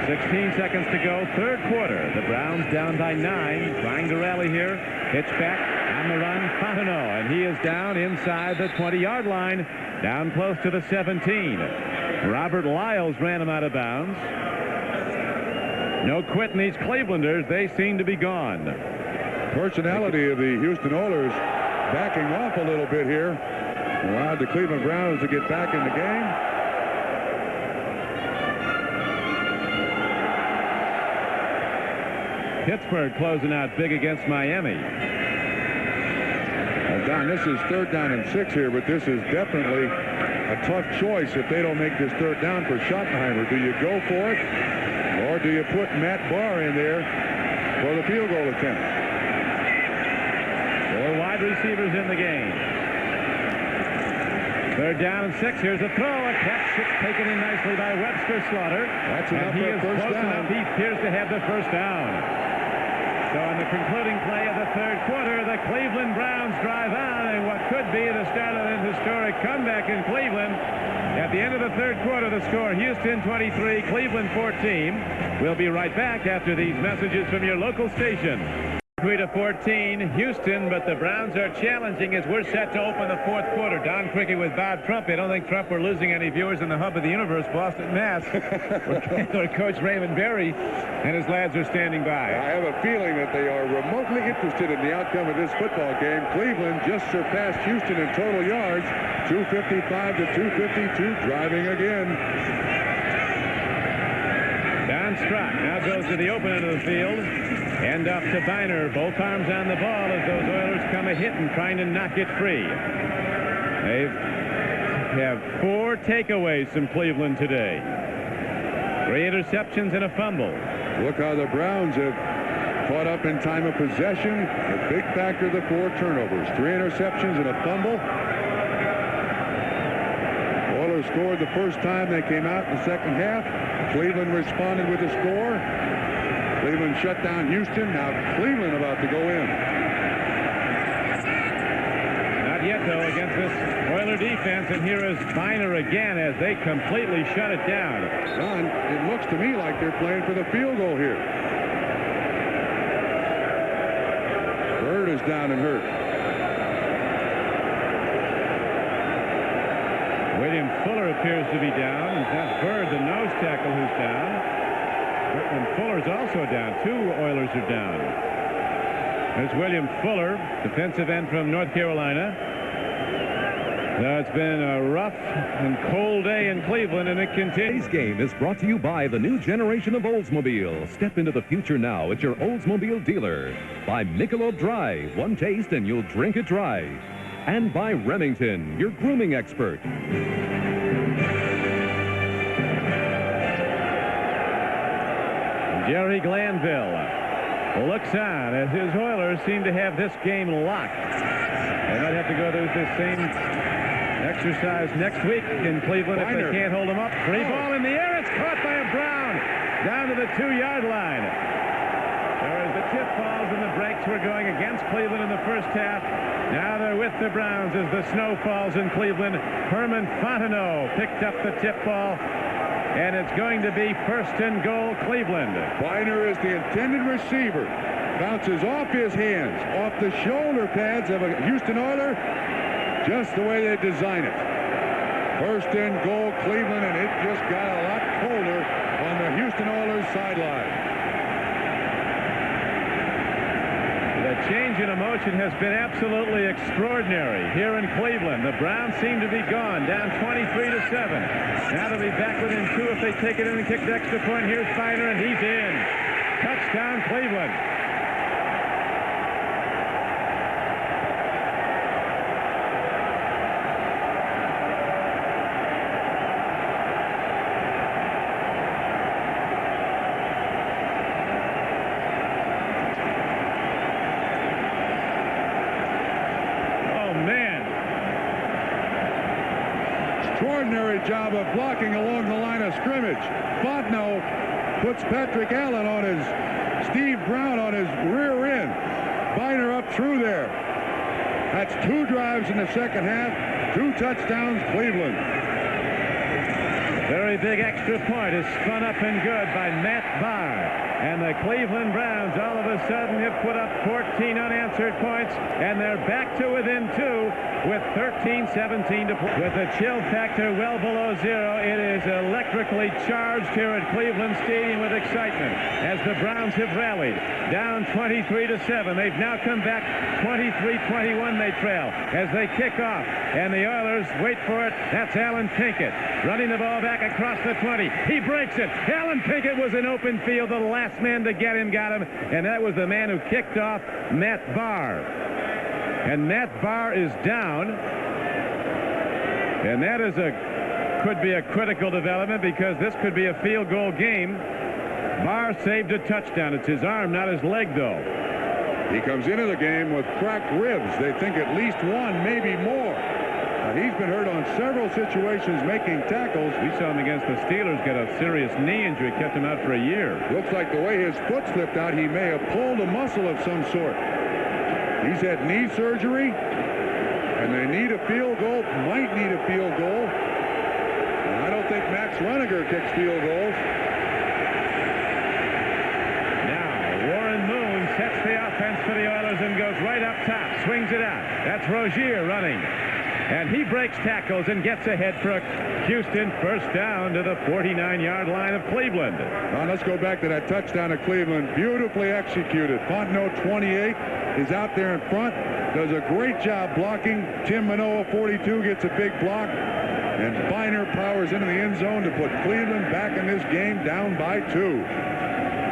16 seconds to go, third quarter. The Browns down by 9, trying to rally here. Pitch back on the run, Fontenot, and he is down inside the 20-yard line, down close to the 17. Robert Lyles ran him out of bounds. No quitting these Clevelanders. They seem to be gone. Personality of the Houston Oilers backing off a little bit here. Allowed the Cleveland Browns to get back in the game. Pittsburgh closing out big against Miami. Don, this is third down and 6 here, but this is definitely a tough choice if they don't make this third down for Schottenheimer. Do you go for it, or do you put Matt Barr in there for the field goal attempt? 4 wide receivers in the game. Third down and 6. Here's a throw. A catch. It's taken in nicely by Webster Slaughter. That's enough and he for is first close down. enough. He appears to have the first down. So in the concluding play of the third quarter, the Cleveland Browns drive on in what could be the start of an historic comeback in Cleveland. At the end of the third quarter, the score, Houston 23, Cleveland 14. We'll be right back after these messages from your local station. 3-14, Houston, but the Browns are challenging as we're set to open the fourth quarter. Don Cricket with Bob Trump. I don't think Trump we're losing any viewers in the hub of the universe, Boston, Mass. Where Coach Raymond Berry and his lads are standing by. I have a feeling that they are remotely interested in the outcome of this football game. Cleveland just surpassed Houston in total yards, 255 to 252, driving again. Don Strock now goes to the open end of the field. End up to Biner. Both arms on the ball as those Oilers come a hitting, trying to knock it free. They have 4 takeaways from Cleveland today. 3 interceptions and a fumble. Look how the Browns have caught up in time of possession. A big factor, the 4 turnovers. 3 interceptions and a fumble. Oilers scored the first time they came out in the second half. Cleveland responded with a score. Cleveland shut down Houston. Now Cleveland about to go in. Not yet, though, against this Oiler defense. And here is Biner again as they completely shut it down. Don, it looks to me like they're playing for the field goal here. Bird is down and hurt. William Fuller appears to be down. And that's Bird, the nose tackle, who's down. And Fuller's also down. 2 Oilers are down. There's William Fuller, defensive end from North Carolina. It's been a rough and cold day in Cleveland, and it continues. Today's game is brought to you by the new generation of Oldsmobile. Step into the future now at your Oldsmobile dealer. By Michelob Dry, 1 taste and you'll drink it dry. And by Remington, your grooming expert. Jerry Glanville looks on as his Oilers seem to have this game locked. They might have to go through this same exercise next week in Cleveland if they can't hold them up. Free ball in the air. It's caught by a Brown down to the 2-yard line. Whereas the tip balls and the breaks were going against Cleveland in the first half. Now they're with the Browns as the snow falls in Cleveland. Herman Fontenot picked up the tip ball, and it's going to be first and goal, Cleveland. Biner is the intended receiver. Bounces off his hands, off the shoulder pads of a Houston Oiler, just the way they design it. First and goal, Cleveland, and it just got a lot colder on the Houston Oilers sideline. The change in emotion has been absolutely extraordinary here in Cleveland. The Browns seem to be gone, down 23-7. Now they'll be back within 2 if they take it in and kick the extra point. Here's Biner, and he's in. Touchdown, Cleveland. Extraordinary job of blocking along the line of scrimmage. Fontenot puts Patrick Allen on his, Steve Brown on his rear end. Biner up through there. That's 2 drives in the second half, 2 touchdowns, Cleveland. Very big extra point is spun up and good by Matt Barr. And the Cleveland Browns all of a sudden have put up 14 unanswered points, and they're back to within 2 with 13-17 to play. With the chill factor well below 0, it is electrically charged here at Cleveland Stadium with excitement as the Browns have rallied. Down 23-7. They've now come back 23-21 they trail as they kick off. And the Oilers wait for it. That's Alan Pinkett running the ball back across the 20. He breaks it. Alan Pinkett was in open field. The last man to get him got him. And that was the man who kicked off Matt Barr. And Matt Barr is down. And that is could be a critical development because this could be a field goal game. Barr saved a touchdown. It's his arm, not his leg, though. He comes into the game with cracked ribs. They think at least 1, maybe more. He's been hurt on several situations making tackles. We saw him against the Steelers get a serious knee injury, kept him out for a year. Looks like the way his foot slipped out, he may have pulled a muscle of some sort. He's had knee surgery, and they need a field goal, might need a field goal. And I don't think Max Runiger kicks field goals. Now, Warren Moon sets the offense for the Oilers and goes right up top, swings it out. That's Rozier running. And he breaks tackles and gets ahead for Houston. First down to the 49-yard line of Cleveland. Now let's go back to that touchdown of Cleveland. Beautifully executed. Fontenot, 28, is out there in front. Does a great job blocking. Tim Manoa, 42, gets a big block. And Biner powers into the end zone to put Cleveland back in this game down by 2.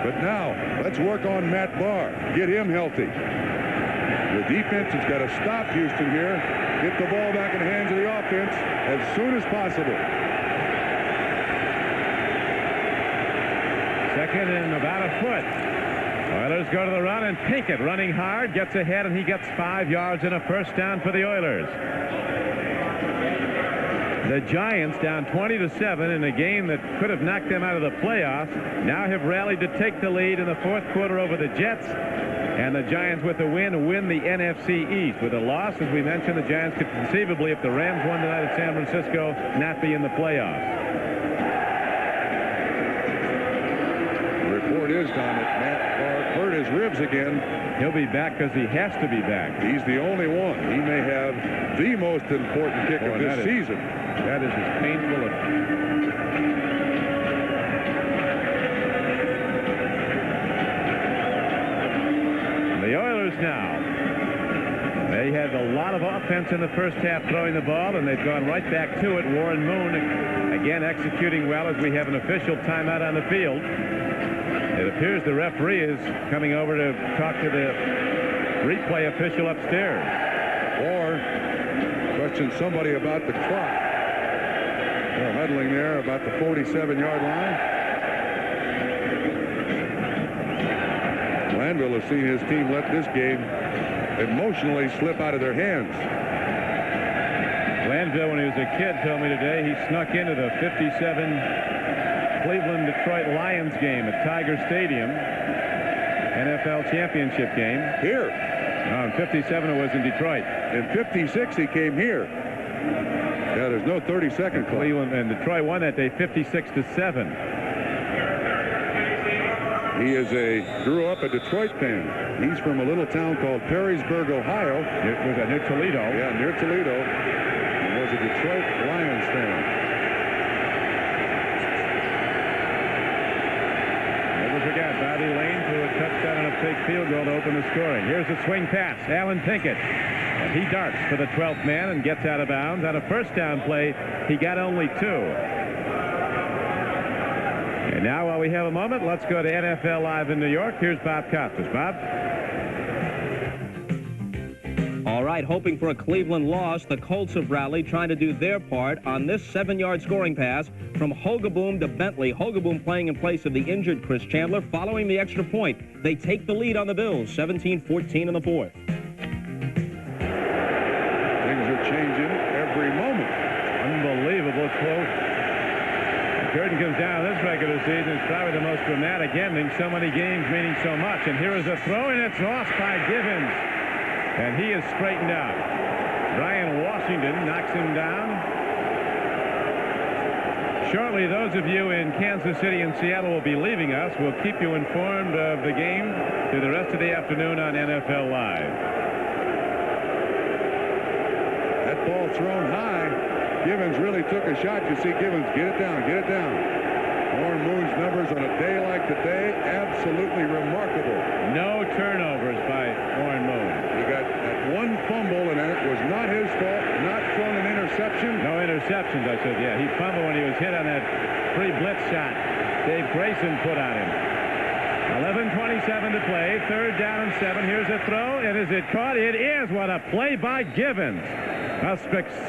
But now, let's work on Matt Barr. Get him healthy. The defense has got to stop Houston here. Get the ball back in the hands of the offense as soon as possible. Second and about a foot. Oilers go to the run, and Pinkett running hard, gets ahead, and he gets 5 yards and a first down for the Oilers. The Giants down 20-7 in a game that could have knocked them out of the playoffs now have rallied to take the lead in the fourth quarter over the Jets. And the Giants, with a win the NFC East. With a loss, as we mentioned, the Giants could conceivably, if the Rams won tonight at San Francisco, not be in the playoffs. The report is, Don, that Matt Barr hurt his ribs again. He'll be back because he has to be back. He's the only one. He may have the most important kick of this season. That is as painful as... The Oilers now. They had a lot of offense in the first half throwing the ball, and they've gone right back to it. Warren Moon, again, executing well as we have an official timeout on the field. It appears the referee is coming over to talk to the replay official upstairs. Or question somebody about the clock. They're huddling there about the 47-yard line. Glanville has seen his team let this game emotionally slip out of their hands. Glanville, when he was a kid, told me today he snuck into the 57 Cleveland-Detroit Lions game at Tiger Stadium. NFL championship game. Here. In 57 it was in Detroit. In 56 he came here. Yeah, there's no 30-second clock. Cleveland and Detroit won that day 56-7. He grew up a Detroit fan. He's from a little town called Perrysburg, Ohio. It was near Toledo. Yeah, near Toledo. He was a Detroit Lions fan. Never forgot Bobby Lane threw a touchdown and a fake field goal to open the scoring. Here's a swing pass. Alan Pinkett. And he darts for the 12th man and gets out of bounds. On a first down play, he got only 2. And now, while we have a moment, let's go to NFL Live in New York. Here's Bob Costas. Bob? All right, hoping for a Cleveland loss, the Colts have rallied, trying to do their part on this 7-yard scoring pass from Hogaboom to Bentley. Hogaboom playing in place of the injured Chris Chandler. Following the extra point, they take the lead on the Bills, 17-14 in the 4th. Things are changing every moment. Unbelievable close. The curtain comes down this regular season. It's probably the most dramatic ending. So many games meaning so much. And here is a throw, and it's lost by Givens. And he is straightened out. Brian Washington knocks him down. Shortly, those of you in Kansas City and Seattle will be leaving us. We'll keep you informed of the game through the rest of the afternoon on NFL Live. That ball thrown high. Givens really took a shot. You see Givens get it down, get it down. Warren Moon's numbers on a day like today, absolutely remarkable. No turnovers by Warren Moon. He got that one fumble, and it was not his fault, not thrown an interception. No interceptions, I said. Yeah, he fumbled when he was hit on that free blitz shot Dave Grayson put on him. 11:27 to play. 3rd down and 7. Here's a throw. And is it caught? It is. What a play by Givens. A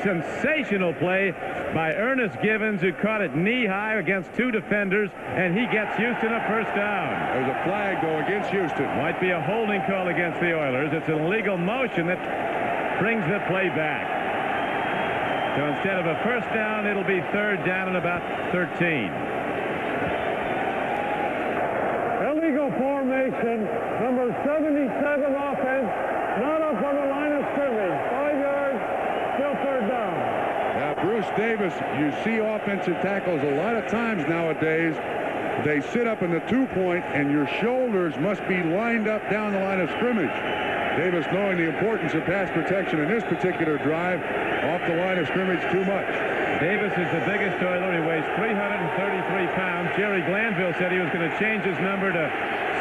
sensational play by Ernest Givens, who caught it knee-high against 2 defenders, and he gets Houston a first down. There's a flag go against Houston. Might be a holding call against the Oilers. It's an illegal motion that brings the play back. So instead of a first down, it'll be 3rd down and about 13. Illegal formation, number 77 offense, not up on the line of scrimmage. 5 yards, still 3rd down. Now, Bruce Davis, you see offensive tackles a lot of times nowadays. They sit up in the 2-point, and your shoulders must be lined up down the line of scrimmage. Davis, knowing the importance of pass protection in this particular drive, off the line of scrimmage too much. Davis is the biggest Oiler. He weighs 333 pounds. Jerry Glanville said he was going to change his number to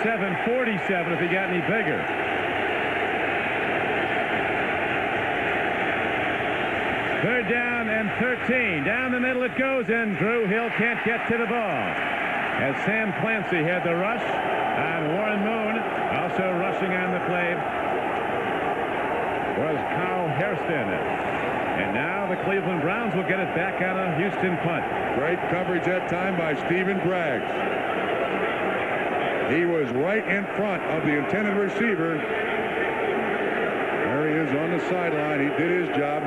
747 if he got any bigger. Third down and 13. Down the middle it goes, and Drew Hill can't get to the ball. As Sam Clancy had the rush on Warren Moon, also rushing on the play was Carl Hairston. And now the Cleveland Browns will get it back on a Houston punt. Great coverage that time by Stephen Braggs. He was right in front of the intended receiver. There he is on the sideline. He did his job.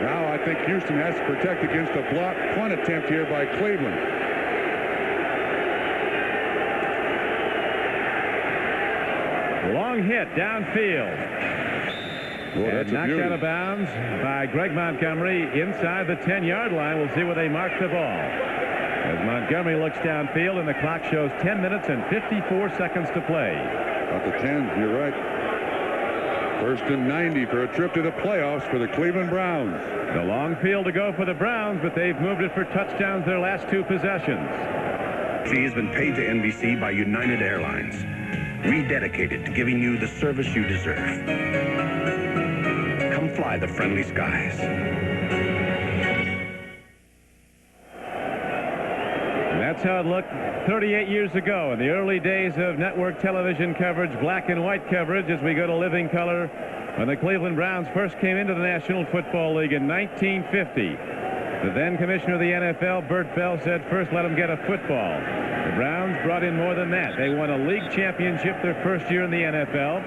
Now I think Houston has to protect against a block punt attempt here by Cleveland. Long hit downfield. Boy, And that's a knocked beauty. out of bounds by Greg Montgomery inside the 10-yard line. We'll see where they mark the ball. As Montgomery looks downfield, and the clock shows 10 minutes and 54 seconds to play. About the 10, you're right. 1st and 90 for a trip to the playoffs for the Cleveland Browns. The long field to go for the Browns, but they've moved it for touchdowns their last 2 possessions. Fee has been paid to NBC by United Airlines, rededicated to giving you the service you deserve. Come fly the friendly skies. And that's how it looked 38 years ago in the early days of network television coverage, black and white coverage, as we go to living color when the Cleveland Browns first came into the National Football League in 1950. The then commissioner of the NFL, Bert Bell, said first let them get a football. The Browns brought in more than that. They won a league championship their first year in the NFL.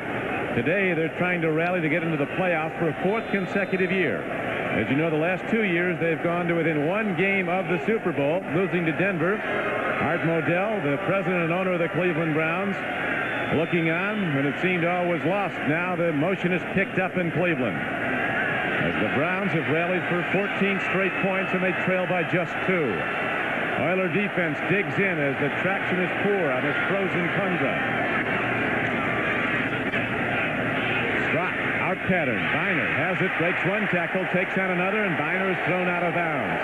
Today they're trying to rally to get into the playoffs for a 4th consecutive year. As you know, the last 2 years, they've gone to within 1 game of the Super Bowl, losing to Denver. Art Modell, the president and owner of the Cleveland Browns, looking on when it seemed all was lost. Now the motion is picked up in Cleveland, as the Browns have rallied for 14 straight points, and they trail by just 2. Oiler defense digs in as the traction is poor on this frozen tundra. Strock, out pattern. Biner has it, breaks 1 tackle, takes on another, and Biner is thrown out of bounds.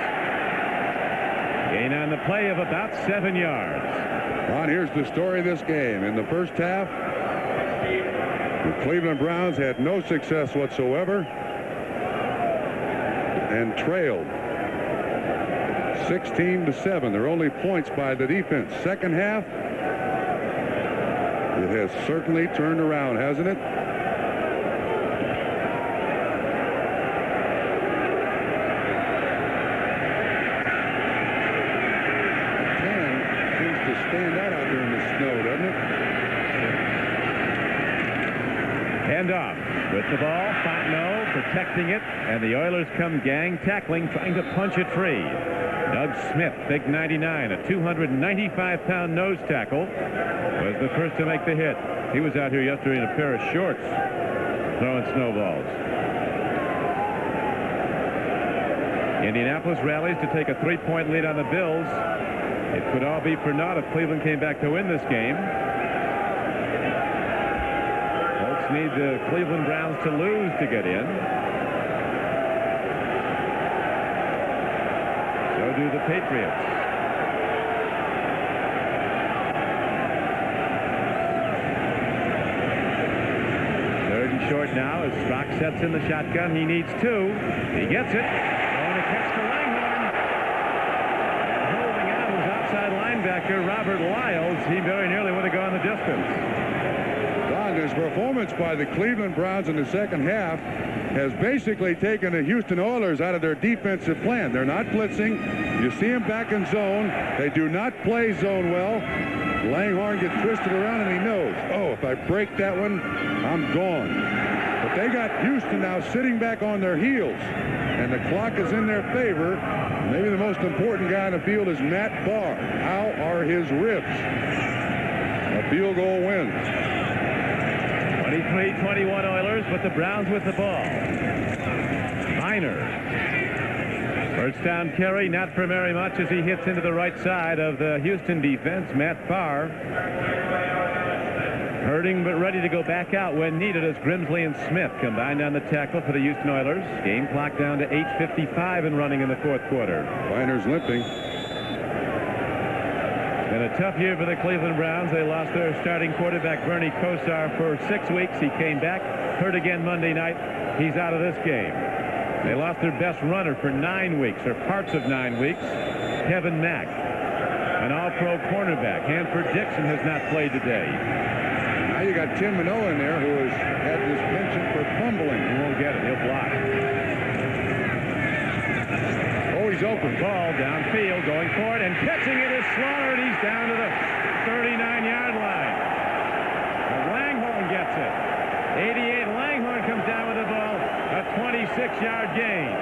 Gain on the play of about 7 yards. Ron, here's the story of this game. In the first half, the Cleveland Browns had no success whatsoever and trailed 16-7. They're only points by the defense. Second half, it has certainly turned around, hasn't it? Stand out there in the snow, doesn't it? Hand off with the ball. Fontenot protecting it, and the Oilers come gang tackling, trying to punch it free. Doug Smith, big 99, a 295-pound nose tackle, was the first to make the hit. He was out here yesterday in a pair of shorts throwing snowballs. Indianapolis rallies to take a 3-point lead on the Bills. It could all be for naught if Cleveland came back to win this game. Colts need the Cleveland Browns to lose to get in. So do the Patriots. Third and short now as Strock sets in the shotgun. He needs 2. He gets it. And a catch for Langhorn. Linebacker Robert Lyles, he very nearly would have gone the distance. Don, his performance by the Cleveland Browns in the second half has basically taken the Houston Oilers out of their defensive plan. They're not blitzing. You see them back in zone. They do not play zone well. Langhorn gets twisted around, and he knows, oh, if I break that one, I'm gone. But they got Houston now sitting back on their heels, and the clock is in their favor. Maybe the most important guy on the field is Matt Barr. How are his ribs? A field goal wins. 23-21 Oilers, but the Browns with the ball. Biner. First down carry, not for very much as he hits into the right side of the Houston defense. Matt Barr hurting but ready to go back out when needed as Grimsley and Smith combined on the tackle for the Houston Oilers. Game clock down to 8:55 and running in the 4th quarter. Biner's limping. Been a tough year for the Cleveland Browns. They lost their starting quarterback Bernie Kosar for 6 weeks. He came back, hurt again Monday night. He's out of this game. They lost their best runner for 9 weeks, or parts of 9 weeks, Kevin Mack, an all-pro cornerback. Hanford Dixon has not played today. Now you got Tim Minow in there, who has had this penchant for fumbling. He won't get it. He'll block. Oh, he's open. Ball downfield, going for it, and catching it is Slaughter, and he's down to the 39-yard line. But Langhorn gets it. 88, Langhorn comes down with the ball. A 26-yard gain.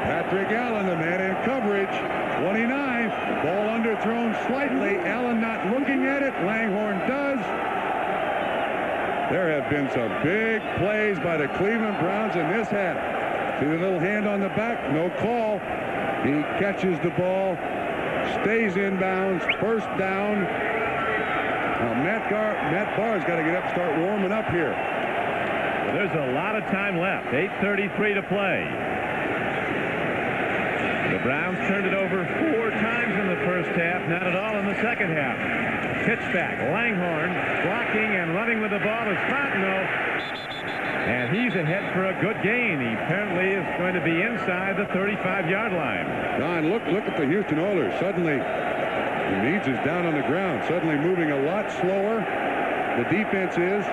Patrick Allen, the man in coverage. 29. Ball underthrown slightly. Allen not looking at it. Langhorn does. There have been some big plays by the Cleveland Browns in this half. See the little hand on the back? No call. He catches the ball. Stays inbounds. First down. Now Matt Barr's got to get up and start warming up here. Well, there's a lot of time left. 8:33 to play. The Browns turned it over 4 times in the first half, not at all in the second half. Pitch back, Langhorn blocking and running with the ball is Fontenot. And he's ahead for a good gain. He apparently is going to be inside the 35-yard line. Don, look at the Houston Oilers. Suddenly, Meads is down on the ground, suddenly moving a lot slower. The defense is.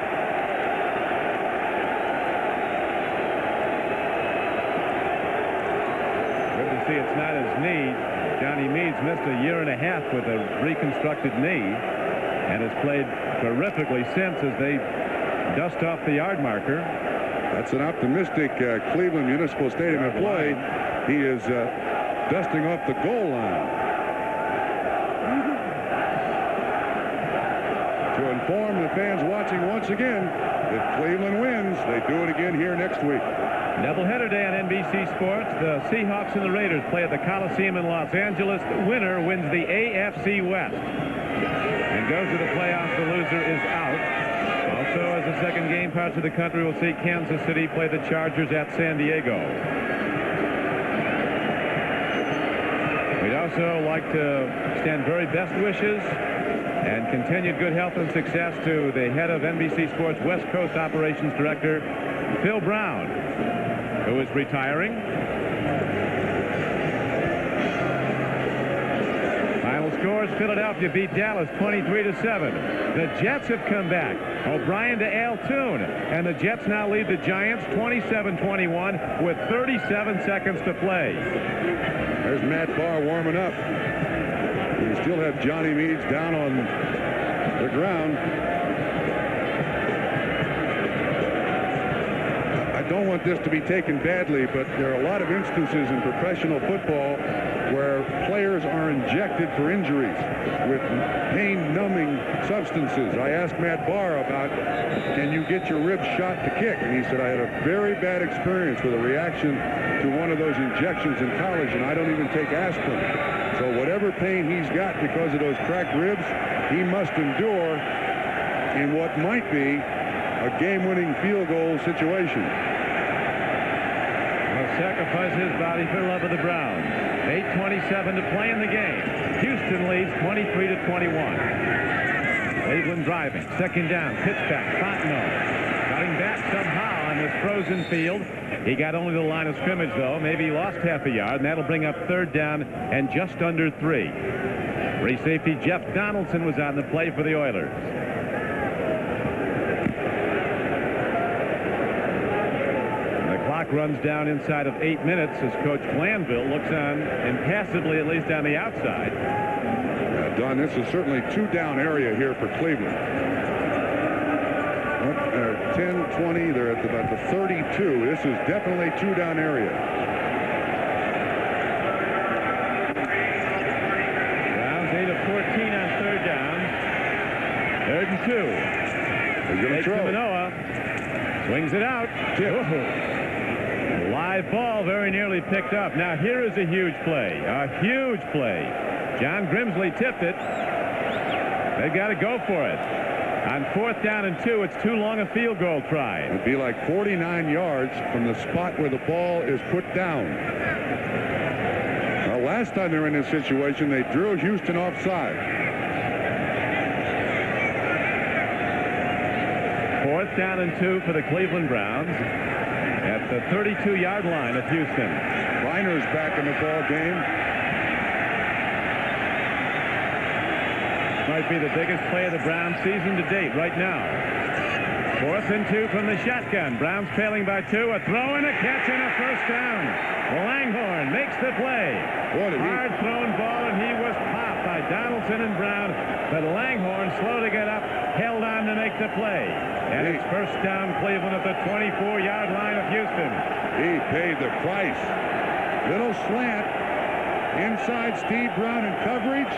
See, it's not his knee. Johnny Meads missed a year and a half with a reconstructed knee and has played terrifically since as they dust off the yard marker. That's an optimistic Cleveland Municipal Stadium employee. He is dusting off the goal line. To inform the fans watching once again, if Cleveland wins, they do it again here next week. Doubleheader day on NBC Sports. The Seahawks and the Raiders play at the Coliseum in Los Angeles. The winner wins the AFC West and goes to the playoffs. The loser is out. Also, as the second game, parts of the country will see Kansas City play the Chargers at San Diego. We'd also like to extend very best wishes and continued good health and success to the head of NBC Sports West Coast Operations Director, Phil Brown, who is retiring. Final scores: Philadelphia beat Dallas 23-7. The Jets have come back. O'Brien to Al Toon, and the Jets now lead the Giants 27-21 with 37 seconds to play. There's Matt Barr warming up. We still have Johnny Meads down on the ground. I don't want this to be taken badly, but there are a lot of instances in professional football where players are injected for injuries with pain-numbing substances. I asked Matt Barr about, can you get your ribs shot to kick? And he said, I had a very bad experience with a reaction to one of those injections in college, and I don't even take aspirin. So whatever pain he's got because of those cracked ribs, he must endure in what might be a game-winning field goal situation. He'll sacrifice his body for love of the Browns. 8:27 to play in the game. Houston leads 23-21. Cleveland driving. Second down. Pitch back. Fontenot cutting back somehow on this frozen field. He got only to the line of scrimmage, though. Maybe he lost half a yard, and that'll bring up third down and just under 3. Free safety Jeff Donaldson was on the play for the Oilers. The clock runs down inside of 8 minutes as Coach Glanville looks on impassively, at least on the outside. Don, this is certainly two-down area here for Cleveland. 10, 20, they're at about the 32. This is definitely two-down area. Browns 8 of 14 on third down. 3rd and 2. He's going to throw. Manoa swings it out. Live ball very nearly picked up. Now here is a huge play. A huge play. John Grimsley tipped it. They've got to go for it. On 4th down and 2, it's too long a field goal try. It'd be like 49 yards from the spot where the ball is put down. Well, last time they were in this situation, they drew Houston offside. 4th down and 2 for the Cleveland Browns at the 32-yard line of Houston. Reiner's back in the ball game. Might be the biggest play of the Browns season to date right now. 4th and 2 from the shotgun. Browns trailing by 2. A throw and a catch and a first down. Langhorne makes the play. Hard thrown ball, and he was popped by Donaldson and Brown. But Langhorne, slow to get up, held on to make the play. And it's first down Cleveland at the 24-yard line of Houston. He paid the price. Little slant. Inside Steve Brown in coverage.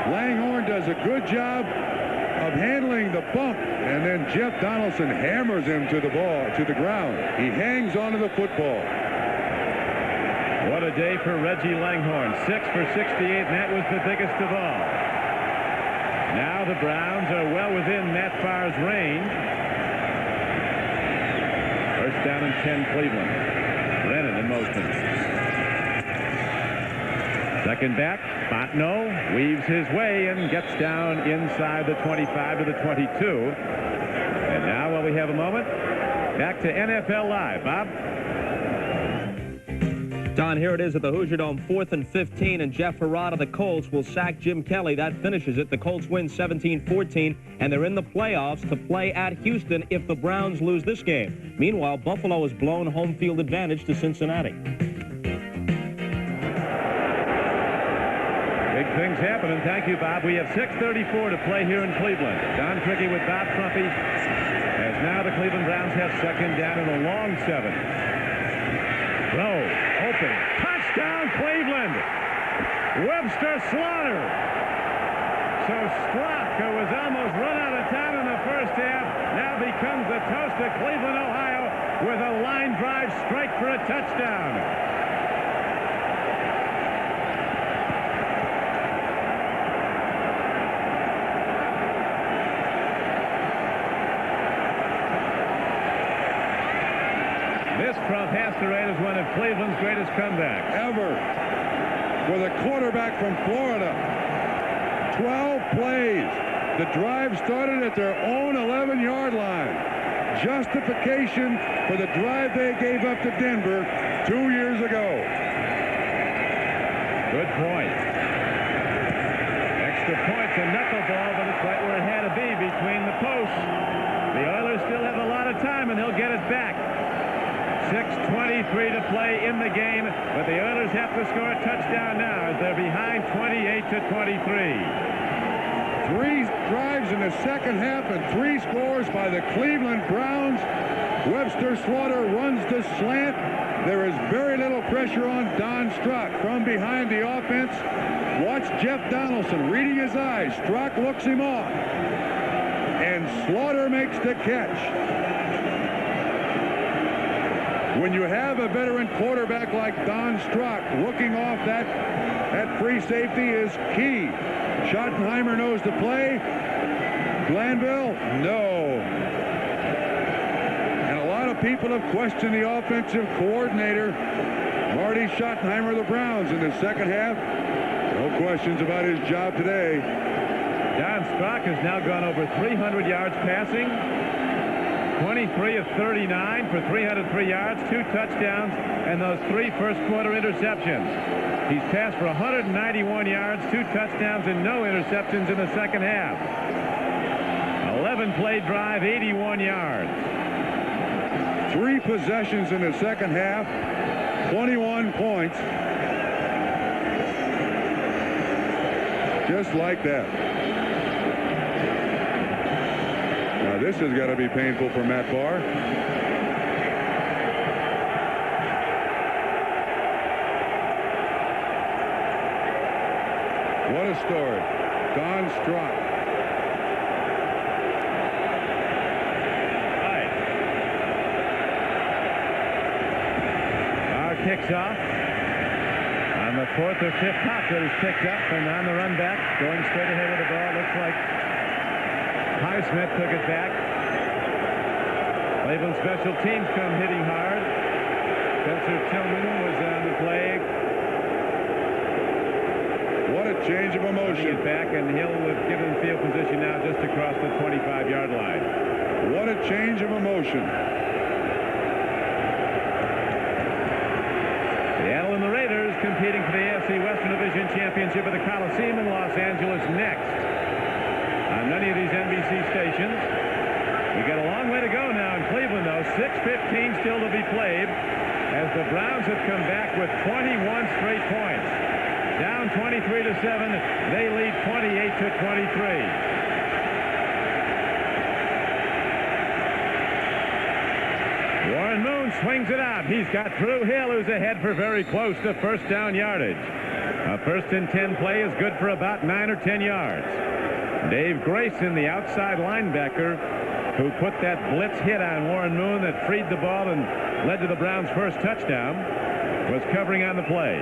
Langhorne does a good job of handling the bump, and then Jeff Donaldson hammers him to the ground. He hangs onto the football. What a day for Reggie Langhorne. 6 for 68, and that was the biggest of all. Now the Browns are well within Matt Farr's range. First down and 10 Cleveland. Brennan in motion. Second back, Fontenot weaves his way and gets down inside the 25 to the 22. And now, while we have a moment, back to NFL Live. Bob? Don, here it is at the Hoosier Dome, 4th and 15, and Jeff Herrod of the Colts will sack Jim Kelly. That finishes it. The Colts win 17-14, and they're in the playoffs to play at Houston if the Browns lose this game. Meanwhile, Buffalo has blown home field advantage to Cincinnati. Big things happening. Thank you, Bob. We have 6:34 to play here in Cleveland. Don Trickey with Bob Trumpy as now the Cleveland Browns have second down and a long 7. Throw, open, touchdown Cleveland! Webster Slaughter. So Strock, who was almost run out of town in the first half, now becomes the toast of Cleveland, Ohio, with a line drive straight for a touchdown. This from Pastoret is one of Cleveland's greatest comebacks ever. With a quarterback from Florida. 12 plays. The drive started at their own 11-yard line. Justification for the drive they gave up to Denver 2 years ago. Good point. Extra points, a knuckleball, but it's right where it had to be, between the posts. The Oilers still have a lot of time, and they'll get it back. 6:23 to play in the game, but the Oilers have to score a touchdown now as they're behind 28-23. 3 drives in the second half and 3 scores by the Cleveland Browns. Webster Slaughter runs the slant. There is very little pressure on Don Strock from behind the offense. Watch Jeff Donaldson reading his eyes. Strock looks him off. And Slaughter makes the catch. When you have a veteran quarterback like Don Strock, looking off that free safety is key. Schottenheimer knows the play. Glanville, no. And a lot of people have questioned the offensive coordinator, Marty Schottenheimer of the Browns, in the second half. No questions about his job today. Don Strock has now gone over 300 yards passing. 23 of 39 for 303 yards, 2 touchdowns, and those 3 first-quarter interceptions. He's passed for 191 yards, 2 touchdowns, and no interceptions in the second half. 11-play drive, 81 yards. 3 possessions in the second half, 21 points. Just like that. Now this has got to be painful for Matt Barr. What a story. Don Strock. Right. Barr kicks off. On the 4th or 5th hop that is picked up, and on the run back, going straight ahead with the ball, looks like Highsmith took it back. Cleveland special teams come hitting hard. Spencer Tillman was on the play. What a change of emotion. It back, and Hill was given field position now just across the 25-yard line. What a change of emotion. Seattle and the Raiders competing for the AFC Western Division Championship at the Coliseum in Los Angeles next. On many of these NBC stations. We got a long way to go now in Cleveland, though. 6:15 still to be played as the Browns have come back with 21 straight points. Down 23-7. They lead 28-23. Warren Moon swings it out. He's got Drew Hill, who's ahead for very close to first down yardage. A 1st and 10 play is good for about 9 or 10 yards. Dave Grayson, the outside linebacker, who put that blitz hit on Warren Moon that freed the ball and led to the Browns' first touchdown, was covering on the play.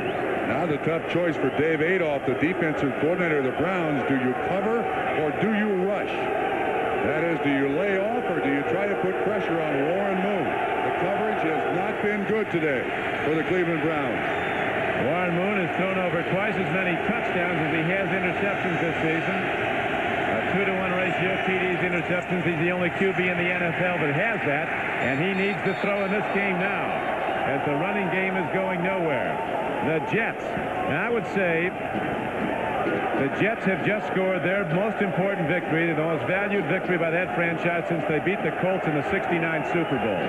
Now the tough choice for Dave Adolph, the defensive coordinator of the Browns. Do you cover or do you rush? That is, do you lay off or do you try to put pressure on Warren Moon? The coverage has not been good today for the Cleveland Browns. Warren Moon has thrown over twice as many touchdowns as he has interceptions this season. A 2-to-1 ratio, TDs, interceptions. He's the only QB in the NFL that has that, and he needs to throw in this game now as the running game is going nowhere. The Jets, and I would say the Jets have just scored their most important victory, the most valued victory by that franchise since they beat the Colts in the '69 Super Bowl,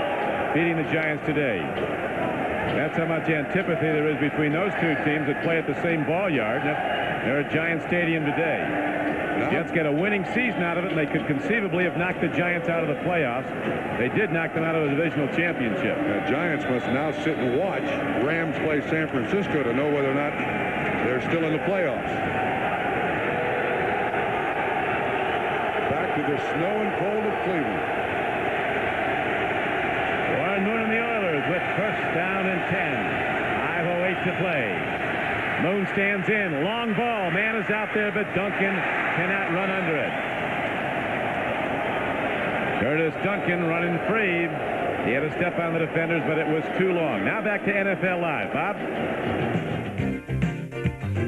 beating the Giants today. That's how much antipathy there is between those two teams that play at the same ball yard. They're at Giant Stadium today. Jets get a winning season out of it, and they could conceivably have knocked the Giants out of the playoffs. They did knock them out of the divisional championship. The Giants must now sit and watch Rams play San Francisco to know whether or not they're still in the playoffs. Back to the snow and cold of Cleveland. Warren Moon and the Oilers with first down and 10. 5:08 to play. Moon stands in. Long ball. Man is out there, but Duncan cannot run under it. Curtis Duncan running free. He had a step on the defenders, but it was too long. Now back to NFL Live. Bob?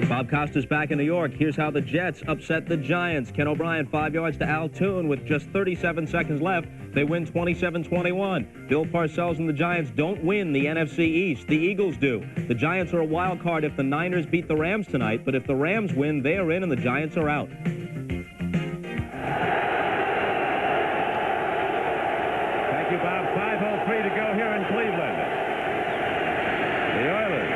Bob Costas back in New York. Here's how the Jets upset the Giants. Ken O'Brien 5 yards to Al Toon with just 37 seconds left. They win 27-21. Bill Parcells and the Giants don't win the NFC East. The Eagles do. The Giants are a wild card if the Niners beat the Rams tonight, but if the Rams win, they are in and the Giants are out. Thank you, Bob. 5:03 to go here in Cleveland. The Oilers,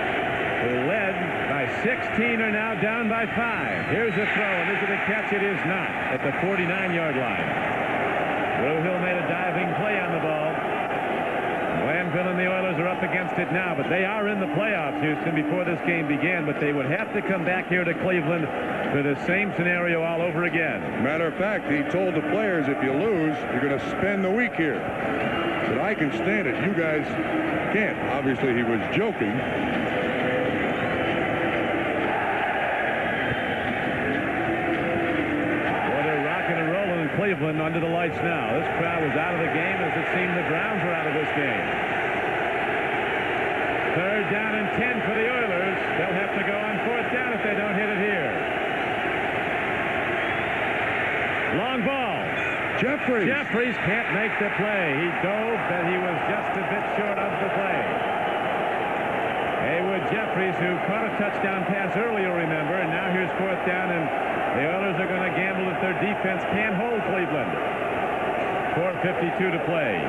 who led by 16, are now down by 5. Here's a throw, and is it a catch? It is not at the 49-yard line. Hill made a diving play on the ball. Glanville and the Oilers are up against it now, but they are in the playoffs, Houston, before this game began, but they would have to come back here to Cleveland for the same scenario all over again. Matter of fact, he told the players, if you lose, you're going to spend the week here. He said, I can stand it. You guys can't. Obviously, he was joking. Cleveland under the lights now. This crowd was out of the game as it seemed the Browns were out of this game. Third down and 10 for the Oilers. They'll have to go on fourth down if they don't hit it here. Long ball. Jeffries can't make the play. He dove, but he was just a bit short of the play. Haywood Jeffries, who caught a touchdown pass earlier, remember, and now here's fourth down, and the Oilers are going to gamble if their defense can hold Cleveland. 4:52 to play.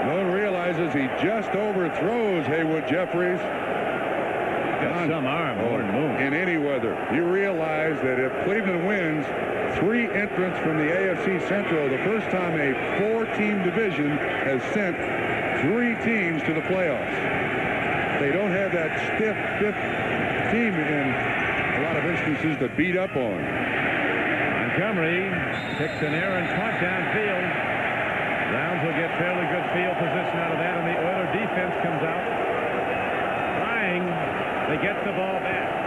Moon realizes he just overthrows Haywood Jeffries. Got some arm, Warren Moon. In any weather. You realize that if Cleveland wins 3 entrants from the AFC Central, the first time a 4-team division has sent 3 teams to the playoffs. They don't have that stiff 5th team in a lot of instances to beat up on. Montgomery picks an errant punt downfield. Browns will get fairly good field position out of that, and the Oiler defense comes out trying to get the ball back.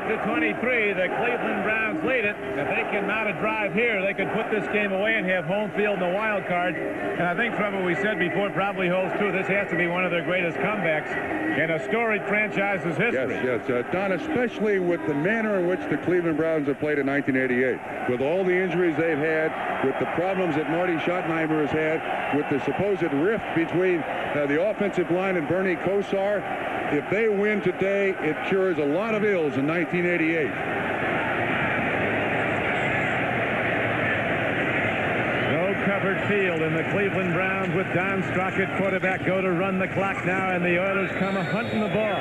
To 23, the Cleveland Browns lead it. If they can mount a drive here, they could put this game away and have home field in the wild card. And I think from what we said before probably holds true. This has to be one of their greatest comebacks in a storied franchise's history. Yes. Don, especially with the manner in which the Cleveland Browns have played in 1988. With all the injuries they've had, with the problems that Marty Schottenheimer has had, with the supposed rift between the offensive line and Bernie Kosar. If they win today, it cures a lot of ills in 1988. Snow-covered field, and the Cleveland Browns with Don Strockett quarterback go to run the clock now, and the Oilers come a-hunting the ball.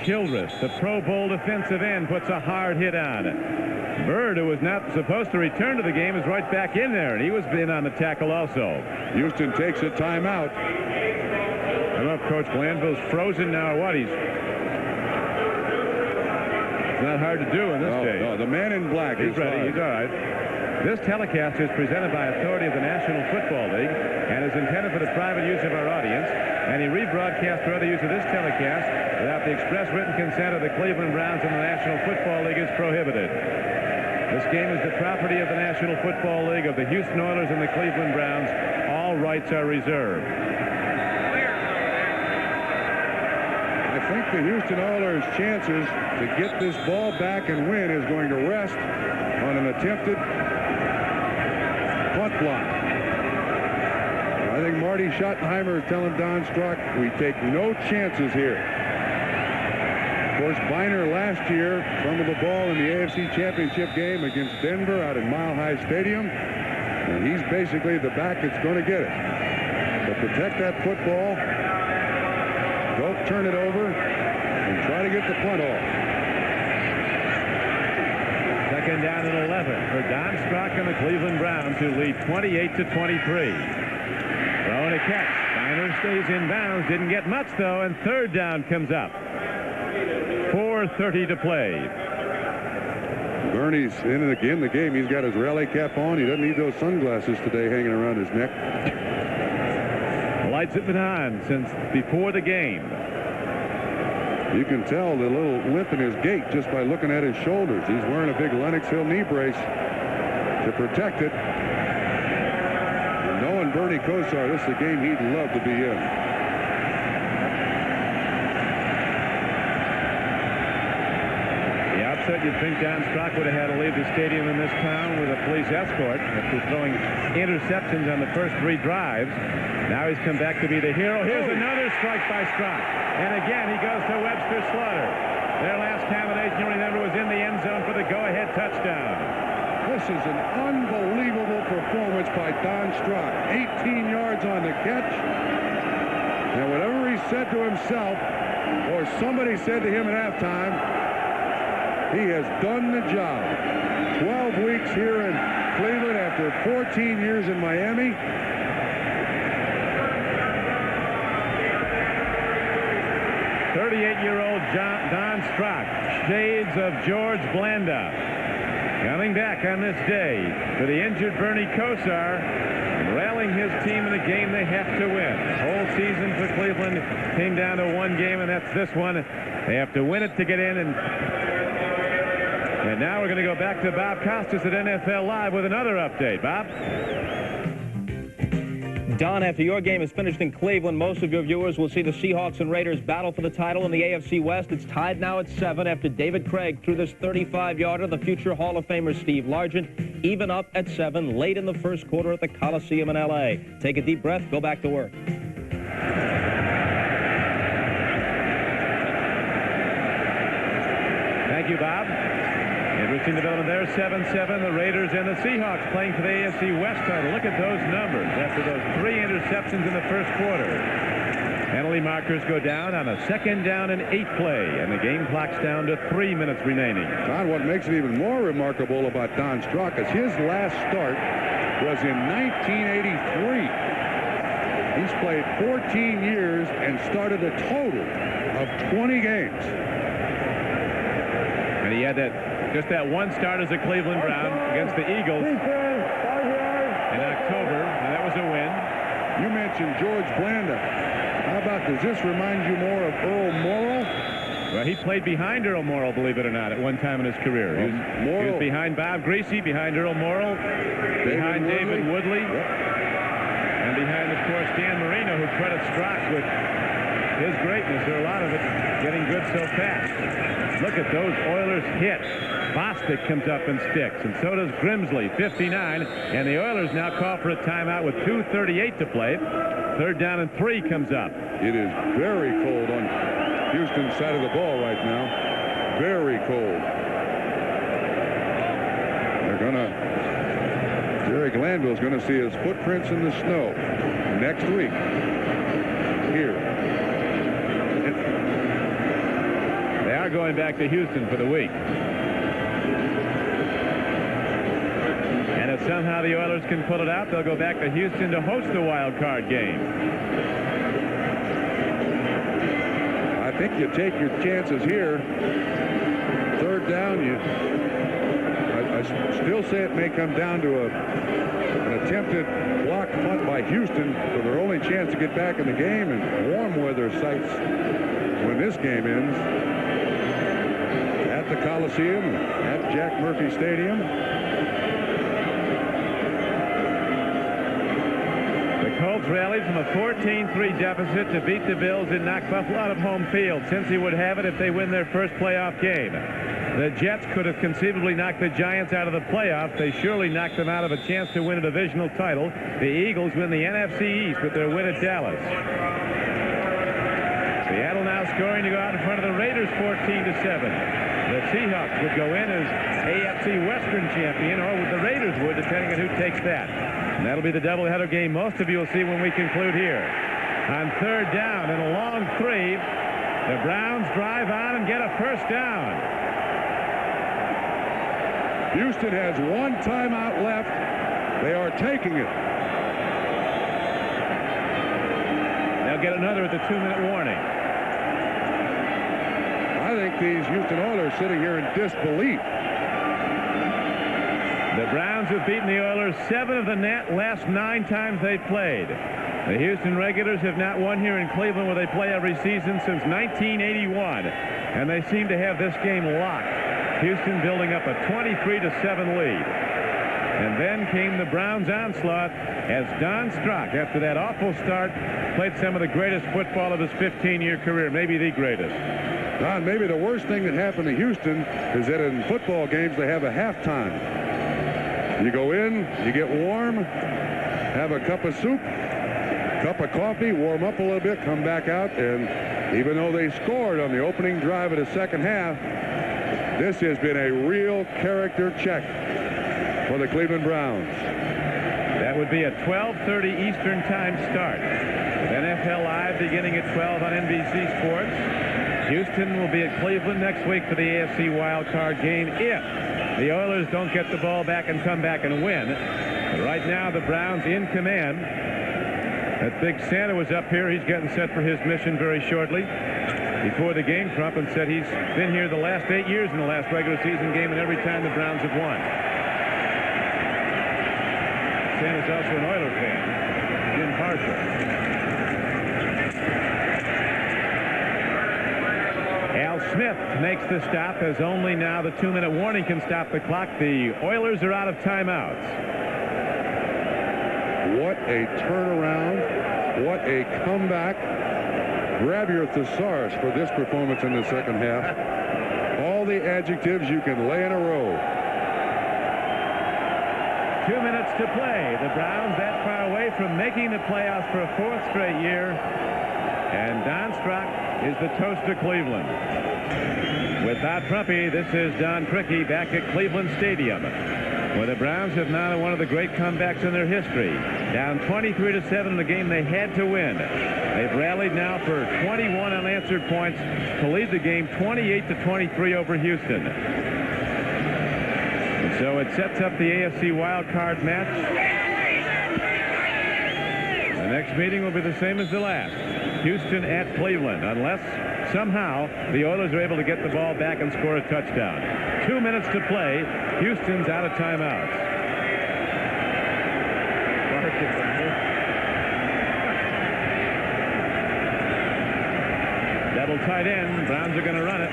Childress, the Pro Bowl defensive end, puts a hard hit on it. Bird, who was not supposed to return to the game, is right back in there, and he was in on the tackle also. Houston takes a timeout. I don't know if Coach Glanville's frozen now or what. It's not hard to do in this case. No, the man in black is ready. He's all right. This telecast is presented by authority of the National Football League and is intended for the private use of our audience. Any rebroadcast or other use of this telecast without the express written consent of the Cleveland Browns and the National Football League is prohibited. This game is the property of the National Football League, of the Houston Oilers and the Cleveland Browns. All rights are reserved. I think the Houston Oilers' chances to get this ball back and win is going to rest on an attempted punt block. I think Marty Schottenheimer is telling Don Strock, we take no chances here. Of course, Biner last year fumbled the ball in the AFC Championship game against Denver out at Mile High Stadium. And he's basically the back that's going to get it. But protect that football. Don't turn it over. And try to get the punt off. Second down and 11 for Don Strock and the Cleveland Browns, who lead 28-23. Throwing a catch. Steiner stays in bounds. Didn't get much, though, and third down comes up. 4:30 to play. Bernie's in the game. He's got his rally cap on. He doesn't need those sunglasses today hanging around his neck. Lights have been on since before the game. You can tell the little limp in his gait just by looking at his shoulders. He's wearing a big Lenox Hill knee brace to protect it. And knowing Bernie Kosar, this is a game he'd love to be in. You'd think Don Strock would have had to leave the stadium in this town with a police escort after throwing interceptions on the first 3 drives. Now he's come back to be the hero. Here's another strike by Strock. And again, he goes to Webster Slaughter. Their last combination, you remember, was in the end zone for the go-ahead touchdown. This is an unbelievable performance by Don Strock. 18 yards on the catch. And whatever he said to himself, or somebody said to him at halftime, he has done the job. 12 weeks here in Cleveland after 14 years in Miami. .38-year-old Don Strock, shades of George Blanda, coming back on this day for the injured Bernie Kosar, and rallying his team in a game they have to win. The whole season for Cleveland came down to 1 game, and that's this one. They have to win it to get in. And now we're going to go back to Bob Costas at NFL Live with another update. Bob? Don, after your game is finished in Cleveland, most of your viewers will see the Seahawks and Raiders battle for the title in the AFC West. It's tied now at 7 after David Craig threw this 35-yarder. The future Hall of Famer Steve Largent even up at 7 late in the first quarter at the Coliseum in L.A. Take a deep breath. Go back to work. Thank you, Bob. Interesting development there, 7-7. The Raiders and the Seahawks playing for the AFC West title. Look at those numbers after those 3 interceptions in the first quarter. Penalty markers go down on a 2nd down and 8 play, and the game clock's down to 3 minutes remaining. Don, what makes it even more remarkable about Don Strock is his last start was in 1983. He's played 14 years and started a total of 20 games. And he had just that one start as a Cleveland Brown against the Eagles in October, and that was a win. You mentioned George Blanda. How about, does this remind you more of Earl Morrall? Well, he played behind Earl Morrall, believe it or not, at one time in his career. He was behind Bob Greasy, behind Earl Morrall, behind David Woodley, and behind, of course, Dan Marino, who credits Strock with his greatness, or a lot of it, getting good so fast. Look at those Oilers hits. Bostic comes up and sticks, and so does Grimsley, 59, and the Oilers now call for a timeout with 2:38 to play. 3rd down and 3 comes up. It is very cold on Houston's side of the ball right now. Very cold. Jerry Glanville's going to see his footprints in the snow next week here. They are going back to Houston for the week. And if somehow the Oilers can pull it out, they'll go back to Houston to host the wild card game. I think you take your chances here. 3rd down, I still say it may come down to an attempted block punt by Houston for their only chance to get back in the game, and warm weather sights when this game ends at the Coliseum, at Jack Murphy Stadium. The Colts rallied from a 14-3 deficit to beat the Bills and knock Buffalo out of home field. Cincy would have it if they win their first playoff game. The Jets could have conceivably knocked the Giants out of the playoffs. They surely knocked them out of a chance to win a divisional title. The Eagles win the NFC East with their win at Dallas. Seattle now scoring to go out in front of the Raiders 14-7. The Seahawks would go in as AFC Western champion, or the Raiders would, depending on who takes that. And that'll be the doubleheader game most of you will see when we conclude here. On third down and a long three, the Browns drive on and get a first down. Houston has one timeout left. They are taking it. They'll get another at the 2-minute warning. I think these Houston Oilers sitting here in disbelief. The Browns have beaten the Oilers 7 of the last 9 times they've played. The Houston Regulars have not won here in Cleveland, where they play every season, since 1981. And they seem to have this game locked. Houston building up a 23-7 lead. And then came the Browns' onslaught as Don Strock, after that awful start, played some of the greatest football of his 15-year career, maybe the greatest. Don, maybe the worst thing that happened to Houston is that in football games they have a halftime. You go in, you get warm, have a cup of soup, cup of coffee, warm up a little bit, come back out, and even though they scored on the opening drive of the second half, this has been a real character check for the Cleveland Browns. That would be a 12:30 Eastern Time start. With NFL Live beginning at 12 on NBC Sports. Houston will be at Cleveland next week for the AFC wild card game if the Oilers don't get the ball back and come back and win. But right now, the Browns in command. That big Santa was up here. He's getting set for his mission very shortly. Before the game, Crumpin said he's been here the last 8 years in the last regular season game, and every time the Browns have won. Santa's also an Oiler fan. Jim Parshall. Al Smith makes the stop, as only now the 2-minute warning can stop the clock. The Oilers are out of timeouts. What a turnaround. What a comeback. Grab your thesaurus for this performance in the second half. All the adjectives you can lay in a row. 2 minutes to play. The Browns that far away from making the playoffs for a 4th straight year. And Don Strock is the toast of Cleveland. Without Trumpy, this is Don Criqui back at Cleveland Stadium, where the Browns have now won one of the great comebacks in their history. Down 23-7 in the game they had to win. They've rallied now for 21 unanswered points to lead the game 28-23 over Houston. And so it sets up the AFC wild card match. The next meeting will be the same as the last. Houston at Cleveland, unless somehow the Oilers are able to get the ball back and score a touchdown. 2 minutes to play. Houston's out of timeouts. Double tight end. Browns are going to run it.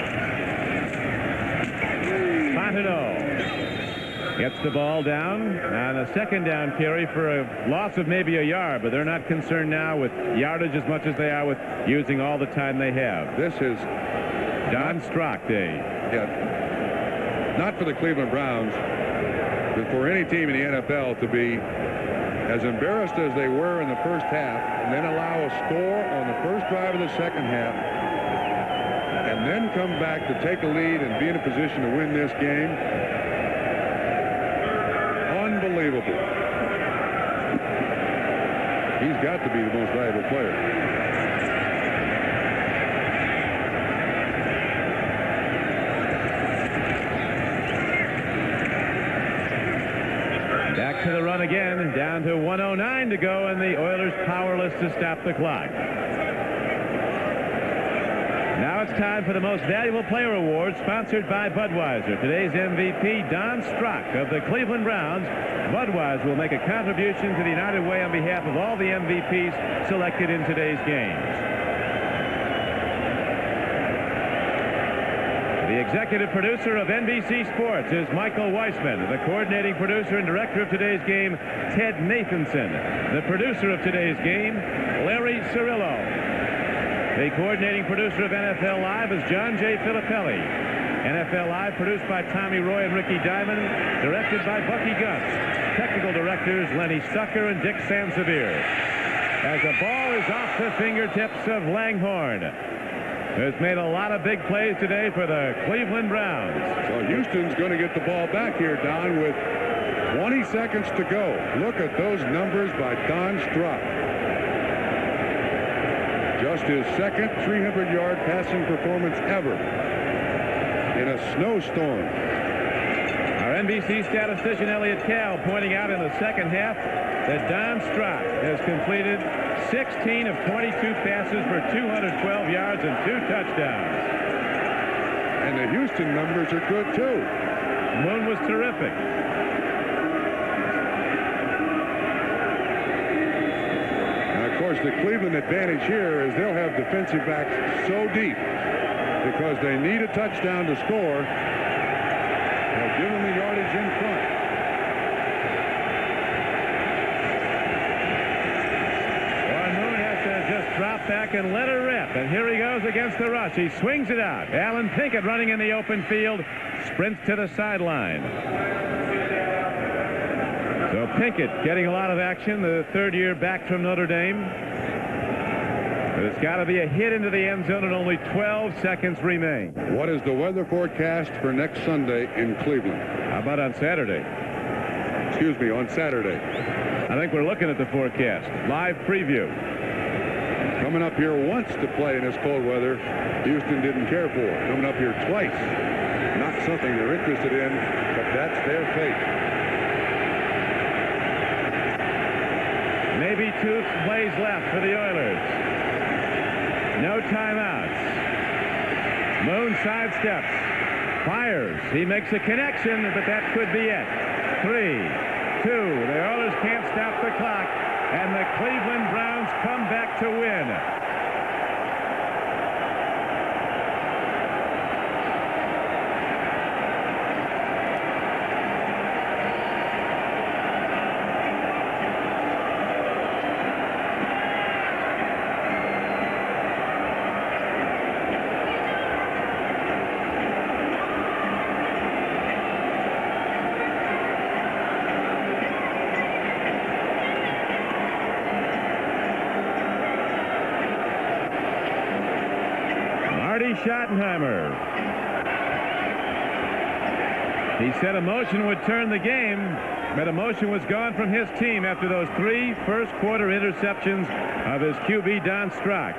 Fontenot gets the ball down on a second down carry for a loss of maybe a yard, but they're not concerned now with yardage as much as they are with using all the time they have. This is Don Strock day. Yeah, not for the Cleveland Browns, but for any team in the NFL to be as embarrassed as they were in the first half and then allow a score on the first drive of the second half and then come back to take a lead and be in a position to win this game. Unbelievable. He's got to be the most valuable player. Back to the run again, down to 1:09 to go, and the Oilers powerless to stop the clock. Now it's time for the Most Valuable Player Award, sponsored by Budweiser. Today's MVP, Don Strock of the Cleveland Browns. Budweiser will make a contribution to the United Way on behalf of all the MVPs selected in today's games. The executive producer of NBC Sports is Michael Weissman. The coordinating producer and director of today's game, Ted Nathanson. The producer of today's game, Larry Cirillo. The coordinating producer of NFL Live is John J. Filippelli. NFL Live produced by Tommy Roy and Ricky Diamond, directed by Bucky Gunts. Technical directors Lenny Stucker and Dick Sansevier. As the ball is off the fingertips of Langhorne, who's made a lot of big plays today for the Cleveland Browns. So Houston's going to get the ball back here, Don, with 20 seconds to go. Look at those numbers by Don Strock. Just his second 300-yard passing performance ever in a snowstorm. Our NBC statistician Elliot Cal pointing out in the second half that Don Strock has completed 16 of 22 passes for 212 yards and 2 touchdowns. And the Houston numbers are good, too. Moon was terrific. Now, of course, the Cleveland advantage here is they'll have defensive backs so deep because they need a touchdown to score. They'll give them the yardage in front. Drop back and let her rip. And here he goes against the rush. He swings it out. Alan Pinkett running in the open field. Sprints to the sideline. So Pinkett getting a lot of action. The third-year back from Notre Dame. But it's got to be a hit into the end zone and only 12 seconds remain. What is the weather forecast for next Sunday in Cleveland? How about on Saturday? Excuse me, on Saturday. I think we're looking at the forecast. Live preview. Coming up here once to play in this cold weather, Houston didn't care for. Coming up here twice. Not something they're interested in, but that's their fate. Maybe 2 plays left for the Oilers. No timeouts. Moon sidesteps. Fires. He makes a connection, but that could be it. 3, 2. The Oilers can't stop the clock. And the Cleveland Browns come back to win. Schottenheimer. He said emotion would turn the game, but emotion was gone from his team after those 3 first-quarter interceptions of his QB, Don Strock.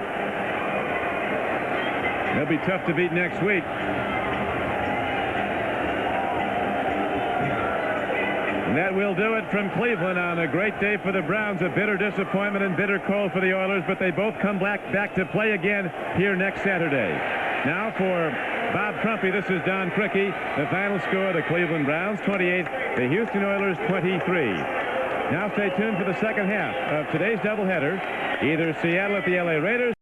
They'll be tough to beat next week. And that will do it from Cleveland on a great day for the Browns. A bitter disappointment and bitter cold for the Oilers, but they both come back to play again here next Saturday. Now for Bob Trumpy, this is Don Crickey. The final score, the Cleveland Browns 28, the Houston Oilers 23. Now stay tuned for the second half of today's doubleheader. Either Seattle at the LA Raiders